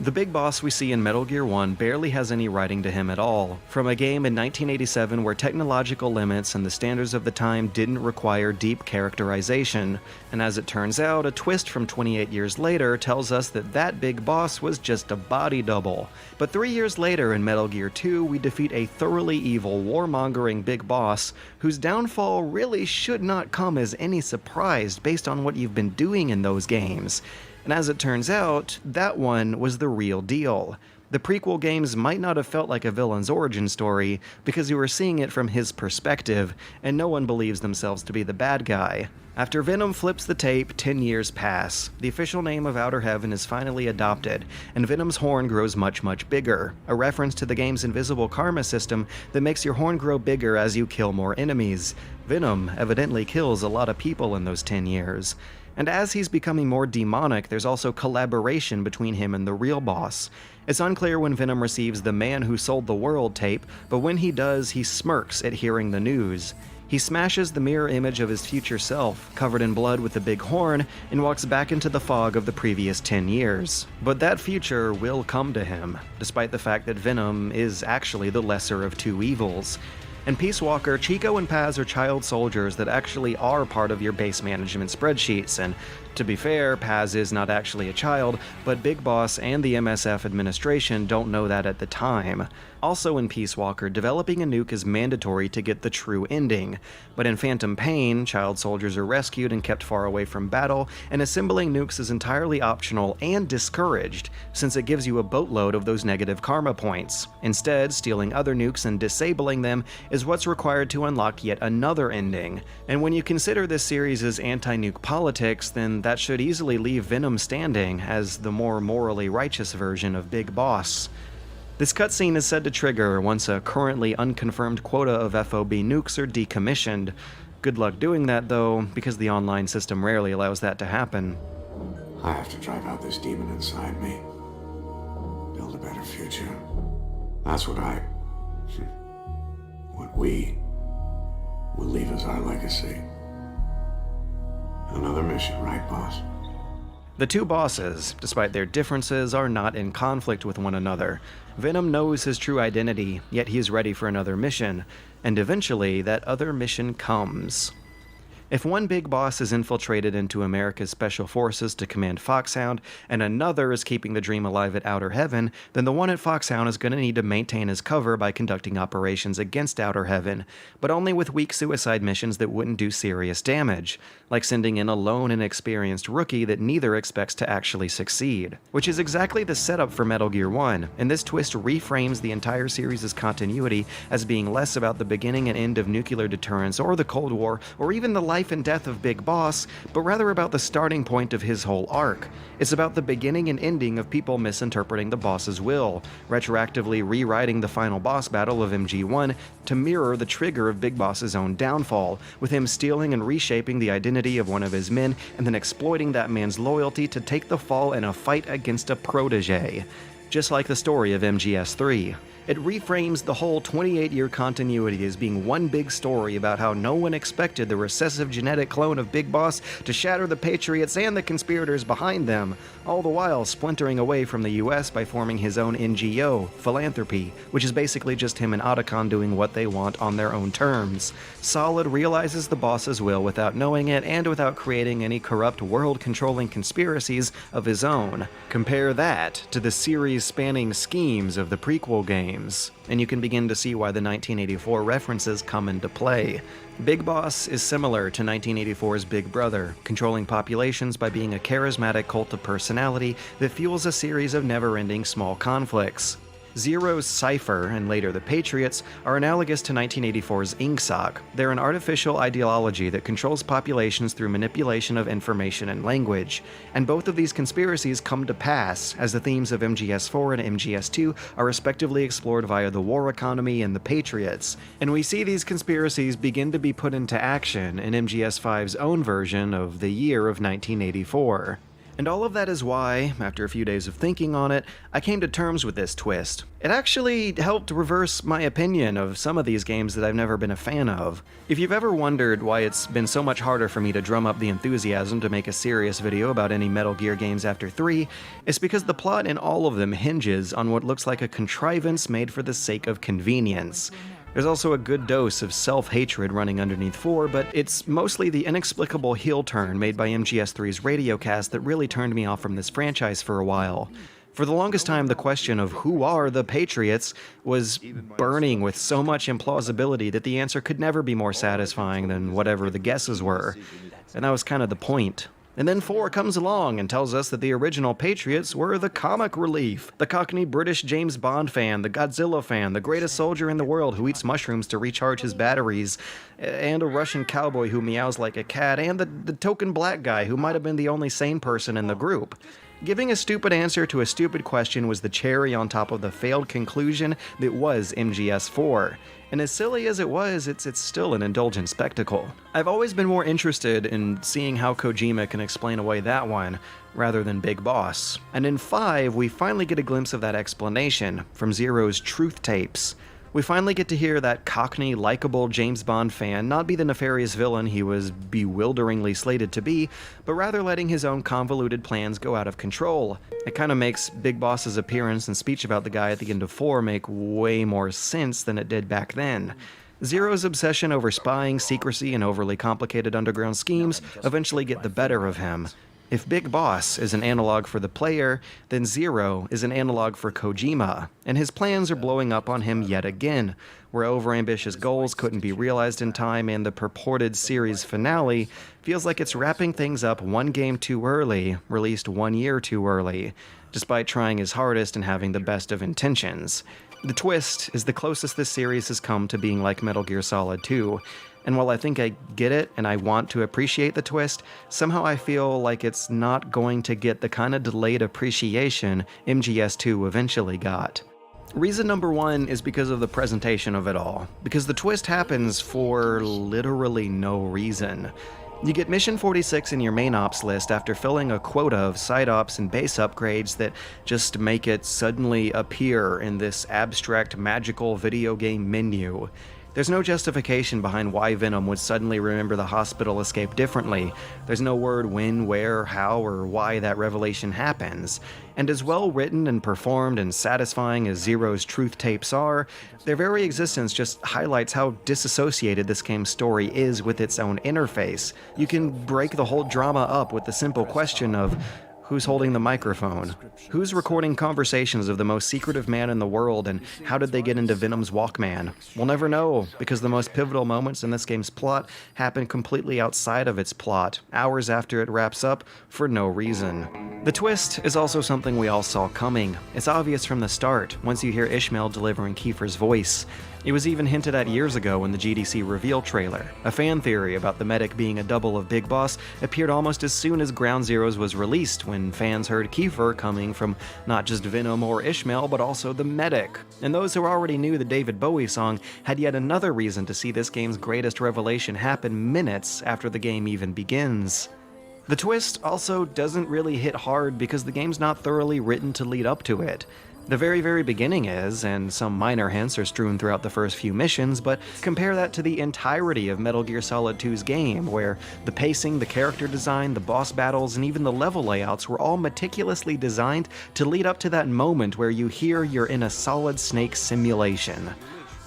The big boss we see in Metal Gear 1 barely has any writing to him at all. From a game in 1987 where technological limits and the standards of the time didn't require deep characterization. And as it turns out, a twist from 28 years later tells us that that big boss was just a body double. But 3 years later in Metal Gear 2, we defeat a thoroughly evil, warmongering big boss whose downfall really should not come as any surprise based on what you've been doing in those games. And as it turns out, that one was the real deal. The prequel games might not have felt like a villain's origin story because you were seeing it from his perspective, and no one believes themselves to be the bad guy. After Venom flips the tape, 10 years pass. The official name of Outer Heaven is finally adopted, and Venom's horn grows much, much bigger, a reference to the game's invisible karma system that makes your horn grow bigger as you kill more enemies. Venom evidently kills a lot of people in those 10 years. And as he's becoming more demonic, there's also collaboration between him and the real boss. It's unclear when Venom receives the Man Who Sold the World tape, but when he does, he smirks at hearing the news. He smashes the mirror image of his future self, covered in blood with the big horn, and walks back into the fog of the previous 10 years. But that future will come to him, despite the fact that Venom is actually the lesser of two evils. In Peace Walker, Chico and Paz are child soldiers that actually are part of your base management spreadsheets, and to be fair, Paz is not actually a child, but Big Boss and the MSF administration don't know that at the time. Also in Peace Walker, developing a nuke is mandatory to get the true ending, but in Phantom Pain, child soldiers are rescued and kept far away from battle, and assembling nukes is entirely optional and discouraged, since it gives you a boatload of those negative karma points. Instead, stealing other nukes and disabling them is what's required to unlock yet another ending. And when you consider this series as anti-nuke politics, then that should easily leave Venom standing as the more morally righteous version of Big Boss. This cutscene is said to trigger once a currently unconfirmed quota of FOB nukes are decommissioned. Good luck doing that though, because the online system rarely allows that to happen. I have to drive out this demon inside me. Build a better future. That's what we will leave as our legacy. Another mission, right, boss? The two bosses, despite their differences, are not in conflict with one another. Venom knows his true identity, yet he is ready for another mission, and eventually that other mission comes. If one big boss is infiltrated into America's special forces to command Foxhound, and another is keeping the dream alive at Outer Heaven, then the one at Foxhound is going to need to maintain his cover by conducting operations against Outer Heaven, but only with weak suicide missions that wouldn't do serious damage, like sending in a lone and experienced rookie that neither expects to actually succeed. Which is exactly the setup for Metal Gear 1, and this twist reframes the entire series' continuity as being less about the beginning and end of nuclear deterrence or the Cold War, or even the life and death of Big Boss, but rather about the starting point of his whole arc. It's about the beginning and ending of people misinterpreting the boss's will, retroactively rewriting the final boss battle of MG1 to mirror the trigger of Big Boss's own downfall, with him stealing and reshaping the identity of one of his men and then exploiting that man's loyalty to take the fall in a fight against a protege. Just like the story of MGS3. It reframes the whole 28-year continuity as being one big story about how no one expected the recessive genetic clone of Big Boss to shatter the Patriots and the conspirators behind them, all the while splintering away from the US by forming his own NGO, Philanthropy, which is basically just him and Otacon doing what they want on their own terms. Solid realizes the boss's will without knowing it and without creating any corrupt world-controlling conspiracies of his own. Compare that to the series-spanning schemes of the prequel games, and you can begin to see why the 1984 references come into play. Big Boss is similar to 1984's Big Brother, controlling populations by being a charismatic cult of personality that fuels a series of never-ending small conflicts. Zero's Cypher, and later the Patriots, are analogous to 1984's INGSOC. They're an artificial ideology that controls populations through manipulation of information and language. And both of these conspiracies come to pass, as the themes of MGS4 and MGS2 are respectively explored via the war economy and the Patriots. And we see these conspiracies begin to be put into action in MGS5's own version of the year of 1984. And all of that is why, after a few days of thinking on it, I came to terms with this twist. It actually helped reverse my opinion of some of these games that I've never been a fan of. If you've ever wondered why it's been so much harder for me to drum up the enthusiasm to make a serious video about any Metal Gear games after 3, it's because the plot in all of them hinges on what looks like a contrivance made for the sake of convenience. There's also a good dose of self-hatred running underneath 4, but it's mostly the inexplicable heel turn made by MGS3's radiocast that really turned me off from this franchise for a while. For the longest time, the question of who are the Patriots was burning with so much implausibility that the answer could never be more satisfying than whatever the guesses were. And that was kind of the point. And then 4 comes along and tells us that the original Patriots were the comic relief, the Cockney British James Bond fan, the Godzilla fan, the greatest soldier in the world who eats mushrooms to recharge his batteries, and a Russian cowboy who meows like a cat, and the token black guy who might have been the only sane person in the group. Giving a stupid answer to a stupid question was the cherry on top of the failed conclusion that was MGS4. And as silly as it was, it's still an indulgent spectacle. I've always been more interested in seeing how Kojima can explain away that one, rather than Big Boss. And in 5, we finally get a glimpse of that explanation from Zero's truth tapes. We finally get to hear that Cockney, likable James Bond fan not be the nefarious villain he was bewilderingly slated to be, but rather letting his own convoluted plans go out of control. It kind of makes Big Boss's appearance and speech about the guy at the end of 4 make way more sense than it did back then. Zero's obsession over spying, secrecy, and overly complicated underground schemes eventually get the better of him. If Big Boss is an analog for the player, then Zero is an analog for Kojima, and his plans are blowing up on him yet again, where overambitious goals couldn't be realized in time and the purported series finale feels like it's wrapping things up one game too early, released 1 year too early, despite trying his hardest and having the best of intentions. The twist is the closest this series has come to being like Metal Gear Solid 2, and while I think I get it and I want to appreciate the twist, somehow I feel like it's not going to get the kind of delayed appreciation MGS2 eventually got. Reason number 1 is because of the presentation of it all, because the twist happens for literally no reason. You get Mission 46 in your main ops list after filling a quota of side ops and base upgrades that just make it suddenly appear in this abstract magical video game menu. There's no justification behind why Venom would suddenly remember the hospital escape differently. There's no word when, where, how, or why that revelation happens. And as well written and performed and satisfying as Zero's truth tapes are, their very existence just highlights how disassociated this game's story is with its own interface. You can break the whole drama up with the simple question of, who's holding the microphone? Who's recording conversations of the most secretive man in the world, and how did they get into Venom's Walkman? We'll never know, because the most pivotal moments in this game's plot happen completely outside of its plot, hours after it wraps up, for no reason. The twist is also something we all saw coming. It's obvious from the start, once you hear Ishmael delivering Kiefer's voice. It was even hinted at years ago in the GDC reveal trailer. A fan theory about the medic being a double of Big Boss appeared almost as soon as Ground Zeroes was released, when fans heard Kiefer coming from not just Venom or Ishmael, but also the medic. And those who already knew the David Bowie song had yet another reason to see this game's greatest revelation happen minutes after the game even begins. The twist also doesn't really hit hard because the game's not thoroughly written to lead up to it. The very beginning is, and some minor hints are strewn throughout the first few missions, but compare that to the entirety of Metal Gear Solid 2's game, where the pacing, the character design, the boss battles, and even the level layouts were all meticulously designed to lead up to that moment where you hear you're in a Solid Snake simulation.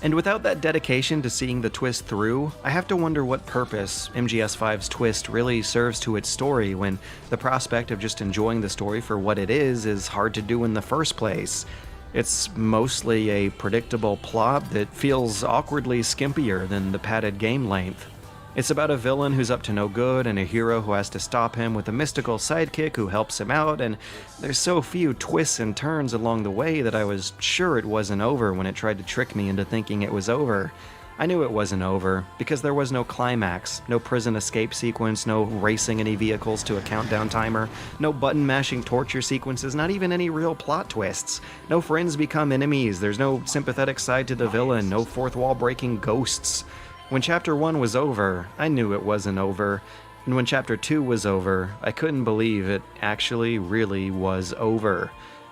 And without that dedication to seeing the twist through, I have to wonder what purpose MGS5's twist really serves to its story when the prospect of just enjoying the story for what it is hard to do in the first place. It's mostly a predictable plot that feels awkwardly skimpier than the padded game length. It's about a villain who's up to no good and a hero who has to stop him with a mystical sidekick who helps him out, and there's so few twists and turns along the way that I was sure it wasn't over when it tried to trick me into thinking it was over. I knew it wasn't over, because there was no climax, no prison escape sequence, no racing any vehicles to a countdown timer, no button-mashing torture sequences, not even any real plot twists. No friends become enemies, there's no sympathetic side to the villain, no fourth wall breaking ghosts. When Chapter 1 was over, I knew it wasn't over. And when Chapter 2 was over, I couldn't believe it actually really was over.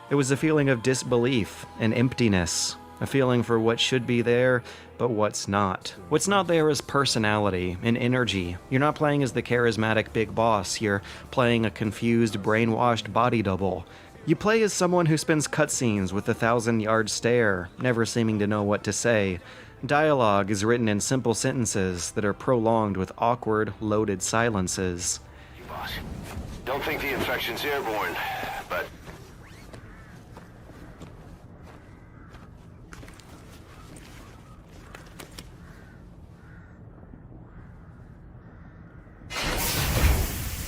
It was a feeling of disbelief and emptiness, a feeling for what should be there, but what's not. What's not there is personality and energy. You're not playing as the charismatic big boss, you're playing a confused, brainwashed body double. You play as someone who spends cutscenes with a 1,000-yard stare, never seeming to know what to say. Dialogue is written in simple sentences that are prolonged with awkward, loaded silences. Boss, don't think the infection's airborne, but...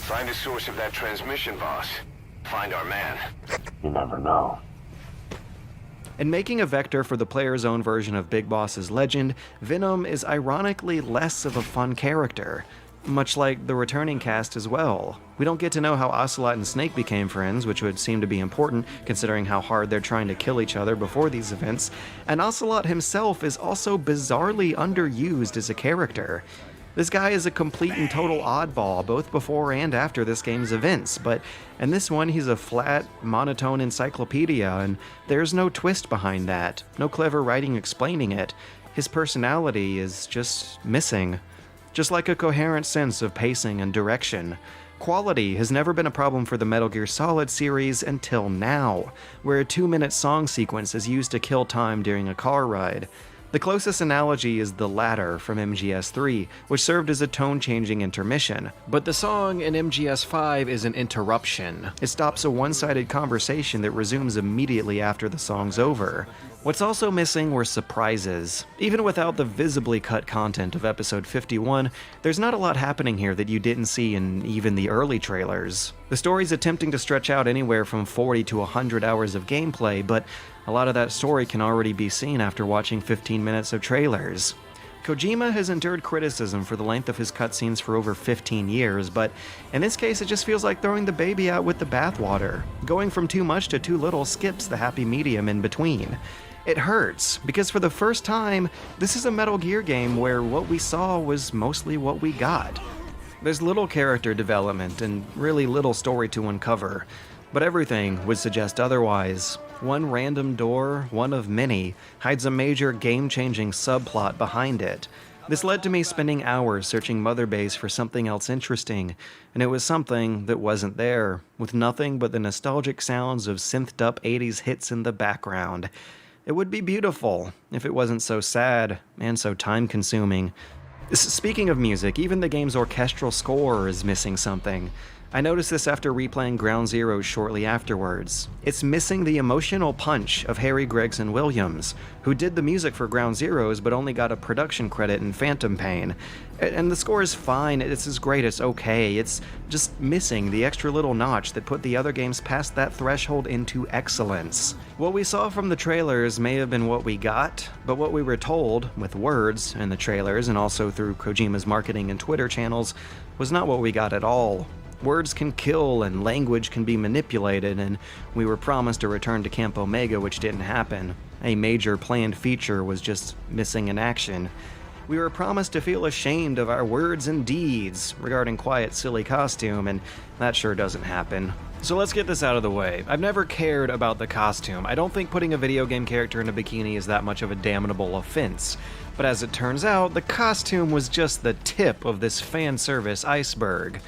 Find the source of that transmission, boss. Find our man. You never know. In making a vector for the player's own version of Big Boss's legend, Venom is ironically less of a fun character, much like the returning cast as well. We don't get to know how Ocelot and Snake became friends, which would seem to be important considering how hard they're trying to kill each other before these events, and Ocelot himself is also bizarrely underused as a character. This guy is a complete and total oddball, both before and after this game's events, but in this one he's a flat, monotone encyclopedia, and there's no twist behind that, no clever writing explaining it. His personality is just missing. Just like a coherent sense of pacing and direction. Quality has never been a problem for the Metal Gear Solid series until now, where a 2-minute song sequence is used to kill time during a car ride. The closest analogy is The Ladder from MGS3, which served as a tone-changing intermission. But the song in MGS5 is an interruption. It stops a one-sided conversation that resumes immediately after the song's over. What's also missing were surprises. Even without the visibly cut content of Episode 51, there's not a lot happening here that you didn't see in even the early trailers. The story's attempting to stretch out anywhere from 40 to 100 hours of gameplay, but a lot of that story can already be seen after watching 15 minutes of trailers. Kojima has endured criticism for the length of his cutscenes for over 15 years, but in this case it just feels like throwing the baby out with the bathwater. Going from too much to too little skips the happy medium in between. It hurts, because for the first time, this is a Metal Gear game where what we saw was mostly what we got. There's little character development and really little story to uncover, but everything would suggest otherwise. One random door, one of many, hides a major game-changing subplot behind it. This led to me spending hours searching Mother Base for something else interesting, and it was something that wasn't there, with nothing but the nostalgic sounds of synthed-up 80s hits in the background. It would be beautiful if it wasn't so sad and so time-consuming. Speaking of music, even the game's orchestral score is missing something. I noticed this after replaying Ground Zero shortly afterwards. It's missing the emotional punch of Harry Gregson Williams, who did the music for Ground Zeroes but only got a production credit in Phantom Pain. And the score is fine, it's as great, it's okay, it's just missing the extra little notch that put the other games past that threshold into excellence. What we saw from the trailers may have been what we got, but what we were told, with words in the trailers and also through Kojima's marketing and Twitter channels, was not what we got at all. Words can kill and language can be manipulated, and we were promised a return to Camp Omega, which didn't happen. A major planned feature was just missing in action. We were promised to feel ashamed of our words and deeds regarding Quiet's silly costume, and that sure doesn't happen. So let's get this out of the way. I've never cared about the costume. I don't think putting a video game character in a bikini is that much of a damnable offense. But as it turns out, the costume was just the tip of this fan service iceberg.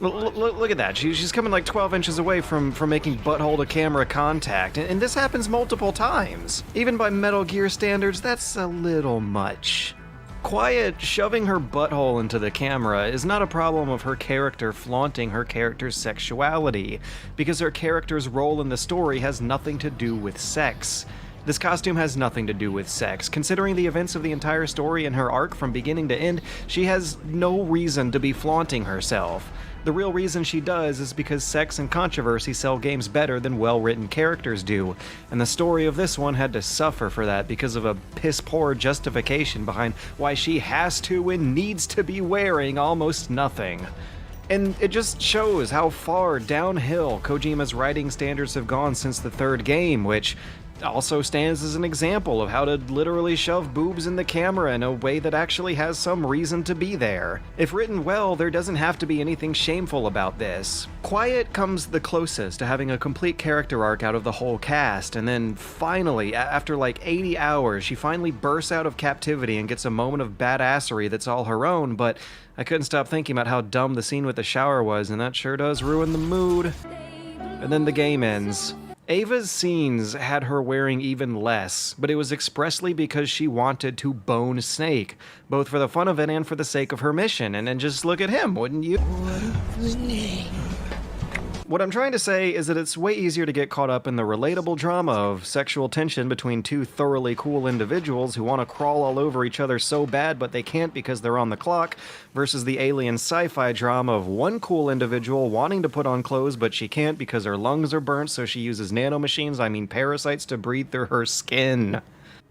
Look at that. She's coming like 12 inches away from making butthole to camera contact, and this happens multiple times. Even by Metal Gear standards, that's a little much. Quiet shoving her butthole into the camera is not a problem of her character flaunting her character's sexuality, because her character's role in the story has nothing to do with sex. This costume has nothing to do with sex. Considering the events of the entire story and her arc from beginning to end, she has no reason to be flaunting herself. The real reason she does is because sex and controversy sell games better than well-written characters do, and the story of this one had to suffer for that because of a piss-poor justification behind why she has to and needs to be wearing almost nothing. And it just shows how far downhill Kojima's writing standards have gone since the third game, which, also stands as an example of how to literally shove boobs in the camera in a way that actually has some reason to be there. If written well, there doesn't have to be anything shameful about this. Quiet comes the closest to having a complete character arc out of the whole cast, and then finally, after like 80 hours, she finally bursts out of captivity and gets a moment of badassery that's all her own, but I couldn't stop thinking about how dumb the scene with the shower was, and that sure does ruin the mood. And then the game ends. Ava's scenes had her wearing even less, but it was expressly because she wanted to bone Snake, both for the fun of it and for the sake of her mission. And then just look at him, wouldn't you? What I'm trying to say is that it's way easier to get caught up in the relatable drama of sexual tension between two thoroughly cool individuals who want to crawl all over each other so bad but they can't because they're on the clock, versus the alien sci-fi drama of one cool individual wanting to put on clothes but she can't because her lungs are burnt, so she uses nanomachines, parasites, to breathe through her skin.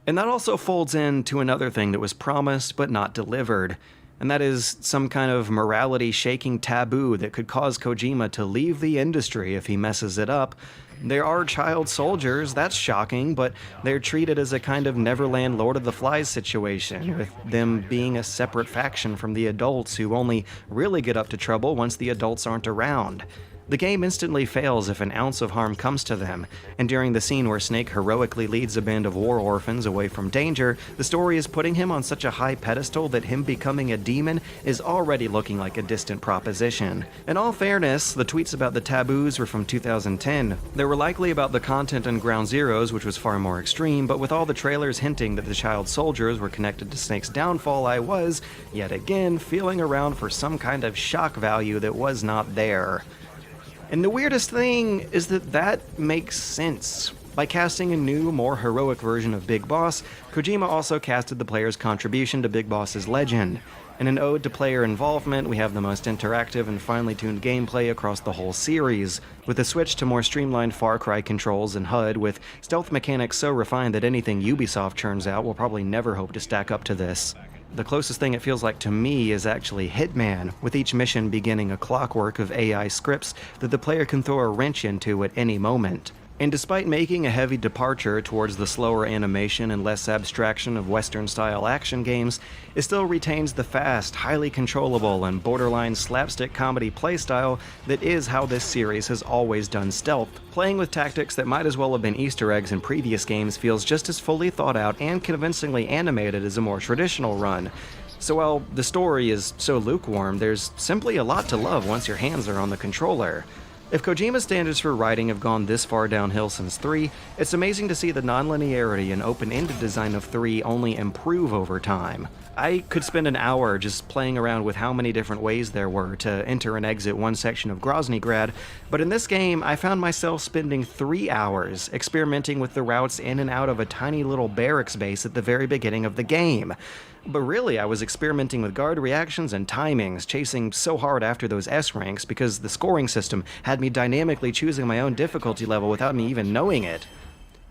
And that also folds into another thing that was promised but not delivered. And that is some kind of morality-shaking taboo that could cause Kojima to leave the industry if he messes it up. There are child soldiers, that's shocking, but they're treated as a kind of Neverland Lord of the Flies situation, with them being a separate faction from the adults who only really get up to trouble once the adults aren't around. The game instantly fails if an ounce of harm comes to them, and during the scene where Snake heroically leads a band of war orphans away from danger, the story is putting him on such a high pedestal that him becoming a demon is already looking like a distant proposition. In all fairness, the tweets about the taboos were from 2010. They were likely about the content in Ground Zeroes, which was far more extreme, but with all the trailers hinting that the child soldiers were connected to Snake's downfall, I was, yet again, feeling around for some kind of shock value that was not there. And the weirdest thing is that makes sense. By casting a new, more heroic version of Big Boss, Kojima also casted the player's contribution to Big Boss's legend. In an ode to player involvement, we have the most interactive and finely tuned gameplay across the whole series, with a switch to more streamlined Far Cry controls and HUD, with stealth mechanics so refined that anything Ubisoft churns out will probably never hope to stack up to this. The closest thing it feels like to me is actually Hitman, with each mission beginning a clockwork of AI scripts that the player can throw a wrench into at any moment. And despite making a heavy departure towards the slower animation and less abstraction of Western-style action games, it still retains the fast, highly controllable, and borderline slapstick comedy playstyle that is how this series has always done stealth. Playing with tactics that might as well have been Easter eggs in previous games feels just as fully thought out and convincingly animated as a more traditional run. So while the story is so lukewarm, there's simply a lot to love once your hands are on the controller. If Kojima's standards for writing have gone this far downhill since 3, it's amazing to see the non-linearity and open-ended design of 3 only improve over time. I could spend an hour just playing around with how many different ways there were to enter and exit one section of Groznygrad, but in this game I found myself spending 3 hours experimenting with the routes in and out of a tiny little barracks base at the very beginning of the game. But really, I was experimenting with guard reactions and timings, chasing so hard after those S ranks because the scoring system had me dynamically choosing my own difficulty level without me even knowing it.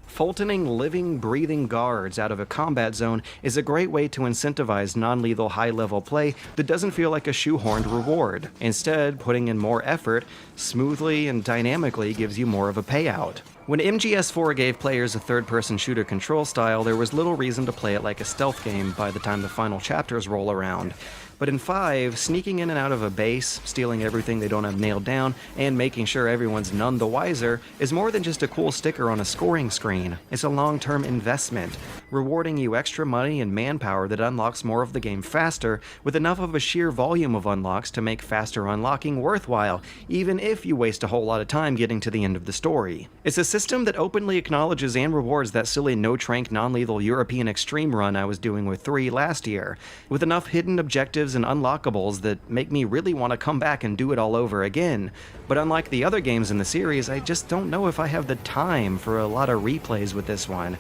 Fultoning living, breathing guards out of a combat zone is a great way to incentivize non-lethal high-level play that doesn't feel like a shoehorned reward. Instead, putting in more effort, smoothly and dynamically gives you more of a payout. When MGS4 gave players a third-person shooter control style, there was little reason to play it like a stealth game by the time the final chapters roll around. But in 5, sneaking in and out of a base, stealing everything they don't have nailed down, and making sure everyone's none the wiser is more than just a cool sticker on a scoring screen. It's a long-term investment, rewarding you extra money and manpower that unlocks more of the game faster, with enough of a sheer volume of unlocks to make faster unlocking worthwhile, even if you waste a whole lot of time getting to the end of the story. It's a system that openly acknowledges and rewards that silly no-trank non-lethal European extreme run I was doing with 3 last year, with enough hidden objectives and unlockables that make me really want to come back and do it all over again. But unlike the other games in the series, I just don't know if I have the time for a lot of replays with this one.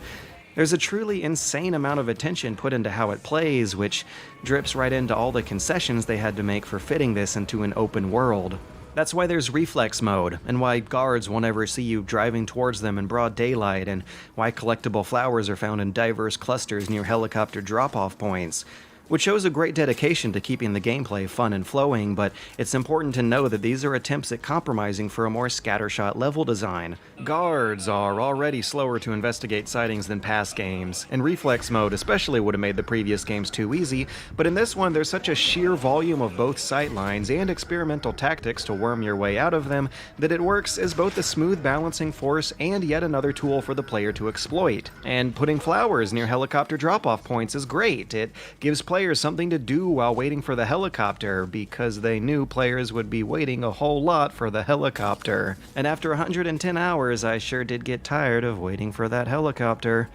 There's a truly insane amount of attention put into how it plays, which drips right into all the concessions they had to make for fitting this into an open world. That's why there's reflex mode, and why guards won't ever see you driving towards them in broad daylight, and why collectible flowers are found in diverse clusters near helicopter drop-off points. which shows a great dedication to keeping the gameplay fun and flowing, but it's important to know that these are attempts at compromising for a more scattershot level design. Guards are already slower to investigate sightings than past games, and reflex mode especially would have made the previous games too easy, but in this one there's such a sheer volume of both sightlines and experimental tactics to worm your way out of them that it works as both a smooth balancing force and yet another tool for the player to exploit. And putting flowers near helicopter drop-off points is great. It gives players something to do while waiting for the helicopter, because they knew players would be waiting a whole lot for the helicopter. And after 110 hours, I sure did get tired of waiting for that helicopter.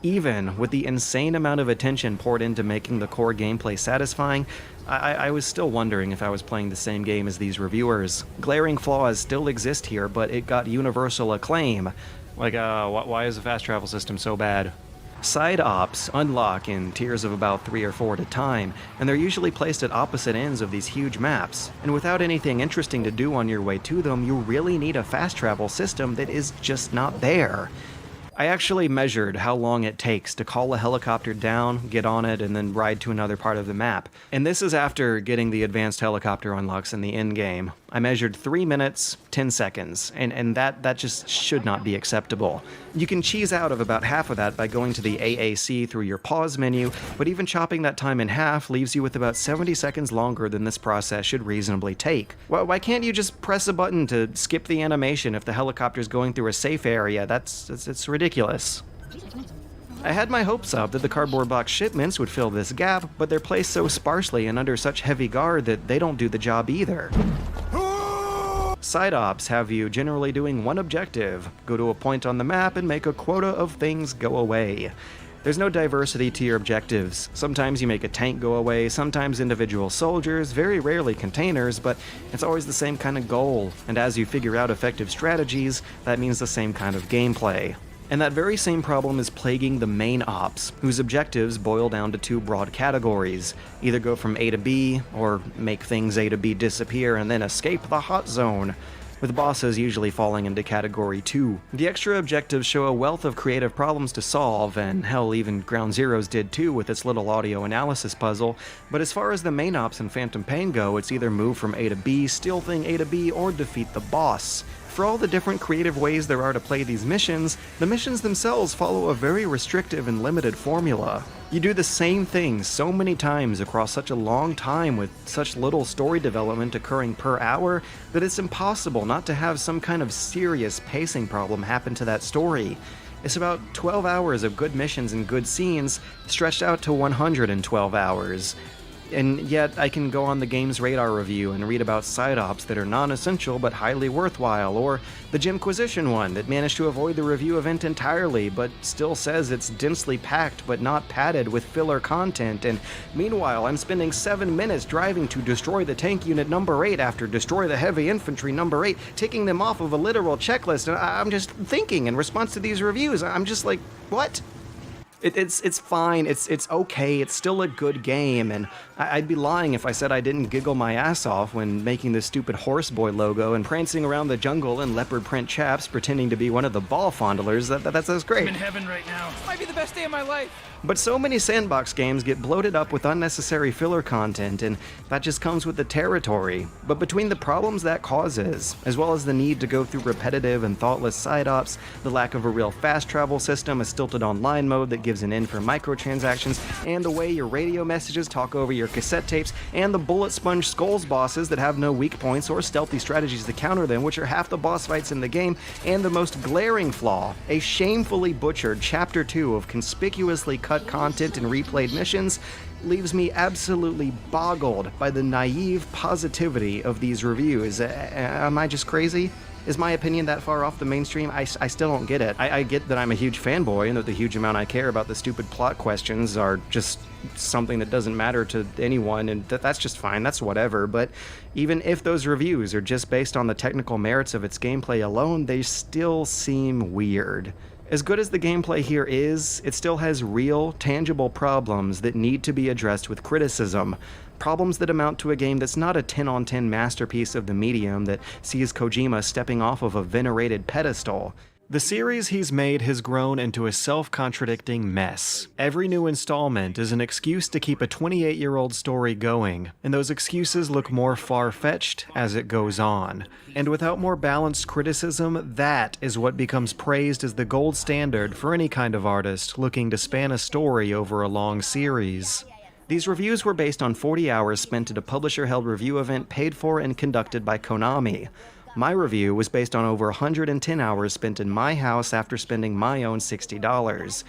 Even with the insane amount of attention poured into making the core gameplay satisfying, I was still wondering if I was playing the same game as these reviewers. Glaring flaws still exist here, but it got universal acclaim. Like, why is the fast travel system so bad? Side ops unlock in tiers of about 3 or 4 at a time, and they're usually placed at opposite ends of these huge maps. And without anything interesting to do on your way to them, you really need a fast travel system that is just not there. I actually measured how long it takes to call a helicopter down, get on it, and then ride to another part of the map. And this is after getting the advanced helicopter unlocks in the endgame. I measured 3 minutes, 10 seconds, and that just should not be acceptable. You can cheese out of about half of that by going to the AAC through your pause menu, but even chopping that time in half leaves you with about 70 seconds longer than this process should reasonably take. Why can't you just press a button to skip the animation if the helicopter's going through a safe area? It's ridiculous. I had my hopes up that the cardboard box shipments would fill this gap, but they're placed so sparsely and under such heavy guard that they don't do the job either. Side ops have you generally doing one objective: go to a point on the map and make a quota of things go away. There's no diversity to your objectives. Sometimes you make a tank go away, sometimes individual soldiers, very rarely containers, but it's always the same kind of goal, and as you figure out effective strategies, that means the same kind of gameplay. And that very same problem is plaguing the main ops, whose objectives boil down to 2 broad categories: either go from A to B, or make things A to B disappear and then escape the hot zone, with bosses usually falling into category 2. The extra objectives show a wealth of creative problems to solve, and hell, even Ground Zeroes did too with its little audio analysis puzzle, but as far as the main ops in Phantom Pain go, it's either move from A to B, steal thing A to B, or defeat the boss. For all the different creative ways there are to play these missions, the missions themselves follow a very restrictive and limited formula. You do the same thing so many times across such a long time with such little story development occurring per hour that it's impossible not to have some kind of serious pacing problem happen to that story. It's about 12 hours of good missions and good scenes stretched out to 112 hours. And yet, I can go on the game's radar review and read about side ops that are non-essential but highly worthwhile, or the Gymquisition one that managed to avoid the review event entirely but still says it's densely packed but not padded with filler content, and meanwhile I'm spending 7 minutes driving to destroy the tank unit number 8 after destroy the heavy infantry number 8, ticking them off of a literal checklist, and I'm just thinking in response to these reviews, I'm just like, what? It's fine, it's okay, it's still a good game, and I'd be lying if I said I didn't giggle my ass off when making this stupid Horseboy logo and prancing around the jungle in leopard print chaps pretending to be one of the ball fondlers. That's great. I'm in heaven right now. This might be the best day of my life. But so many sandbox games get bloated up with unnecessary filler content, and that just comes with the territory. But between the problems that causes, as well as the need to go through repetitive and thoughtless side ops, the lack of a real fast travel system, a stilted online mode that gives an in for microtransactions, and the way your radio messages talk over your cassette tapes, and the bullet sponge skulls bosses that have no weak points or stealthy strategies to counter them, which are half the boss fights in the game, and the most glaring flaw, a shamefully butchered Chapter 2 of conspicuously cut content and replayed missions, leaves me absolutely boggled by the naive positivity of these reviews. Am I just crazy? Is my opinion that far off the mainstream? I still don't get it. I get that I'm a huge fanboy and that the huge amount I care about the stupid plot questions are just something that doesn't matter to anyone, and that's just fine, that's whatever, but even if those reviews are just based on the technical merits of its gameplay alone, they still seem weird. As good as the gameplay here is, it still has real, tangible problems that need to be addressed with criticism. Problems that amount to a game that's not a 10-on-10 masterpiece of the medium that sees Kojima stepping off of a venerated pedestal. The series he's made has grown into a self-contradicting mess. Every new installment is an excuse to keep a 28-year-old story going, and those excuses look more far-fetched as it goes on. And without more balanced criticism, that is what becomes praised as the gold standard for any kind of artist looking to span a story over a long series. These reviews were based on 40 hours spent at a publisher-held review event paid for and conducted by Konami. My review was based on over 110 hours spent in my house after spending my own $60.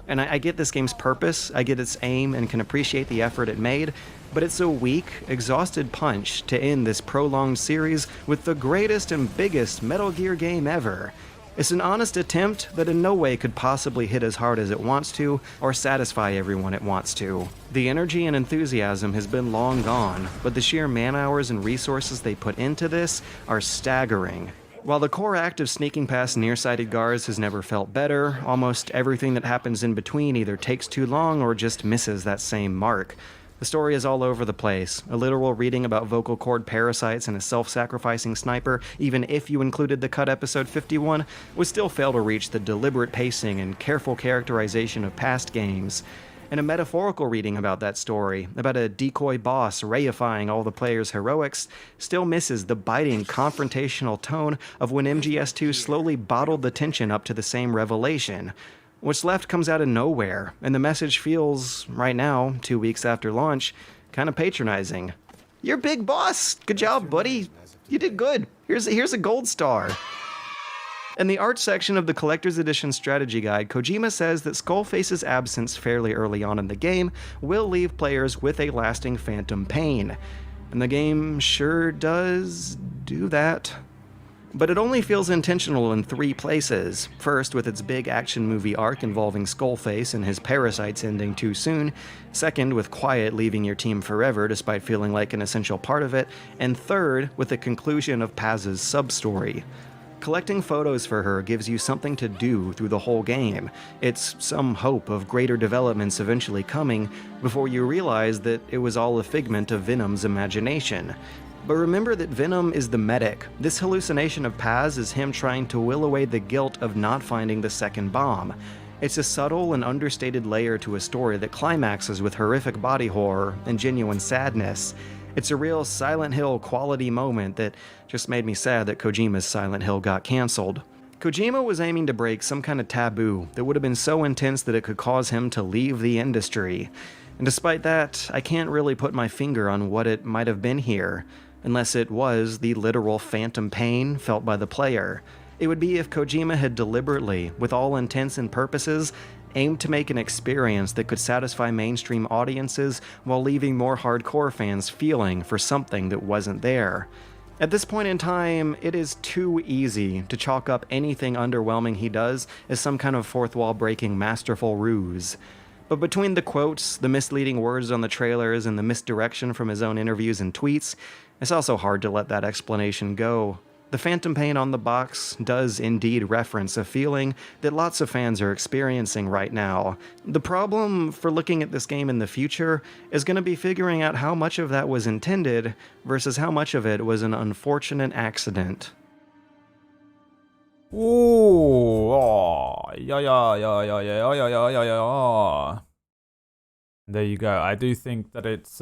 And I get this game's purpose, I get its aim, and can appreciate the effort it made, but it's a weak, exhausted punch to end this prolonged series with the greatest and biggest Metal Gear game ever. It's an honest attempt that in no way could possibly hit as hard as it wants to, or satisfy everyone it wants to. The energy and enthusiasm has been long gone, but the sheer man-hours and resources they put into this are staggering. While the core act of sneaking past nearsighted guards has never felt better, almost everything that happens in between either takes too long or just misses that same mark. The story is all over the place, a literal reading about vocal cord parasites and a self-sacrificing sniper, even if you included the cut episode 51, would still fail to reach the deliberate pacing and careful characterization of past games. And a metaphorical reading about that story, about a decoy boss reifying all the players' heroics, still misses the biting, confrontational tone of when MGS2 slowly bottled the tension up to the same revelation. What's left comes out of nowhere, and the message feels, right now, 2 weeks after launch, kind of patronizing. You're big boss! Good job, buddy! You did good! Here's a gold star! In the art section of the Collector's Edition Strategy Guide, Kojima says that Skullface's absence fairly early on in the game will leave players with a lasting phantom pain. And the game sure does do that. But it only feels intentional in 3 places. First, with its big action movie arc involving Skullface and his parasites ending too soon. Second, with Quiet leaving your team forever despite feeling like an essential part of it. And third, with the conclusion of Paz's sub-story. Collecting photos for her gives you something to do through the whole game. It's some hope of greater developments eventually coming before you realize that it was all a figment of Venom's imagination. But remember that Venom is the medic. This hallucination of Paz is him trying to will away the guilt of not finding the second bomb. It's a subtle and understated layer to a story that climaxes with horrific body horror and genuine sadness. It's a real Silent Hill quality moment that just made me sad that Kojima's Silent Hill got cancelled. Kojima was aiming to break some kind of taboo that would have been so intense that it could cause him to leave the industry. And despite that, I can't really put my finger on what it might have been here. Unless it was the literal phantom pain felt by the player. It would be if Kojima had deliberately, with all intents and purposes, aimed to make an experience that could satisfy mainstream audiences while leaving more hardcore fans feeling for something that wasn't there. At this point in time, it is too easy to chalk up anything underwhelming he does as some kind of fourth-wall-breaking masterful ruse. But between the quotes, the misleading words on the trailers, and the misdirection from his own interviews and tweets, it's also hard to let that explanation go. The phantom pain on the box does indeed reference a feeling that lots of fans are experiencing right now. The problem for looking at this game in the future is going to be figuring out how much of that was intended versus how much of it was an unfortunate accident. Ooh, oh, yeah. There you go. I do think that it's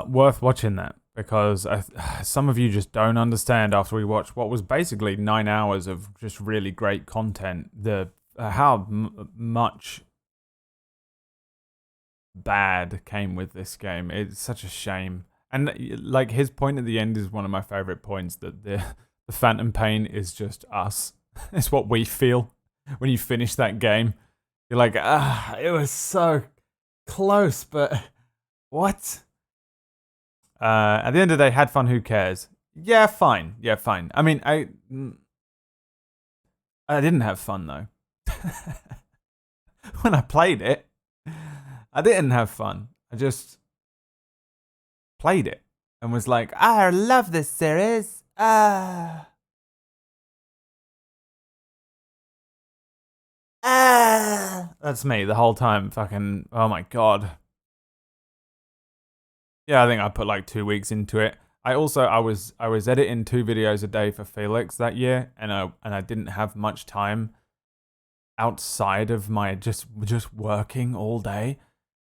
worth watching that, because some of you just don't understand after we watched what was basically 9 hours of just really great content, how much bad came with this game. It's such a shame. And like, his point at the end is one of my favorite points, that the phantom pain is just us. It's what we feel when you finish that game. You're like, it was so close, but what? At the end of the day, had fun, who cares? Yeah, fine. I mean, I didn't have fun, though. When I played it, I didn't have fun. I just played it and was like, I love this series. That's me the whole time. Fucking, oh my god. Yeah, I think I put like 2 weeks into it. I was editing 2 videos a day for Felix that year, and I didn't have much time outside of my just working all day,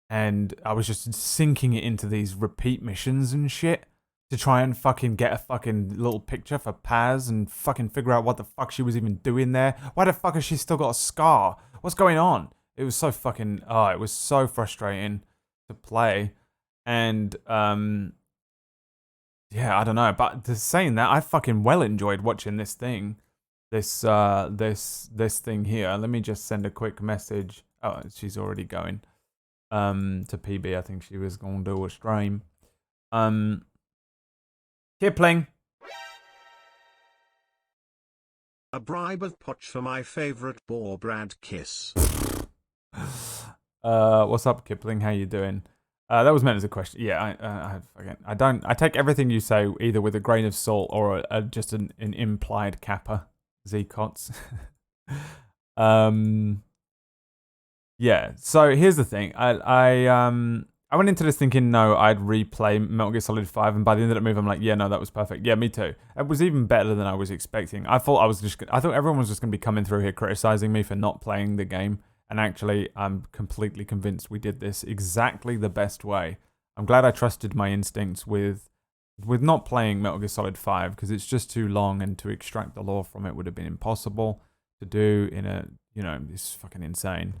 and I was just sinking it into these repeat missions and shit to try and fucking get a fucking little picture for Paz and fucking figure out what the fuck she was even doing there. Why the fuck has she still got a scar? What's going on? It was so fucking it was so frustrating to play. And yeah, I don't know, but saying that, I fucking well enjoyed watching this thing. This thing here. Let me just send a quick message. Oh, she's already going. To PB, I think she was gonna do a stream. Kipling. A bribe of Poch for my favorite boar Brad kiss. What's up, Kipling? How you doing? That was meant as a question. Yeah, I take everything you say either with a grain of salt or just an implied kappa. Z-cots. Yeah. So here's the thing. I went into this thinking, no, I'd replay Metal Gear Solid 5, and by the end of the movie, I'm like, yeah, no, that was perfect. Yeah, me too. It was even better than I was expecting. I thought everyone was just going to be coming through here criticizing me for not playing the game, and actually, I'm completely convinced we did this exactly the best way. I'm glad I trusted my instincts with not playing Metal Gear Solid 5, because it's just too long, and to extract the lore from it would have been impossible to do in it's fucking insane.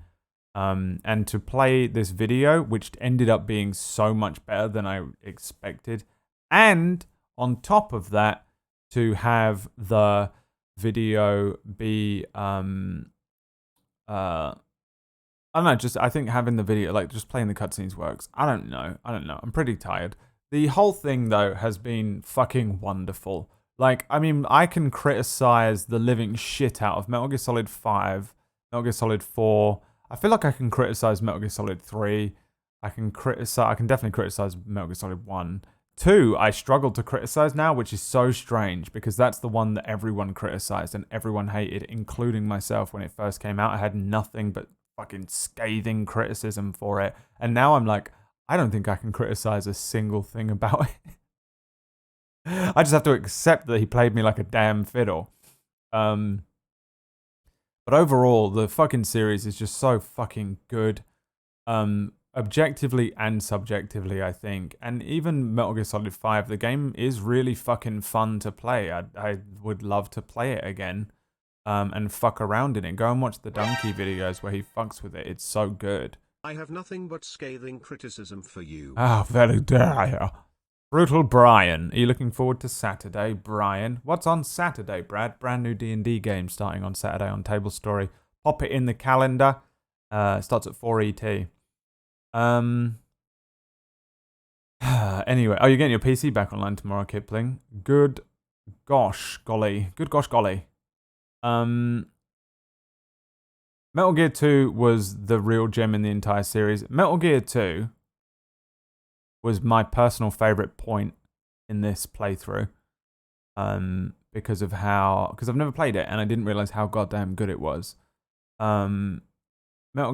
And to play this video, which ended up being so much better than I expected, and on top of that, to have the video be I don't know, I think having the video, like just playing the cutscenes works. I don't know. I'm pretty tired. The whole thing though has been fucking wonderful. Like, I mean, I can criticize the living shit out of Metal Gear Solid 5, Metal Gear Solid 4. I feel like I can criticize Metal Gear Solid 3. I can definitely criticize Metal Gear Solid 1. 2, I struggle to criticize now, which is so strange because that's the one that everyone criticized and everyone hated, including myself when it first came out. I had nothing but fucking scathing criticism for it. And now I'm like, I don't think I can criticize a single thing about it. I just have to accept that he played me like a damn fiddle. But overall, the fucking series is just so fucking good. Objectively and subjectively, I think. And even Metal Gear Solid 5, the game is really fucking fun to play. I would love to play it again. And fuck around in it. Go and watch the Donkey videos where he fucks with it. It's so good. I have nothing but scathing criticism for you. Oh, very dare. Brutal Brian. Are you looking forward to Saturday, Brian? What's on Saturday, Brad? Brand new D&D game starting on Saturday on Table Story. Pop it in the calendar. Starts at 4 ET. Anyway, you're getting your PC back online tomorrow, Kipling. Good gosh golly. Metal Gear 2 was the real gem in the entire series. Metal Gear 2 was my personal favorite point in this playthrough. Because I've never played it and I didn't realize how goddamn good it was. Metal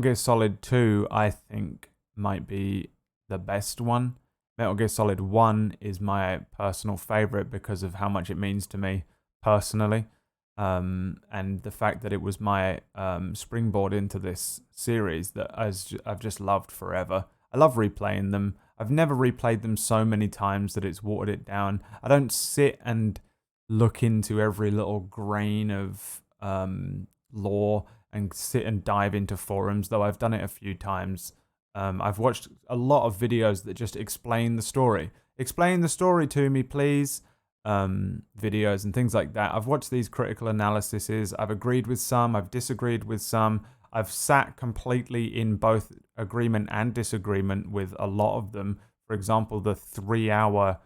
Gear Solid 2, I think, might be the best one. Metal Gear Solid 1 is my personal favorite because of how much it means to me personally. And the fact that it was my springboard into this series that I've just loved forever. I love replaying them. I've never replayed them so many times that it's watered it down. I don't sit and look into every little grain of lore and sit and dive into forums, though I've done it a few times. I've watched a lot of videos that just explain the story. Explain the story to me, please. Videos and things like that. I've watched these critical analyses. I've agreed with some. I've disagreed with some. I've sat completely in both agreement and disagreement with a lot of them. For example, the 3-hour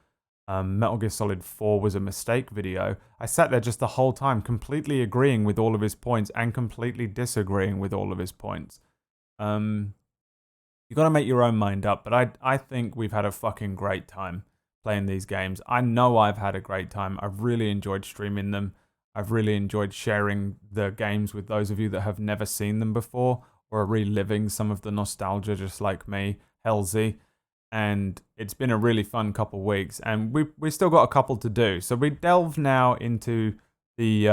Metal Gear Solid 4 was a mistake video. I sat there just the whole time completely agreeing with all of his points and completely disagreeing with all of his points. You got to make your own mind up, but I think we've had a fucking great time playing these games. I know I've had a great time. I've really enjoyed streaming them. I've really enjoyed sharing the games with those of you that have never seen them before or are reliving some of the nostalgia just like me. Hellsy. and it's been a really fun couple weeks, and we still got a couple to do. So we delve now into the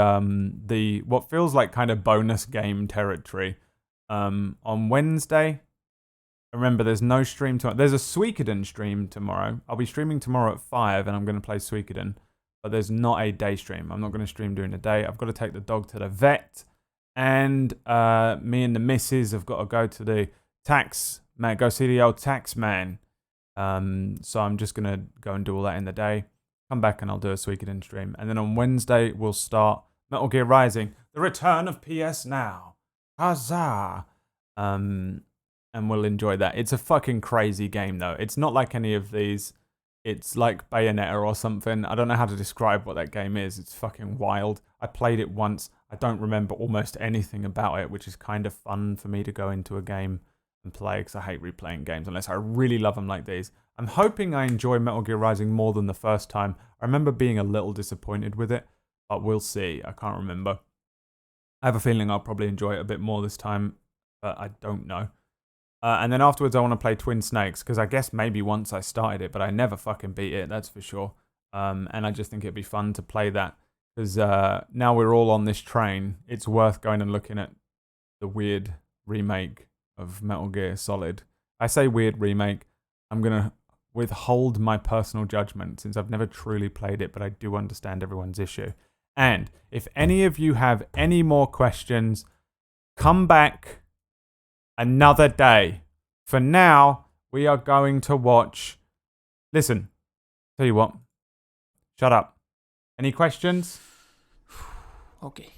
what feels like kind of bonus game territory. On Wednesday, remember there's no stream tomorrow. There's a Suikoden stream tomorrow. I'll be streaming tomorrow at 5, and I'm going to play Suikoden, but there's not a day stream. I'm not going to stream during the day. I've got to take the dog to the vet, and me and the missus have got to go to the tax man, go see the old tax man. So I'm just going to go and do all that in the day. Come back and I'll do a Suikoden stream. And then on Wednesday, we'll start Metal Gear Rising, the return of PS Now. Huzzah! And we'll enjoy that. It's a fucking crazy game, though. It's not like any of these. It's like Bayonetta or something. I don't know how to describe what that game is. It's fucking wild. I played it once. I don't remember almost anything about it, which is kind of fun for me to go into a game and play, because I hate replaying games unless I really love them like these. I'm hoping I enjoy Metal Gear Rising more than the first time. I remember being a little disappointed with it, but we'll see. I can't remember. I have a feeling I'll probably enjoy it a bit more this time, but I don't know. And then afterwards I want to play Twin Snakes, because I guess maybe once I started it, but I never fucking beat it, that's for sure. And I just think it'd be fun to play that, because now we're all on this train, it's worth going and looking at the weird remake of Metal Gear Solid. I say weird remake, I'm going to withhold my personal judgment since I've never truly played it, but I do understand everyone's issue. And if any of you have any more questions, come back another day. For now, we are going to watch... Listen, tell you what, shut up. Any questions? Okay.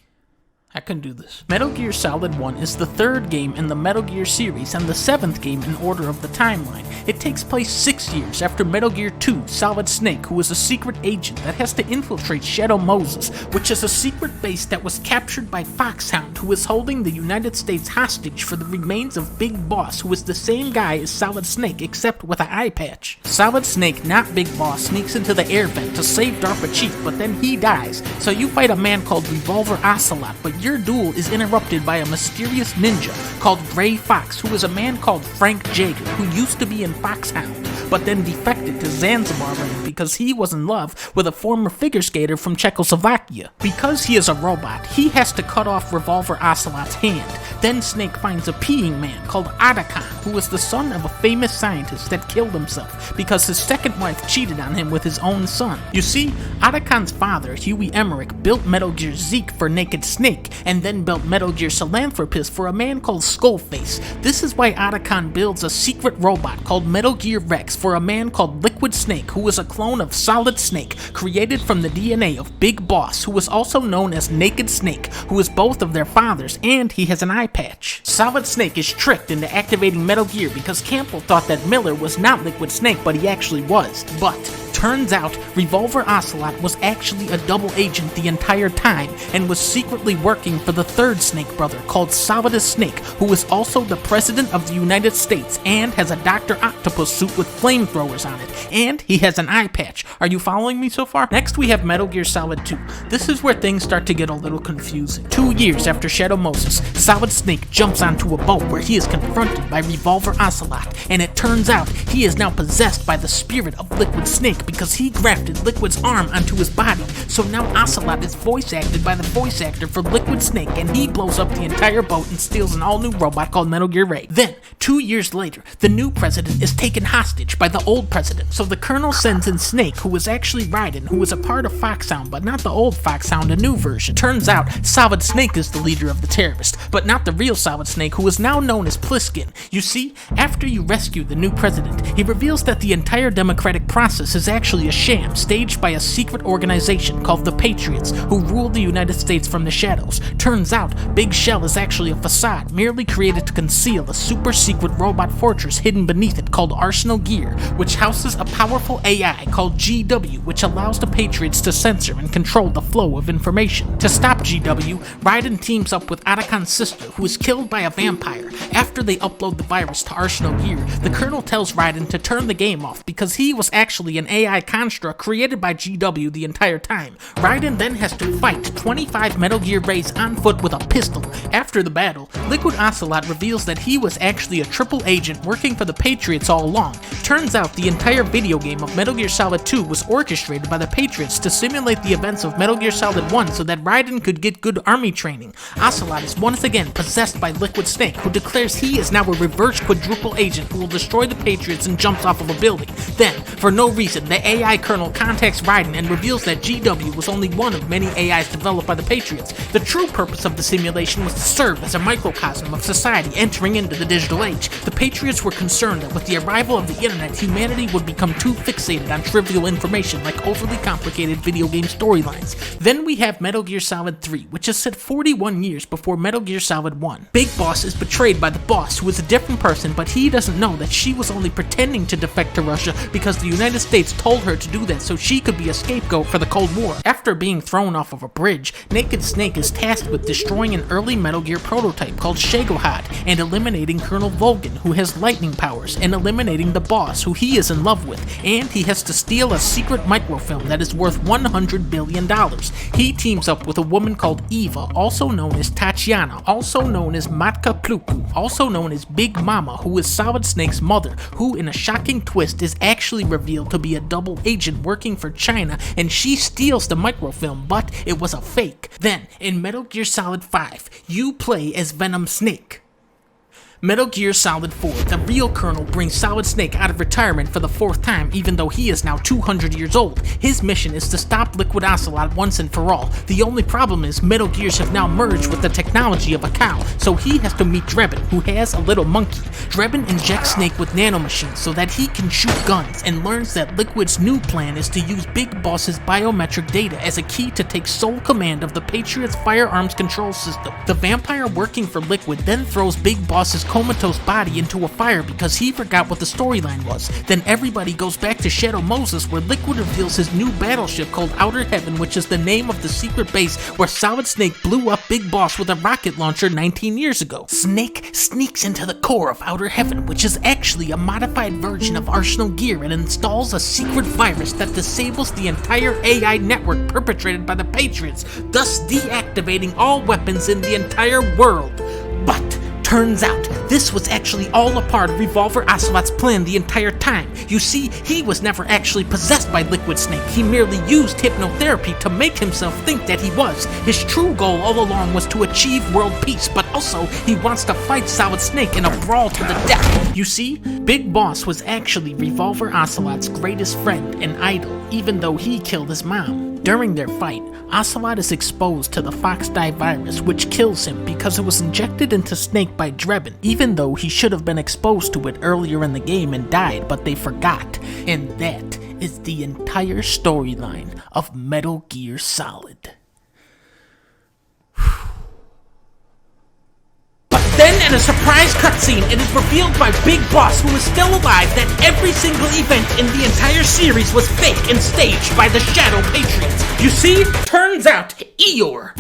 I can do this. Metal Gear Solid 1 is the third game in the Metal Gear series and the seventh game in order of the timeline. It takes place 6 years after Metal Gear 2, Solid Snake, who is a secret agent that has to infiltrate Shadow Moses, which is a secret base that was captured by Foxhound, who is holding the United States hostage for the remains of Big Boss, who is the same guy as Solid Snake except with an eye patch. Solid Snake, not Big Boss, sneaks into the air vent to save DARPA Chief, but then he dies, so you fight a man called Revolver Ocelot, but your duel is interrupted by a mysterious ninja called Gray Fox, who is a man called Frank Jaeger, who used to be in Foxhound, but then defected to Zanzibar Ring because he was in love with a former figure skater from Czechoslovakia. Because he is a robot, he has to cut off Revolver Ocelot's hand. Then Snake finds a peeing man called Otacon, who is the son of a famous scientist that killed himself because his second wife cheated on him with his own son. You see, Otacon's father, Huey Emmerich, built Metal Gear Zeke for Naked Snake, and then built Metal Gear Philanthropist for a man called Skullface. This is why Otacon builds a secret robot called Metal Gear Rex for a man called Liquid Snake, who is a clone of Solid Snake, created from the DNA of Big Boss, who is also known as Naked Snake, who is both of their fathers, and he has an eye patch. Solid Snake is tricked into activating Metal Gear because Campbell thought that Miller was not Liquid Snake, but he actually was. But turns out Revolver Ocelot was actually a double agent the entire time and was secretly working for the third Snake brother called Solidus Snake, who is also the President of the United States and has a Dr. Octopus suit with flamethrowers on it, and he has an eye patch. Are you following me so far? Next we have Metal Gear Solid 2. This is where things start to get a little confusing. 2 years after Shadow Moses, Solid Snake jumps onto a boat where he is confronted by Revolver Ocelot, and it turns out he is now possessed by the spirit of Liquid Snake because he grafted Liquid's arm onto his body. So now Ocelot is voice acted by the voice actor for Liquid Snake, and he blows up the entire boat and steals an all-new robot called Metal Gear Ray. Then, 2 years later, the new president is taken hostage by the old president, so the colonel sends in Snake, who is actually Raiden, who is a part of Foxhound, but not the old Foxhound, a new version. Turns out, Solid Snake is the leader of the terrorists, but not the real Solid Snake, who is now known as Pliskin. You see, after you rescue the new president, he reveals that the entire democratic process is actually a sham staged by a secret organization called the Patriots, who rule the United States from the shadows. Turns out, Big Shell is actually a facade merely created to conceal a super secret robot fortress hidden beneath it called Arsenal Gear, which houses a powerful AI called GW, which allows the Patriots to censor and control the flow of information. To stop GW, Raiden teams up with Otacon's sister, who is killed by a vampire. After they upload the virus to Arsenal Gear, the Colonel tells Raiden to turn the game off because he was actually an AI construct created by GW the entire time. Raiden then has to fight 25 Metal Gear Rays on foot with a pistol. After the battle, Liquid Ocelot reveals that he was actually a triple agent working for the Patriots all along. Turns out the entire video game of Metal Gear Solid 2 was orchestrated by the Patriots to simulate the events of Metal Gear Solid 1 so that Raiden could get good army training. Ocelot is once again possessed by Liquid Snake, who declares he is now a reverse quadruple agent who will destroy the Patriots and jumps off of a building. Then, for no reason, the AI Colonel contacts Raiden and reveals that GW was only one of many AIs developed by the Patriots. The true purpose of the simulation was to serve as a microcosm of society entering into the digital age. The Patriots were concerned that with the arrival of the internet, humanity would become too fixated on trivial information like overly complicated video game storylines. Then we have Metal Gear Solid 3, which is set 41 years before Metal Gear Solid 1. Big Boss is betrayed by the boss, who is a different person, but he doesn't know that she was only pretending to defect to Russia because the United States told her to do that so she could be a scapegoat for the Cold War. After being thrown off of a bridge, Naked Snake is tasked with destroying an early Metal Gear prototype called Shagohod and eliminating Colonel Volgin, who has lightning powers, and eliminating the boss, who he is in love with, and he has to steal a secret microfilm that is worth $100 billion. He teams up with a woman called Eva, also known as Tatiana, also known as Matka Pluku, also known as Big Mama, who is Solid Snake's mother, who in a shocking twist is actually revealed to be a double agent working for China, and she steals the microfilm, but it was a fake. Then, in Metal Gear Solid 5, you play as Venom Snake. Metal Gear Solid 4, the real Colonel brings Solid Snake out of retirement for the 4th time, even though he is now 200 years old. His mission is to stop Liquid Ocelot once and for all. The only problem is Metal Gears have now merged with the technology of a cow, so he has to meet Drebin, who has a little monkey. Drebin injects Snake with nanomachines so that he can shoot guns, and learns that Liquid's new plan is to use Big Boss's biometric data as a key to take sole command of the Patriots' firearms control system. The vampire working for Liquid then throws Big Boss's comatose body into a fire because he forgot what the storyline was. Then everybody goes back to Shadow Moses, where Liquid reveals his new battleship called Outer Heaven, which is the name of the secret base where Solid Snake blew up Big Boss with a rocket launcher 19 years ago. Snake sneaks into the core of Outer Heaven, which is actually a modified version of Arsenal gear, and installs a secret virus that disables the entire AI network perpetrated by the Patriots, thus deactivating all weapons in the entire world. But turns out, this was actually all a part of Revolver Ocelot's plan the entire time. You see, he was never actually possessed by Liquid Snake. He merely used hypnotherapy to make himself think that he was. His true goal all along was to achieve world peace, but also he wants to fight Solid Snake in a brawl to the death. You see, Big Boss was actually Revolver Ocelot's greatest friend and idol, even though he killed his mom. During their fight, Ocelot is exposed to the Fox-Die virus, which kills him because it was injected into Snake by Drebin, even though he should have been exposed to it earlier in the game and died, but they forgot. And that is the entire storyline of Metal Gear Solid. Then, in a surprise cutscene, it is revealed by Big Boss, who is still alive, that every single event in the entire series was fake and staged by the Shadow Patriots. You see, turns out, Eeyore